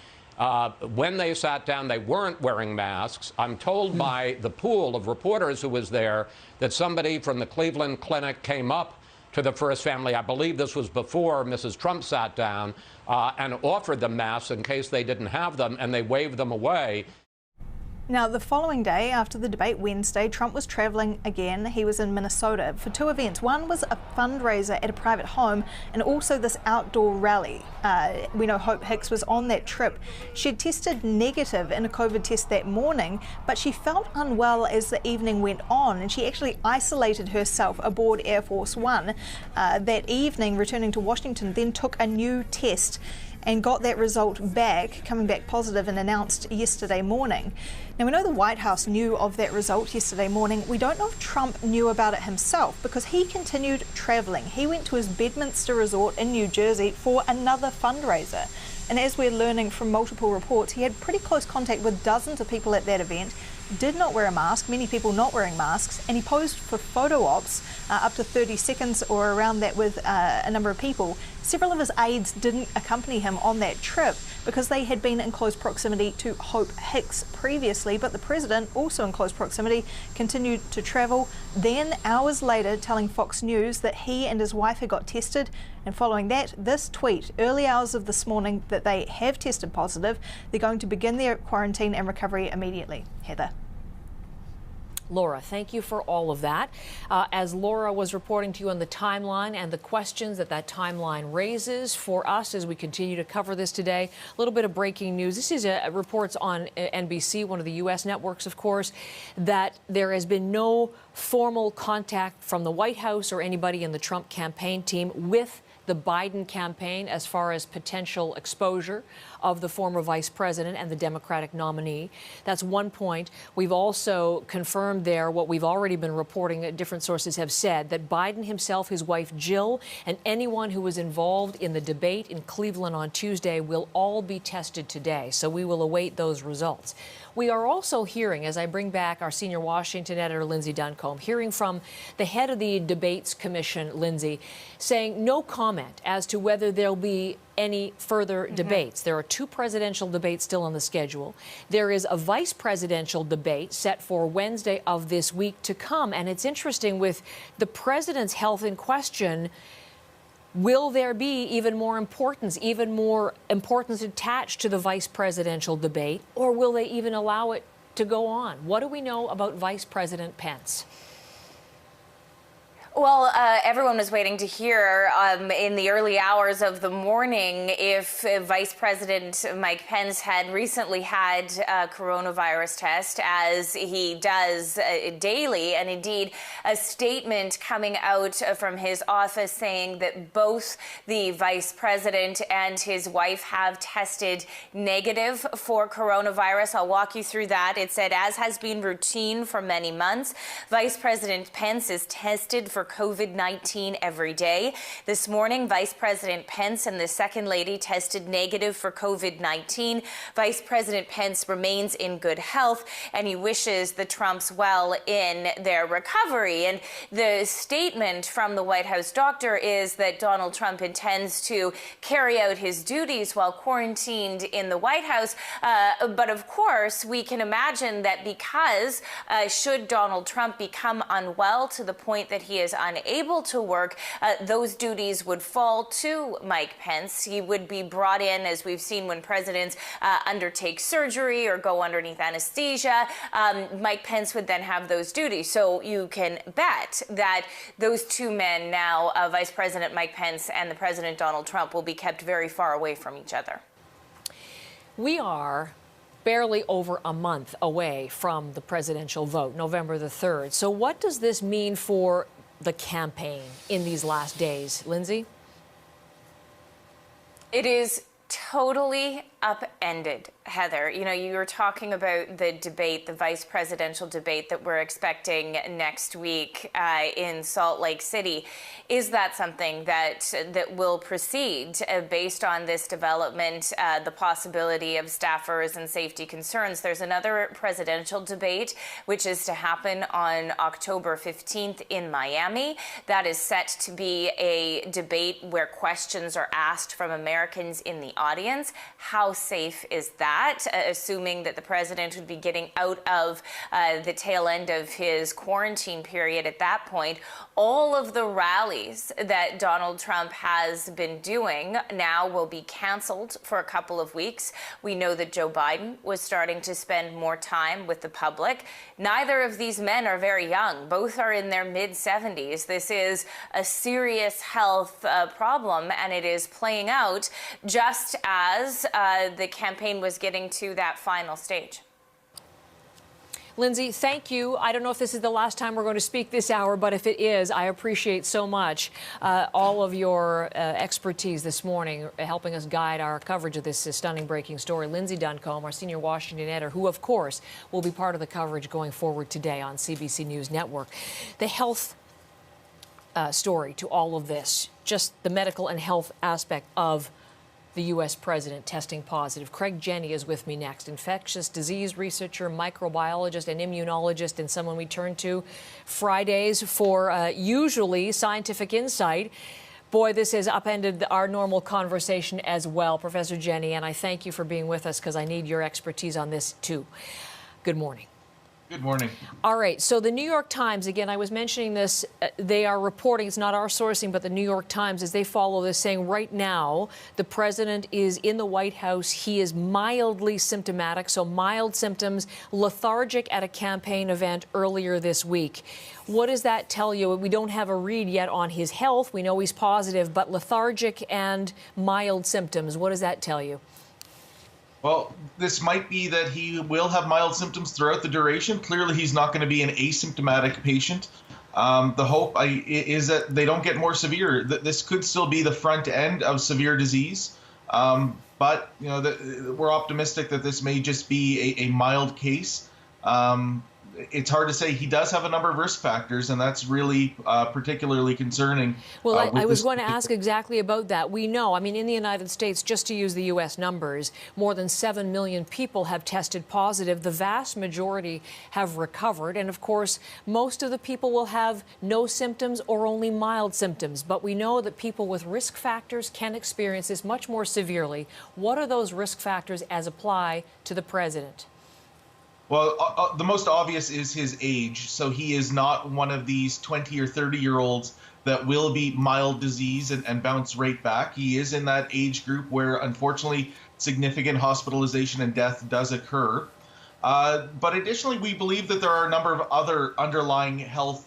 when they sat down, they weren't wearing masks. I'm told by the pool of reporters who was there that somebody from the Cleveland Clinic came up to the first family. I believe this was before Mrs. Trump sat down, and offered them masks in case they didn't have them, and they waved them away. Now, the following day, after the debate Wednesday, Trump was travelling again. He was in Minnesota for two events. One was a fundraiser at a private home, and also this outdoor rally. We know Hope Hicks was on that trip. She had tested negative in a COVID test that morning, but she felt unwell as the evening went on, and she actually isolated herself aboard Air Force One that evening, returning to Washington, then took a new test and got that result back, coming back positive, and announced yesterday morning. Now, we know the White House knew of that result yesterday morning. We don't know if Trump knew about it himself, because he continued travelling. He went to his Bedminster resort in New Jersey for another fundraiser. And as we're learning from multiple reports, he had pretty close contact with dozens of people at that event, did not wear a mask, many people not wearing masks, and he posed for photo ops up to 30 seconds or around that with a number of people. Several of his aides didn't accompany him on that trip because they had been in close proximity to Hope Hicks previously, but the president, also in close proximity, continued to travel. Then, hours later, telling Fox News that he and his wife had got tested, and following that, this tweet, early hours of this morning, that they have tested positive. They're going to begin their quarantine and recovery immediately. Heather. Laura, thank you for all of that. As Laura was reporting to you on the timeline and the questions that that timeline raises for us as we continue to cover this today, a little bit of breaking news. This is reports on NBC, one of the U.S. networks, of course, that there has been no formal contact from the White House or anybody in the Trump campaign team with the Biden campaign as far as potential exposure of the former vice president and the Democratic nominee. That's one point. We've also confirmed there what we've already been reporting, different sources have said, that Biden himself, his wife Jill, and anyone who was involved in the debate in Cleveland on Tuesday will all be tested today. So we will await those results. We are also hearing, as I bring back our senior Washington editor, Lindsay Duncombe, hearing from the head of the Debates Commission, Lindsay, saying no comment as to whether there'll be any further debates. There are 2 presidential debates still on the schedule. There is a vice presidential debate set for Wednesday of this week to come. And it's interesting, with the president's health in question, will there be even more importance attached to the vice presidential debate, or will they even allow it to go on? What do we know about Vice President Pence? Well, everyone was waiting to hear in the early hours of the morning if Vice President Mike Pence had recently had a coronavirus test, as he does daily. And indeed, a statement coming out from his office saying that both the vice president and his wife have tested negative for coronavirus. I'll walk you through that. It said, as has been routine for many months, Vice President Pence is tested for COVID-19 every day. This morning, Vice President Pence and the Second Lady tested negative for COVID-19. Vice President Pence remains in good health, and he wishes the Trumps well in their recovery. And the statement from the White House doctor is that Donald Trump intends to carry out his duties while quarantined in the White House. But of course, we can imagine that because should Donald Trump become unwell to the point that he is unable to work, those duties would fall to Mike Pence. He would be brought in, as we've seen when presidents undertake surgery or go underneath anesthesia. Mike Pence would then have those duties. So you can bet that those 2 men now, Vice President Mike Pence and the President Donald Trump, will be kept very far away from each other. We are barely over a month away from the presidential vote, November the 3rd. So what does this mean for the campaign in these last days, Lindsay? It is totally upended, Heather. You know, you were talking about the debate, the vice presidential debate that we're expecting next week in Salt Lake City. Is that something that will proceed based on this development, the possibility of staffers and safety concerns? There's another presidential debate, which is to happen on October 15th in Miami. That is set to be a debate where questions are asked from Americans in the audience. How safe is that, assuming that the president would be getting out of the tail end of his quarantine period at that point? All of the rallies that Donald Trump has been doing now will be canceled for a couple of weeks. We know that Joe Biden was starting to spend more time with the public. Neither of these men are very young. Both are in their mid-70s. This is a serious health problem, and it is playing out just as the campaign was getting to that final stage. Lindsay, thank you. I don't know if this is the last time we're going to speak this hour, but if it is, I appreciate so much all of your expertise this morning, helping us guide our coverage of this stunning breaking story. Lindsay Duncombe, our senior Washington editor, who, of course, will be part of the coverage going forward today on CBC News Network. The health story to all of this, just the medical and health aspect of the U.S. president testing positive. Craig Jenny is with me next, infectious disease researcher, microbiologist, and immunologist, and someone we turn to Fridays for usually scientific insight. Boy, this has upended our normal conversation as well, Professor Jenny, and I thank you for being with us because I need your expertise on this too. Good morning. Good morning. All right, so the New York Times, again, I was mentioning this, they are reporting, it's not our sourcing, but the New York Times, as they follow this, saying right now the president is in the White House. He is mildly symptomatic, so mild symptoms, lethargic at a campaign event earlier this week. What does that tell you? We don't have a read yet on his health. We know he's positive, but lethargic and mild symptoms, what does that tell you? Well, this might be that he will have mild symptoms throughout the duration. Clearly, he's not going to be an asymptomatic patient. The hope is that they don't get more severe. This could still be the front end of severe disease. But you know, we're optimistic that this may just be a mild case. It's hard to say. He does have a number of risk factors, and that's really particularly concerning. Well, I was going to ask exactly about that. We know, I mean, in the United States, just to use the U.S. numbers, more than 7 million people have tested positive. The vast majority have recovered. And, of course, most of the people will have no symptoms or only mild symptoms. But we know that people with risk factors can experience this much more severely. What are those risk factors as apply to the president? Well, the most obvious is his age. So he is not one of these 20 or 30-year-olds that will be mild disease and bounce right back. He is in that age group where, unfortunately, significant hospitalization and death does occur. But additionally, we believe that there are a number of other underlying health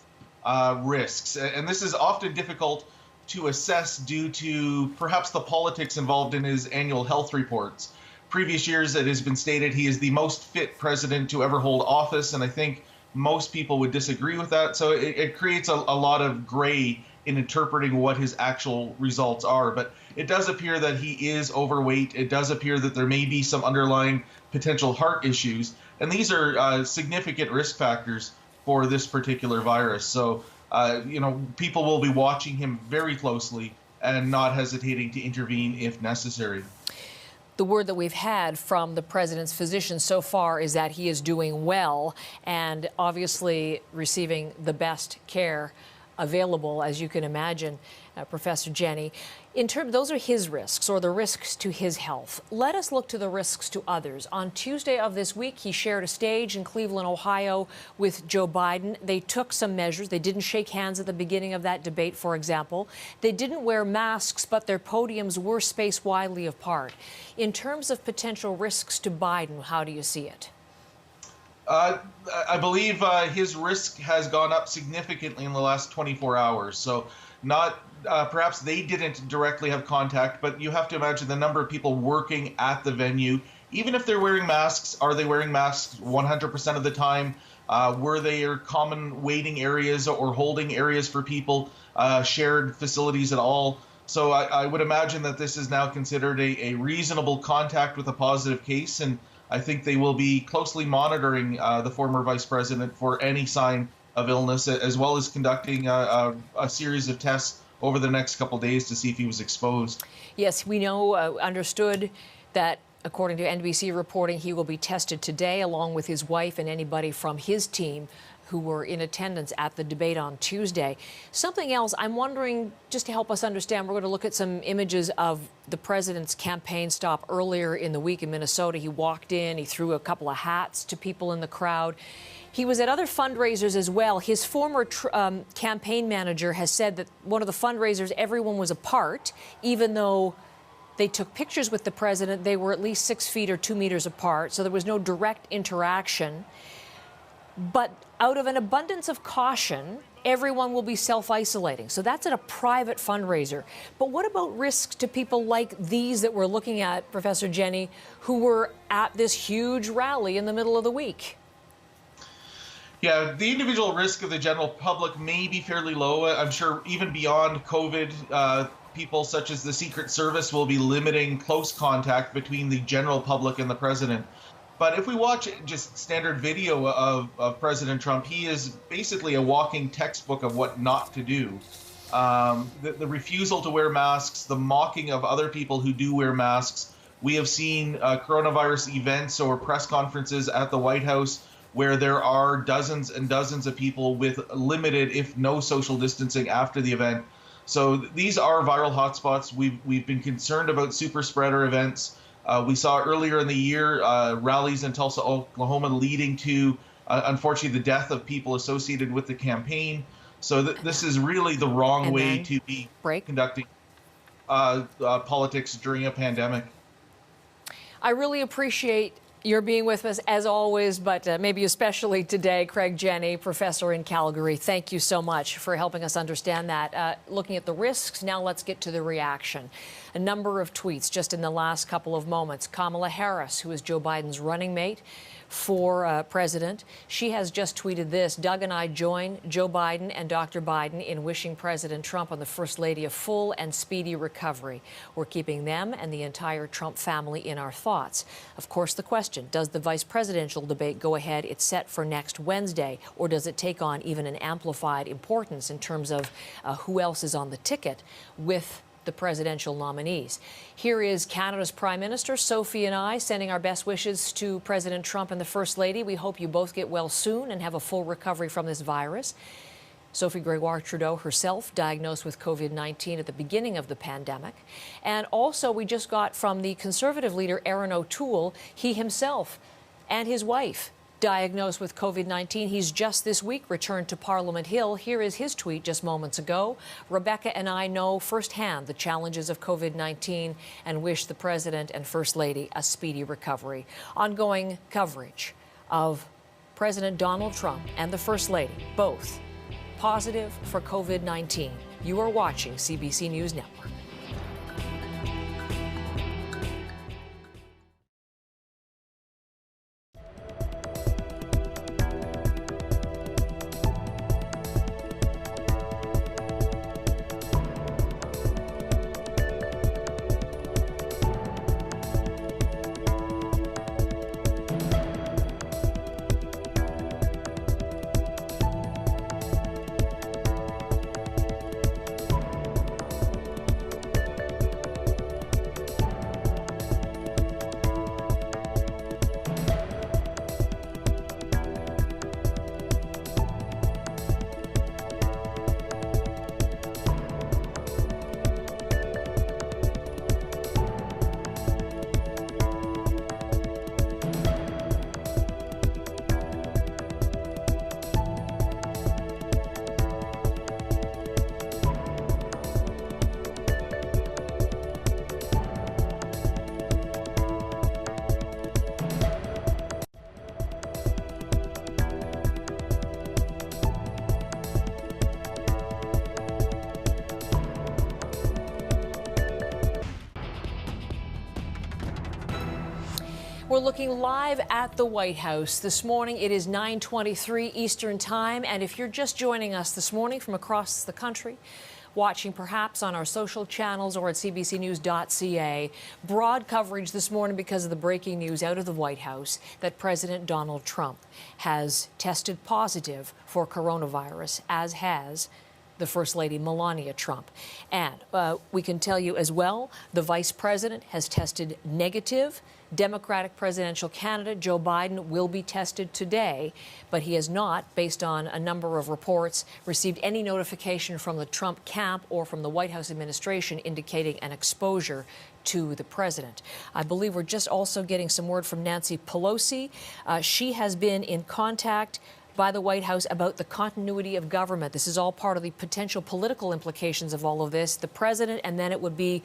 risks. And this is often difficult to assess due to perhaps the politics involved in his annual health reports. Previous years, it has been stated he is the most fit president to ever hold office, and I think most people would disagree with that. So it creates a lot of gray in interpreting what his actual results are. But it does appear that he is overweight. It does appear that there may be some underlying potential heart issues, and these are significant risk factors for this particular virus. So, you know, people will be watching him very closely and not hesitating to intervene if necessary. The word that we've had from the president's physician so far is that he is doing well and obviously receiving the best care available, as you can imagine, Professor Jenny. Those are his risks, or the risks to his health. Let us look to the risks to others. On Tuesday of this week, he shared a stage in Cleveland, Ohio, with Joe Biden. They took some measures. They didn't shake hands at the beginning of that debate, for example. They didn't wear masks, but their podiums were spaced widely apart. In terms of potential risks to Biden, how do you see it? I believe his risk has gone up significantly in the last 24 hours. So perhaps they didn't directly have contact, but you have to imagine the number of people working at the venue. Even if they're wearing masks, are they wearing masks 100% of the time? Were there common waiting areas or holding areas for people, shared facilities at all? So I would imagine that this is now considered a reasonable contact with a positive case, and I think they will be closely monitoring the former vice president for any sign of illness, as well as conducting a series of tests over the next couple of days to see if he was exposed. Yes, we know, understood that, according to NBC reporting, he will be tested today, along with his wife and anybody from his team who were in attendance at the debate on Tuesday. Something else, I'm wondering, just to help us understand, we're going to look at some images of the president's campaign stop earlier in the week in Minnesota. He walked in, he threw a couple of hats to people in the crowd. He was at other fundraisers as well. His former campaign manager has said that one of the fundraisers, everyone was apart, even though they took pictures with the president. They were at least 6 feet or 2 meters apart, so there was no direct interaction. But out of an abundance of caution, everyone will be self-isolating. So that's at a private fundraiser. But what about risks to people like these that we're looking at, Professor Jenny, who were at this huge rally in the middle of the week? Yeah, the individual risk of the general public may be fairly low. I'm sure even beyond COVID, people such as the Secret Service will be limiting close contact between the general public and the president. But if we watch just standard video of President Trump, he is basically a walking textbook of what not to do. the refusal to wear masks, the mocking of other people who do wear masks. We have seen coronavirus events or press conferences at the White House where there are dozens and dozens of people with limited, if no, social distancing after the event. So these are viral hotspots. We've been concerned about super spreader events. We saw earlier in the year rallies in Tulsa, Oklahoma, leading to, unfortunately, the death of people associated with the campaign. So this is really the wrong way to be conducting politics during a pandemic. I really appreciate your being with us as always, but maybe especially today. Craig Jenne, professor in Calgary, thank you so much for helping us understand that. Looking at the risks, now let's get to the reaction. A number of tweets just in the last couple of moments. Kamala Harris, who is Joe Biden's running mate for president, she has just tweeted this: Doug and I join Joe Biden and Dr. Biden in wishing President Trump and the First Lady a full and speedy recovery. We're keeping them and the entire Trump family in our thoughts. Of course, the question, does the vice presidential debate go ahead? It's set for next Wednesday, or does it take on even an amplified importance in terms of who else is on the ticket with the presidential nominees? Here is Canada's Prime Minister, Sophie, and I sending our best wishes to President Trump and the First Lady. We hope you both get well soon and have a full recovery from this virus. Sophie Gregoire Trudeau herself diagnosed with COVID-19 at the beginning of the pandemic. And also we just got from the Conservative leader Aaron O'Toole, he himself and his wife diagnosed with COVID-19. He's just this week returned to Parliament Hill. Here is his tweet just moments ago. Rebecca and I know firsthand the challenges of COVID-19 and wish the President and First Lady a speedy recovery. Ongoing coverage of President Donald Trump and the First Lady, both positive for COVID-19. You are watching CBC News Network. We're looking live at the White House. This morning, it is 9:23 Eastern Time. And if you're just joining us this morning from across the country, watching perhaps on our social channels or at cbcnews.ca, broad coverage this morning because of the breaking news out of the White House that President Donald Trump has tested positive for coronavirus, as has the First Lady Melania Trump. And we can tell you as well, the Vice President has tested negative. Democratic presidential candidate Joe Biden will be tested today, but he has not, based on a number of reports, received any notification from the Trump camp or from the White House administration indicating an exposure to the president. I believe we're just also getting some word from Nancy Pelosi. She has been in contact by the White House about the continuity of government. This is all part of the potential political implications of all of this. The president, and then it would be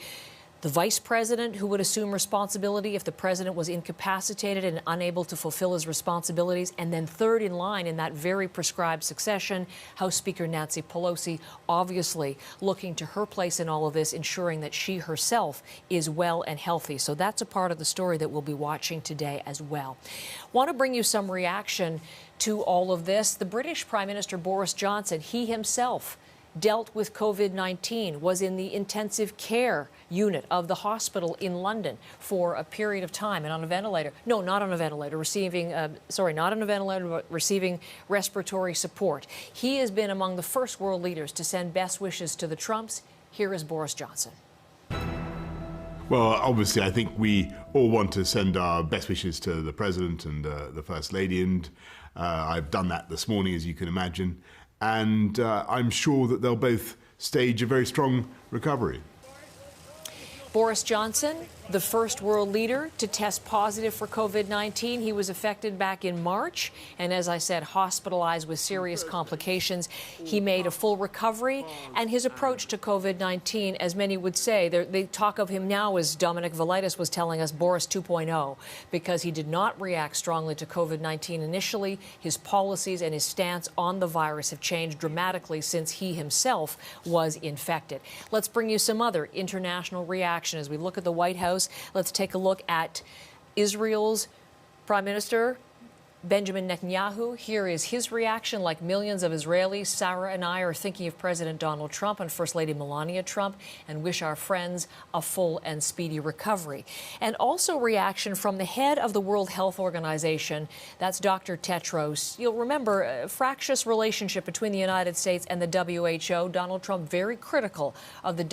the vice president who would assume responsibility if the president was incapacitated and unable to fulfill his responsibilities. And then third in line in that very prescribed succession, House Speaker Nancy Pelosi, obviously looking to her place in all of this, ensuring that she herself is well and healthy. So that's a part of the story that we'll be watching today as well. Want to bring you some reaction to all of this. The British Prime Minister Boris Johnson, he himself dealt with COVID-19, was in the intensive care unit of the hospital in London for a period of time and on a ventilator. No, not on a ventilator, receiving, not on a ventilator, but receiving respiratory support. He has been among the first world leaders to send best wishes to the Trumps. Here is Boris Johnson. Well, obviously, I think we all want to send our best wishes to the President and the First Lady, and I've done that this morning, as you can imagine. And I'm sure that they'll both stage a very strong recovery. Boris Johnson, the first world leader to test positive for COVID-19. He was affected back in March, and as I said, hospitalized with serious complications. He made a full recovery, and his approach to COVID-19, as many would say, they talk of him now as Dominic Velitis was telling us, Boris 2.0, because he did not react strongly to COVID-19 initially. His policies and his stance on the virus have changed dramatically since he himself was infected. Let's bring you some other international reaction as we look at the White House. Let's take a look at Israel's Prime Minister, Benjamin Netanyahu. Here is his reaction. Like millions of Israelis, Sarah and I are thinking of President Donald Trump and First Lady Melania Trump and wish our friends a full and speedy recovery. And also reaction from the head of the World Health Organization, that's Dr. Tedros. You'll remember a fractious relationship between the United States and the WHO. Donald Trump very critical of the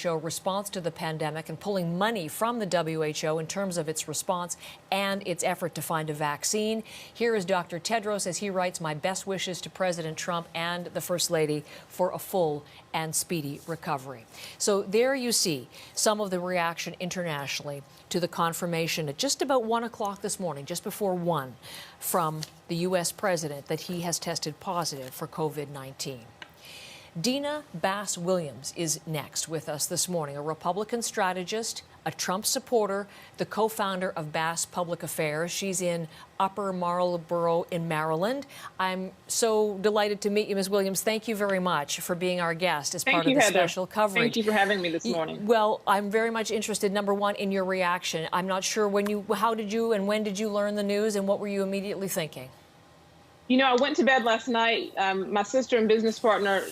WHO response to the pandemic and pulling money from the WHO in terms of its response and its effort to find a vaccine. Here is Dr. Tedros as he writes, "My best wishes to President Trump and the First Lady for a full and speedy recovery." So there you see some of the reaction internationally to the confirmation at just about 1 o'clock this morning, just before 1, from the U.S. President that he has tested positive for COVID-19. Dina Bass-Williams is next with us this morning, a Republican strategist, a Trump supporter, the co-founder of Bass Public Affairs. She's in Upper Marlboro in Maryland. I'm so delighted to meet you, Ms. Williams. Thank you very much for being our guest as part of the special coverage. Thank you for having me this morning. Well, I'm very much interested, number one, in your reaction. I'm not sure how did you and when did you learn the news, and what were you immediately thinking? You know, I went to bed last night. My sister and business partner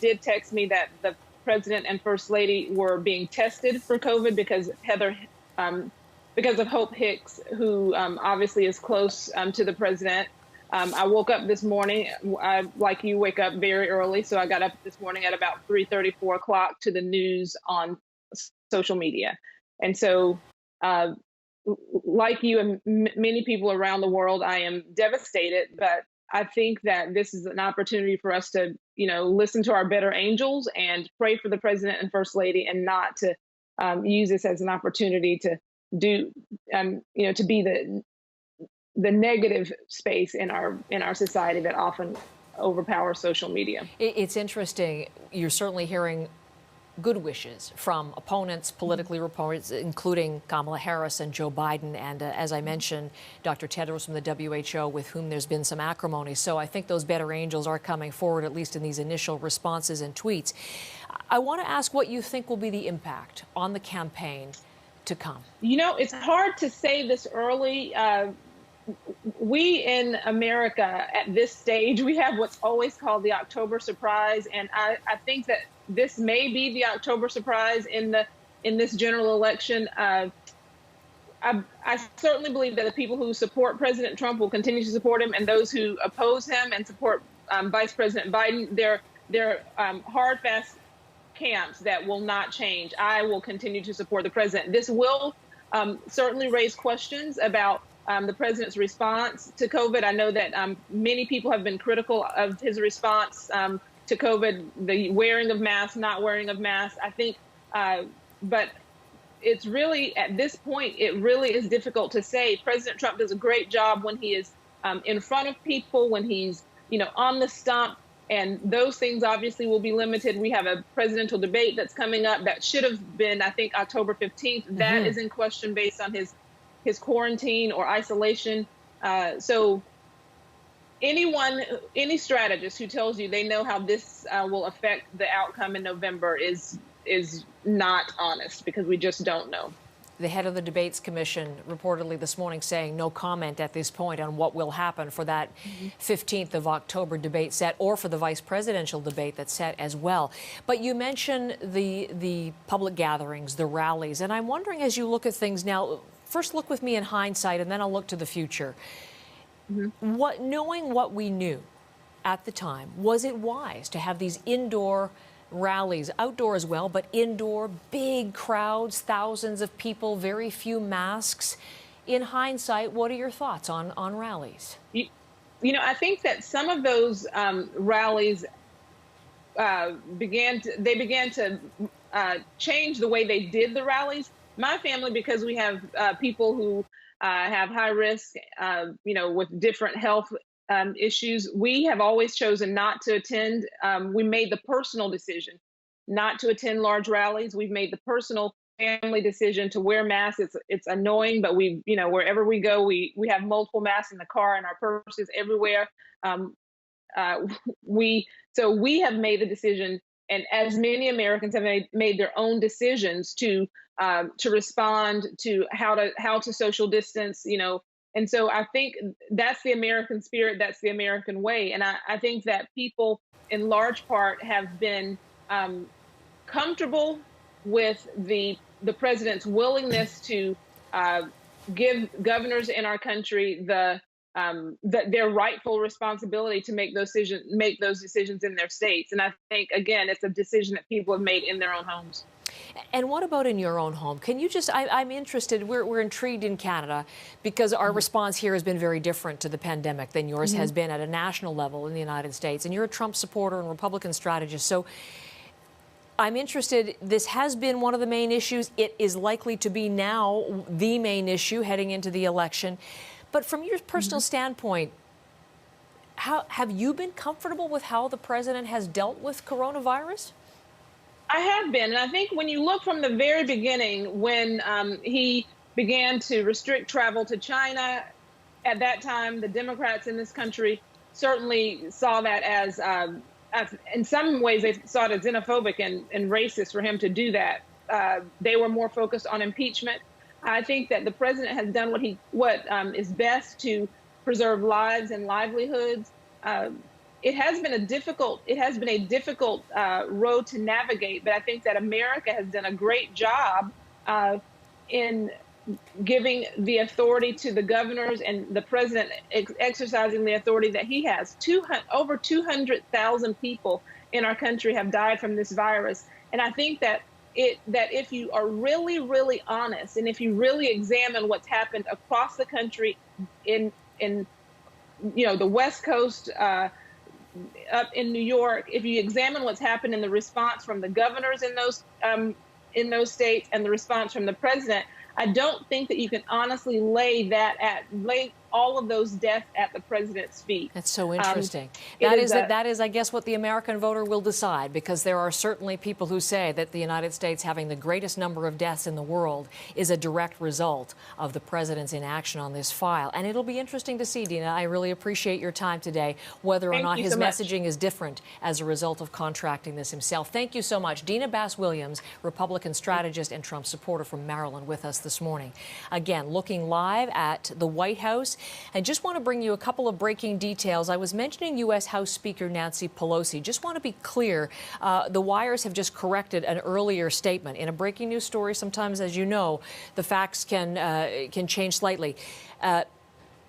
did text me that the president and first lady were being tested for COVID because of Hope Hicks, who obviously is close to the president. I woke up this morning, like you wake up very early. So I got up this morning at about 3:30, 4 o'clock to the news on social media. And so like you and many people around the world, I am devastated, but I think that this is an opportunity for us to, listen to our better angels and pray for the president and first lady, and not to use this as an opportunity to do, to be the negative space in our society that often overpowers social media. It's interesting. You're certainly hearing good wishes from opponents, politically opponents, including Kamala Harris and Joe Biden, and as I mentioned, Dr. Tedros from the WHO, with whom there's been some acrimony. So I think those better angels are coming forward, at least in these initial responses and tweets. I want to ask what you think will be the impact on the campaign to come. It's hard to say this early. We in America at this stage, we have what's always called the October surprise, and I think that this may be the October surprise in this general election. I certainly believe that the people who support President Trump will continue to support him, and those who oppose him and support Vice President Biden, they're hard, fast camps that will not change. I will continue to support the president. This will certainly raise questions about the president's response to COVID. I know that many people have been critical of his response to COVID, the wearing of masks, not wearing of masks. I think, but it's really, at this point, it really is difficult to say. President Trump does a great job when he is in front of people, when he's, on the stump, and those things obviously will be limited. We have a presidential debate that's coming up that should have been, I think, October 15th. That is in question based on his quarantine or isolation. So any strategist who tells you they know how this will affect the outcome in November is not honest, because we just don't know. the head of the Debates Commission reportedly this morning saying no comment at this point on what will happen for that 15th of October debate set, or for the vice presidential debate that's set as well. But you mentioned the public gatherings, the rallies, and I'm wondering, as you look at things now, first look with me in hindsight and then I'll look to the future. Knowing what we knew at the time, was it wise to have these indoor rallies, outdoor as well, but indoor, big crowds, thousands of people, very few masks? In hindsight, what are your thoughts on rallies? You know, I think that some of those rallies began to change the way they did the rallies. My family, because we have people who have high risk, with different health issues, we have always chosen not to attend. We made the personal decision not to attend large rallies. We've made the personal family decision to wear masks. It's annoying, but wherever we go, we have multiple masks in the car and our purses everywhere. We have made the decision, and as many Americans have made their own decisions to respond to how to social distance, And so I think that's the American spirit, that's the American way. And I think that people in large part have been comfortable with the president's willingness to give governors in our country their rightful responsibility to make those decisions in their states. And I think, again, it's a decision that people have made in their own homes. And what about in your own home? Can you just, I'm interested, we're intrigued in Canada because our response here has been very different to the pandemic than yours has been at a national level in the United States. And you're a Trump supporter and Republican strategist. So I'm interested, this has been one of the main issues. It is likely to be now the main issue heading into the election. But from your personal standpoint, have you been comfortable with how the president has dealt with coronavirus? I have been. And I think when you look from the very beginning, when he began to restrict travel to China, at that time, the Democrats in this country certainly saw that as in some ways, they saw it as xenophobic and racist for him to do that. They were more focused on impeachment. I think that the president has done what is best to preserve lives and livelihoods. It has been a difficult road to navigate, but I think that America has done a great job in giving the authority to the governors and the president exercising the authority that he has. Over 200,000 people in our country have died from this virus, and I think that if you are really, really honest, and if you really examine what's happened across the country in the West Coast, up in New York, if you examine what's happened in the response from the governors in those states and the response from the president, I don't think that you can honestly lay all of those deaths at the president's feet. That's so interesting. That is, I guess, what the American voter will decide, because there are certainly people who say that the United States having the greatest number of deaths in the world is a direct result of the president's inaction on this file. And it'll be interesting to see, Dina. I really appreciate your time today, whether or not his messaging is different as a result of contracting this himself. Thank you so much. Dina Bass-Williams, Republican strategist and Trump supporter from Maryland, with us this morning. Again, looking live at the White House. I just want to bring you a couple of breaking details. I was mentioning U.S. House Speaker Nancy Pelosi. Just want to be clear, the wires have just corrected an earlier statement. In a breaking news story, sometimes, as you know, the facts can change slightly.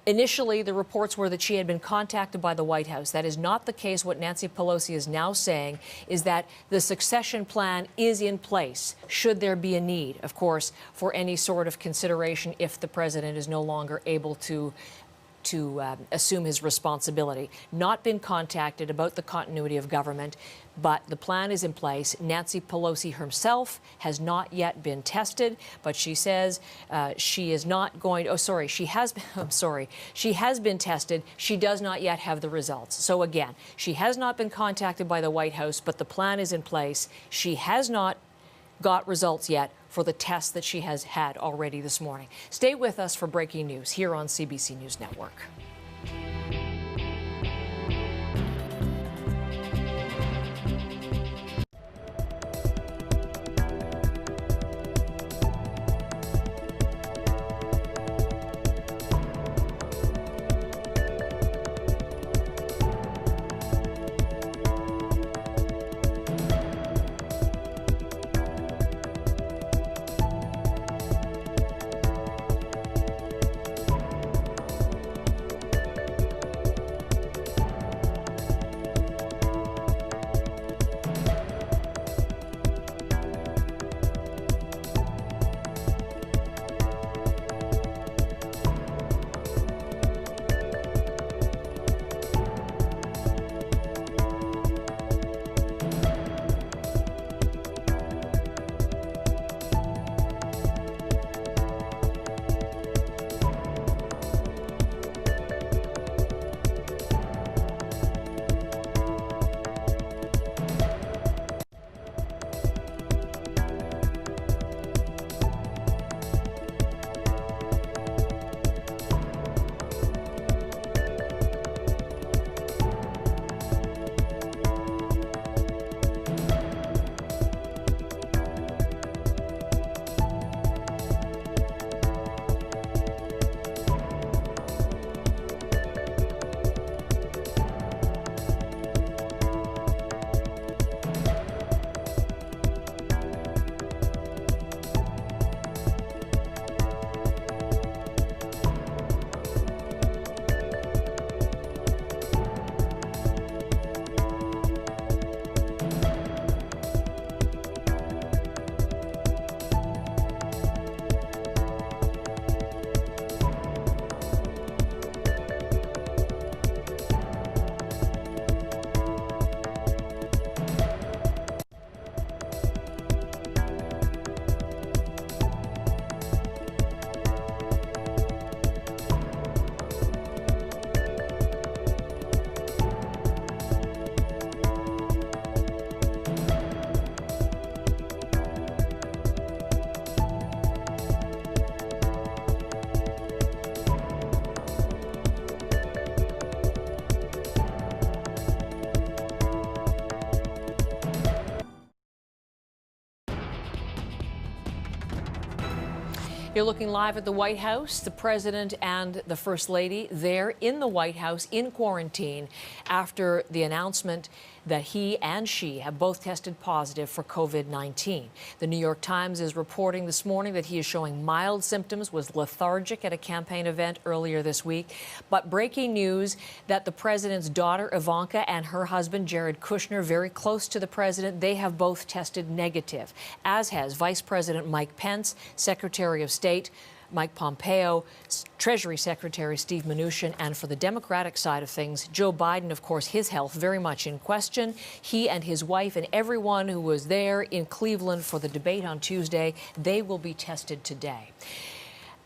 Initially, the reports were that she had been contacted by the White House. That is not the case. What Nancy Pelosi is now saying is that the succession plan is in place, should there be a need, of course, for any sort of consideration if the president is no longer able to assume his responsibility. Not been contacted about the continuity of government, but the plan is in place. Nancy Pelosi herself has not yet been tested, but she says she is not going. Oh, sorry, she has. I'm sorry, she has been tested. She does not yet have the results. So again, she has not been contacted by the White House, but the plan is in place. She has not got results yet for the tests that she has had already this morning. Stay with us for breaking news here on CBC News Network. You're looking live at the White House. The president and the first lady there in the White House in quarantine after the announcement that he and she have both tested positive for COVID-19. The New York Times is reporting this morning that he is showing mild symptoms, was lethargic at a campaign event earlier this week. But breaking news that the president's daughter, Ivanka, and her husband, Jared Kushner, very close to the president, they have both tested negative, as has Vice President Mike Pence, Secretary of State Mike Pompeo, Treasury Secretary Steve Mnuchin, and for the Democratic side of things, Joe Biden, of course, his health very much in question. He and his wife and everyone who was there in Cleveland for the debate on Tuesday, they will be tested today.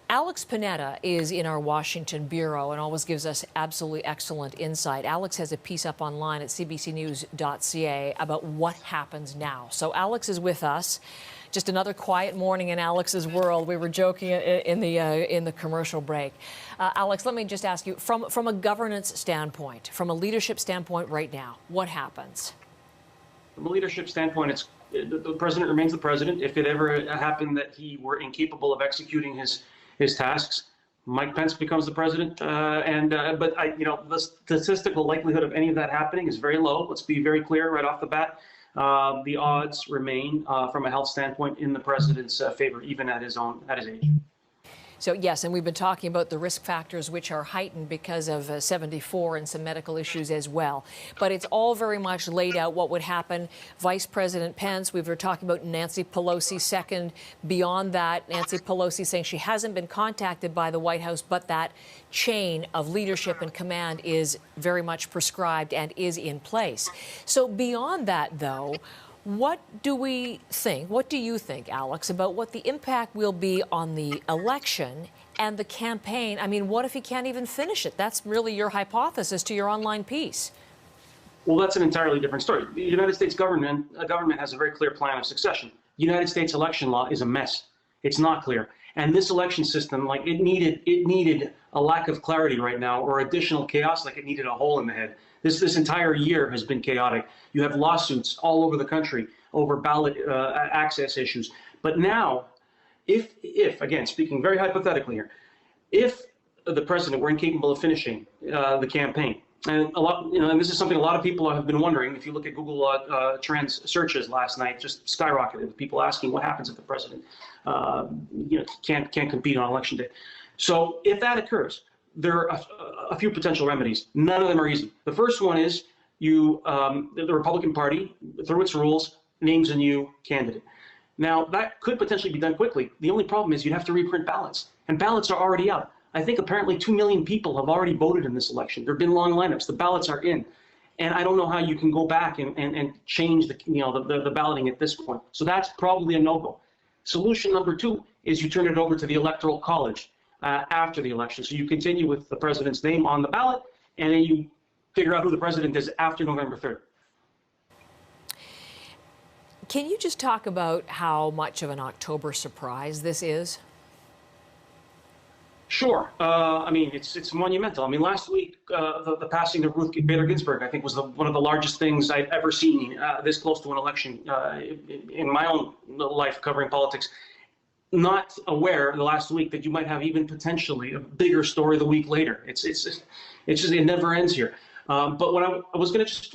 Alex Panetta is in our Washington bureau and always gives us absolutely excellent insight. Alex has a piece up online at cbcnews.ca about what happens now. So Alex is with us. Just another quiet morning in Alex's world. We were joking in the commercial break. Alex, let me just ask you, from a governance standpoint, from a leadership standpoint right now, what happens? From a leadership standpoint, the president remains the president. If it ever happened that he were incapable of executing his tasks, Mike Pence becomes the president. But the statistical likelihood of any of that happening is very low. Let's be very clear right off the bat. The odds remain, from a health standpoint, in the president's favor, even at his age. So, yes, and we've been talking about the risk factors which are heightened because of 74 and some medical issues as well. But it's all very much laid out what would happen. Vice President Pence, we were talking about Nancy Pelosi second. Beyond that, Nancy Pelosi saying she hasn't been contacted by the White House, but that chain of leadership and command is very much prescribed and is in place. So beyond that, though, what do you think, Alex, about what the impact will be on the election and the campaign? I mean, what if he can't even finish it? That's really your hypothesis to your online piece. Well, that's an entirely different story. The United States government has a very clear plan of succession. The United States election law is a mess. It's not clear. And this election system, like it needed a lack of clarity right now, or additional chaos, like it needed a hole in the head. This entire year has been chaotic. You have lawsuits all over the country over ballot access issues. But now, if again, speaking very hypothetically here, if the president were incapable of finishing the campaign, and and this is something a lot of people have been wondering. If you look at Google Trends searches last night, just skyrocketed. People asking what happens if the president, can't compete on election day. So if that occurs, there are a few potential remedies. None of them are easy. The first one is the Republican Party, through its rules, names a new candidate. Now, that could potentially be done quickly. The only problem is you'd have to reprint ballots, and ballots are already out. I think apparently 2 million people have already voted in this election. There have been long lineups. The ballots are in. And I don't know how you can go back and change the balloting at this point. So that's probably a no-go. Solution number two is you turn it over to the Electoral College after the election. So you continue with the president's name on the ballot, and then you figure out who the president is after November 3rd. Can you just talk about how much of an October surprise this is? Sure. I mean, it's monumental. I mean, last week, the passing of Ruth Bader Ginsburg, I think, was one of the largest things I've ever seen this close to an election in my own life covering politics. Not aware the last week that you might have even potentially a bigger story the week later. It's just it never ends here. But when I was going to just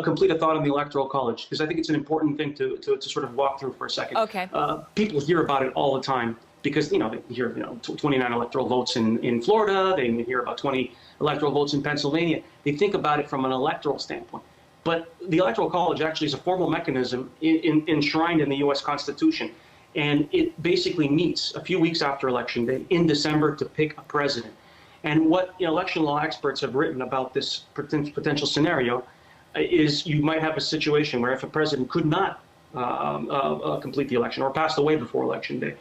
complete a thought on the Electoral College, because I think it's an important thing to sort of walk through for a second. Okay. People hear about it all the time because, they hear, 29 electoral votes in Florida. They hear about 20 electoral votes in Pennsylvania. They think about it from an electoral standpoint. But the Electoral College actually is a formal mechanism enshrined in the U.S. Constitution. And it basically meets a few weeks after Election Day in December to pick a president. And what election law experts have written about this potential scenario is you might have a situation where if a president could not complete the election or passed away before Election Day,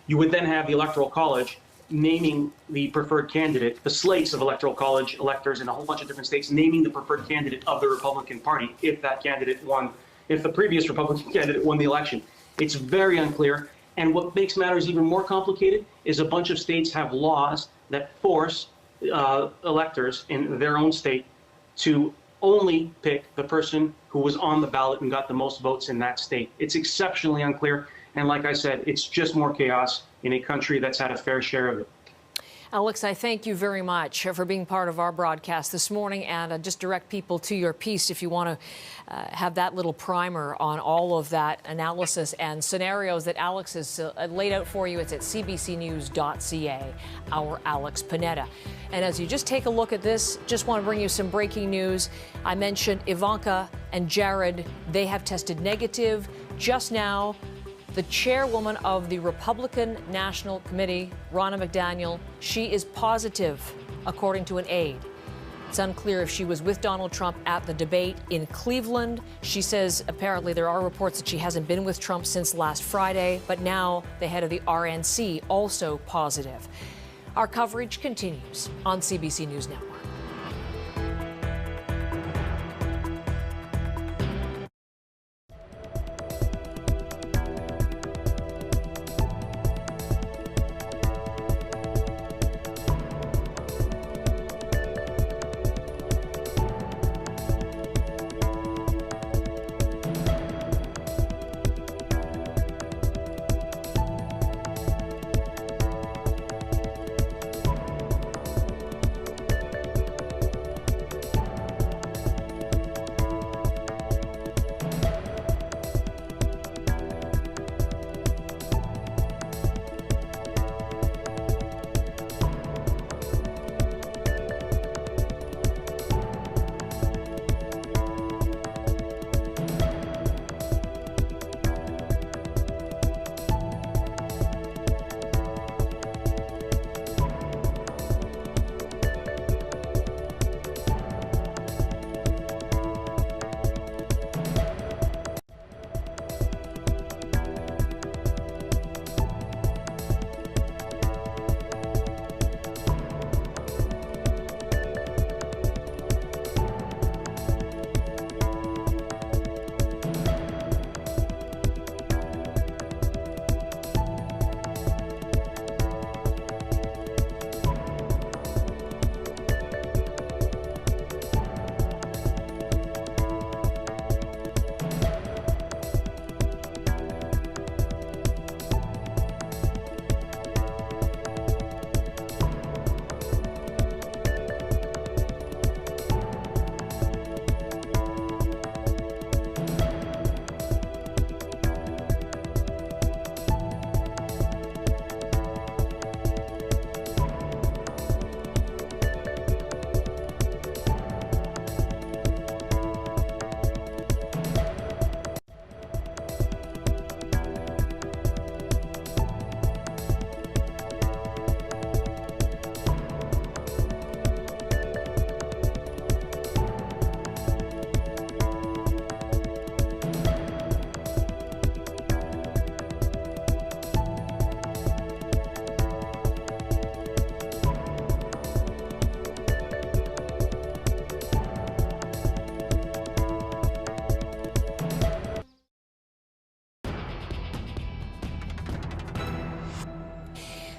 you would then have the Electoral College naming the preferred candidate, the slates of Electoral College electors in a whole bunch of different states naming the preferred candidate of the Republican Party if that candidate won, if the previous Republican candidate won the election. It's very unclear. And what makes matters even more complicated is a bunch of states have laws that force electors in their own state to only pick the person who was on the ballot and got the most votes in that state. It's exceptionally unclear. And like I said, it's just more chaos in a country that's had a fair share of it. Alex, I thank you very much for being part of our broadcast this morning, and just direct people to your piece if you want to have that little primer on all of that analysis and scenarios that Alex has laid out for you. It's at cbcnews.ca, our Alex Panetta. And as you just take a look at this, just want to bring you some breaking news. I mentioned Ivanka and Jared. They have tested negative just now. The chairwoman of the Republican National Committee, Ronna McDaniel, she is positive, according to an aide. It's unclear if she was with Donald Trump at the debate in Cleveland. She says apparently there are reports that she hasn't been with Trump since last Friday, but now the head of the RNC also positive. Our coverage continues on CBC News Network.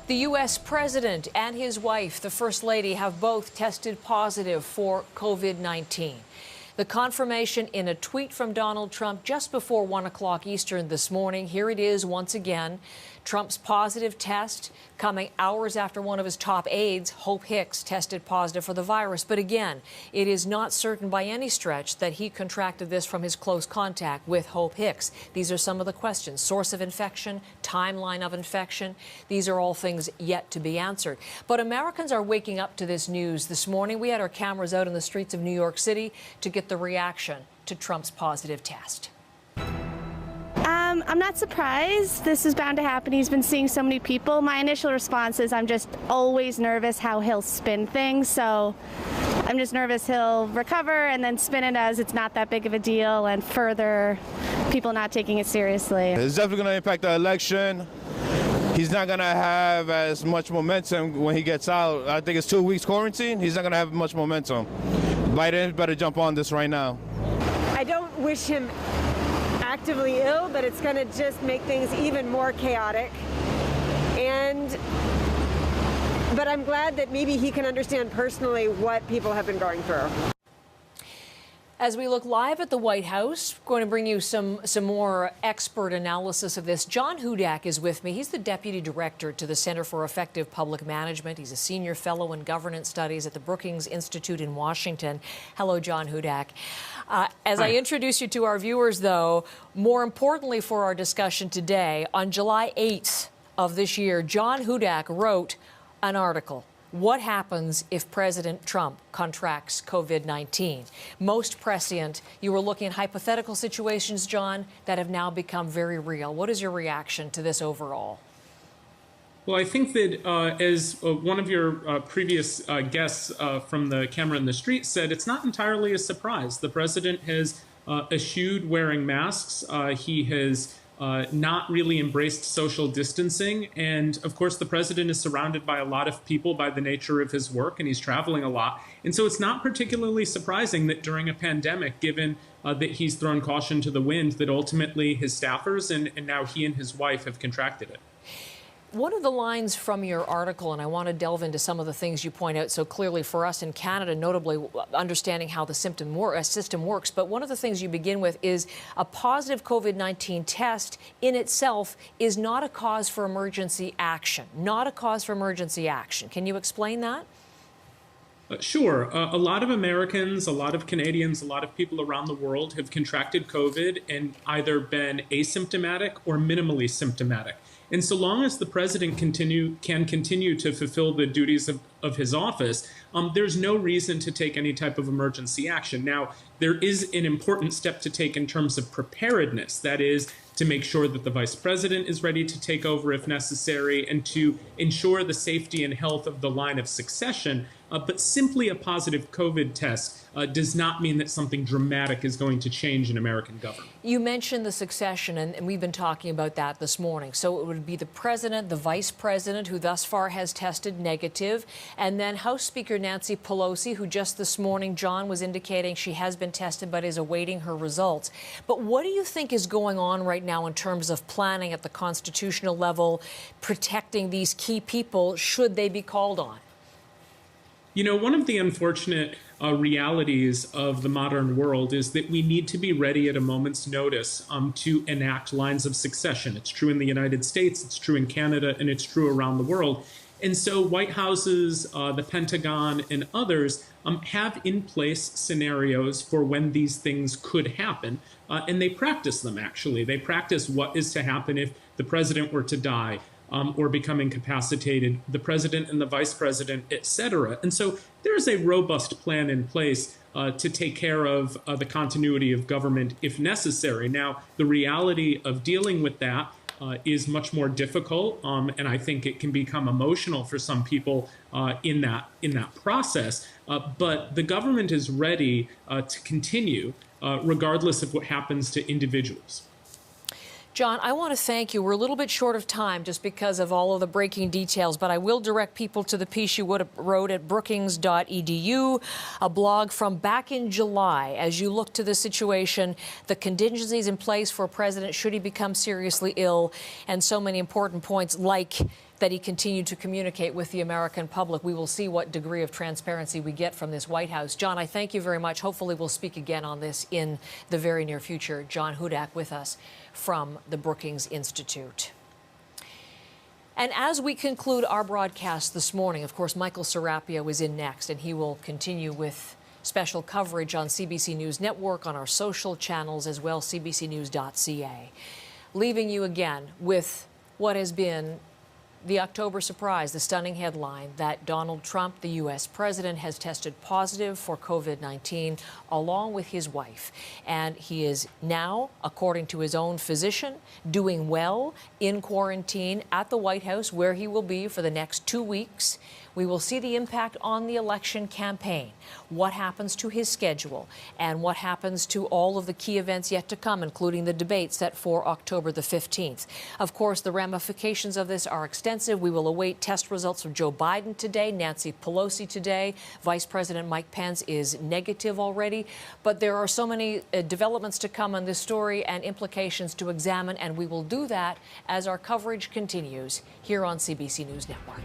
The U.S. president and his wife, the First Lady, have both tested positive for COVID-19. The confirmation in a tweet from Donald Trump just before 1 o'clock Eastern this morning. Here it is once again. Trump's positive test coming hours after one of his top aides, Hope Hicks, tested positive for the virus. But again, it is not certain by any stretch that he contracted this from his close contact with Hope Hicks. These are some of the questions. Source of infection, timeline of infection. These are all things yet to be answered. But Americans are waking up to this news. This morning, we had our cameras out in the streets of New York City to get the reaction to Trump's positive test. I'm not surprised. This is bound to happen. He's been seeing so many people. My initial response is I'm just always nervous how he'll spin things. So I'm just nervous he'll recover and then spin it as it's not that big of a deal and further people not taking it seriously. It's definitely going to impact the election. He's not going to have as much momentum when he gets out. I think it's 2 weeks quarantine. He's not going to have much momentum. Biden better jump on this right now. I don't wish him actively ill, but it's going to just make things even more chaotic. But I'm glad that maybe he can understand personally what people have been going through. As we look live at the White House, we're going to bring you some more expert analysis of this. John Hudak is with me. He's the Deputy Director to the Center for Effective Public Management. He's a Senior Fellow in Governance Studies at the Brookings Institute in Washington. Hello, John Hudak. As I introduce you to our viewers, though, more importantly for our discussion today, on July 8th of this year, John Hudak wrote an article. What happens if President Trump contracts COVID-19? Most prescient. You were looking at hypothetical situations, John, that have now become very real. What is your reaction to this overall? Well, I think that as one of your previous guests from the Camera in the Street said, it's not entirely a surprise. The president has eschewed wearing masks. He has not really embraced social distancing. And of course, the president is surrounded by a lot of people by the nature of his work, and he's traveling a lot. And so it's not particularly surprising that during a pandemic, given that he's thrown caution to the wind, that ultimately his staffers and now he and his wife have contracted it. One of the lines from your article, and I want to delve into some of the things you point out so clearly for us in Canada, notably understanding how the system works, but one of the things you begin with is a positive COVID-19 test in itself is not a cause for emergency action. Not a cause for emergency action. Can you explain that? Sure. A lot of Americans, a lot of Canadians, a lot of people around the world have contracted COVID and either been asymptomatic or minimally symptomatic. And so long as the president can continue to fulfill the duties of his office, there's no reason to take any type of emergency action. Now, there is an important step to take in terms of preparedness. That is, to make sure that the vice president is ready to take over if necessary and to ensure the safety and health of the line of succession. But simply a positive COVID test does not mean that something dramatic is going to change in American government. You mentioned the succession, and we've been talking about that this morning. So it would be the president, the vice president, who thus far has tested negative, and then House Speaker Nancy Pelosi, who just this morning, John was indicating she has been tested but is awaiting her results. But what do you think is going on right now in terms of planning at the constitutional level, protecting these key people should they be called on? You know, one of the unfortunate realities of the modern world is that we need to be ready at a moment's notice to enact lines of succession. It's true in the United States, it's true in Canada, and it's true around the world. And so White Houses, the Pentagon, and others have in place scenarios for when these things could happen, and they practice them, actually. They practice what is to happen if the president were to die, or become incapacitated, the president and the vice president, et cetera. And so there is a robust plan in place to take care of the continuity of government if necessary. Now, the reality of dealing with that is much more difficult, and I think it can become emotional for some people in that process. But the government is ready to continue, regardless of what happens to individuals. John, I want to thank you. We're a little bit short of time just because of all of the breaking details, but I will direct people to the piece you wrote at brookings.edu, a blog from back in July. As you look to the situation, the contingencies in place for a president should he become seriously ill, and so many important points like that he continued to communicate with the American public. We will see what degree of transparency we get from this White House. John, I thank you very much. Hopefully we'll speak again on this in the very near future. John Hudak with us from the Brookings Institute. And as we conclude our broadcast this morning, of course, Michael Serapio is in next, and he will continue with special coverage on CBC News Network, on our social channels as well, cbcnews.ca. Leaving you again with what has been the October surprise, the stunning headline that Donald Trump, the U.S. president, has tested positive for COVID-19 along with his wife. And he is now, according to his own physician, doing well in quarantine at the White House, where he will be for the next 2 weeks. We will see the impact on the election campaign, what happens to his schedule, and what happens to all of the key events yet to come, including the debate set for October the 15th. Of course, the ramifications of this are extensive. We will await test results from Joe Biden today, Nancy Pelosi today. Vice President Mike Pence is negative already. But there are so many developments to come on this story and implications to examine, and we will do that as our coverage continues here on CBC News Network.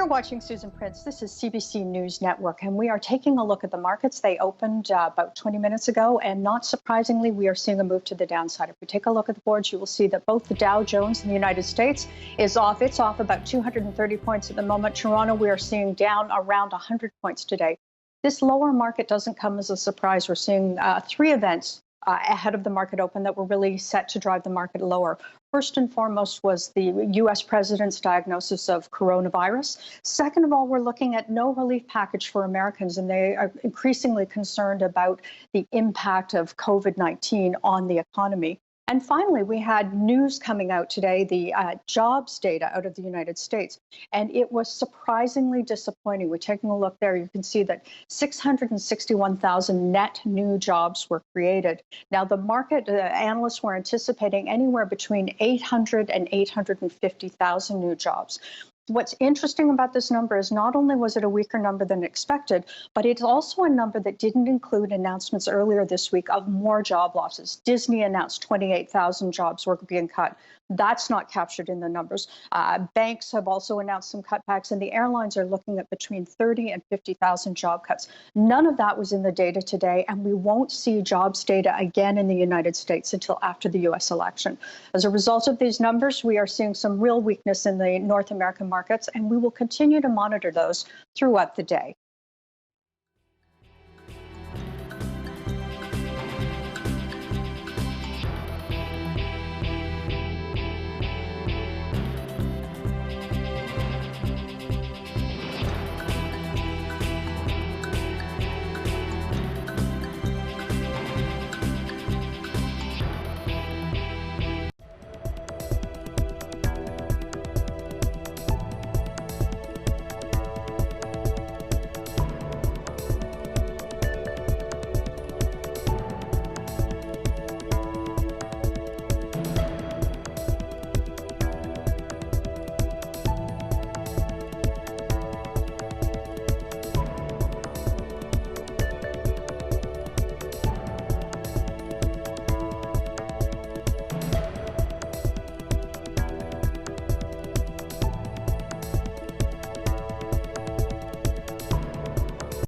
You're watching Susan Prince. This is CBC News Network, and we are taking a look at the markets. They opened about 20 minutes ago, and not surprisingly, we are seeing a move to the downside. If we take a look at the boards, you will see that both the Dow Jones in the United States is off. It's off about 230 points at the moment. Toronto, we are seeing down around 100 points today. This lower market doesn't come as a surprise. We're seeing three events ahead of the market open that were really set to drive the market lower. First and foremost was the U.S. president's diagnosis of coronavirus. Second of all, we're looking at no relief package for Americans, and they are increasingly concerned about the impact of COVID-19 on the economy. And finally, we had news coming out today, the jobs data out of the United States, and it was surprisingly disappointing. We're taking a look there. You can see that 661,000 net new jobs were created. Now, the market analysts were anticipating anywhere between 800 and 850,000 new jobs. What's interesting about this number is not only was it a weaker number than expected, but it's also a number that didn't include announcements earlier this week of more job losses. Disney announced 28,000 jobs were being cut. That's not captured in the numbers. Banks have also announced some cutbacks, and the airlines are looking at between 30 and 50,000 job cuts. None of that was in the data today, and we won't see jobs data again in the United States until after the U.S. election. As a result of these numbers, we are seeing some real weakness in the North American markets, and we will continue to monitor those throughout the day.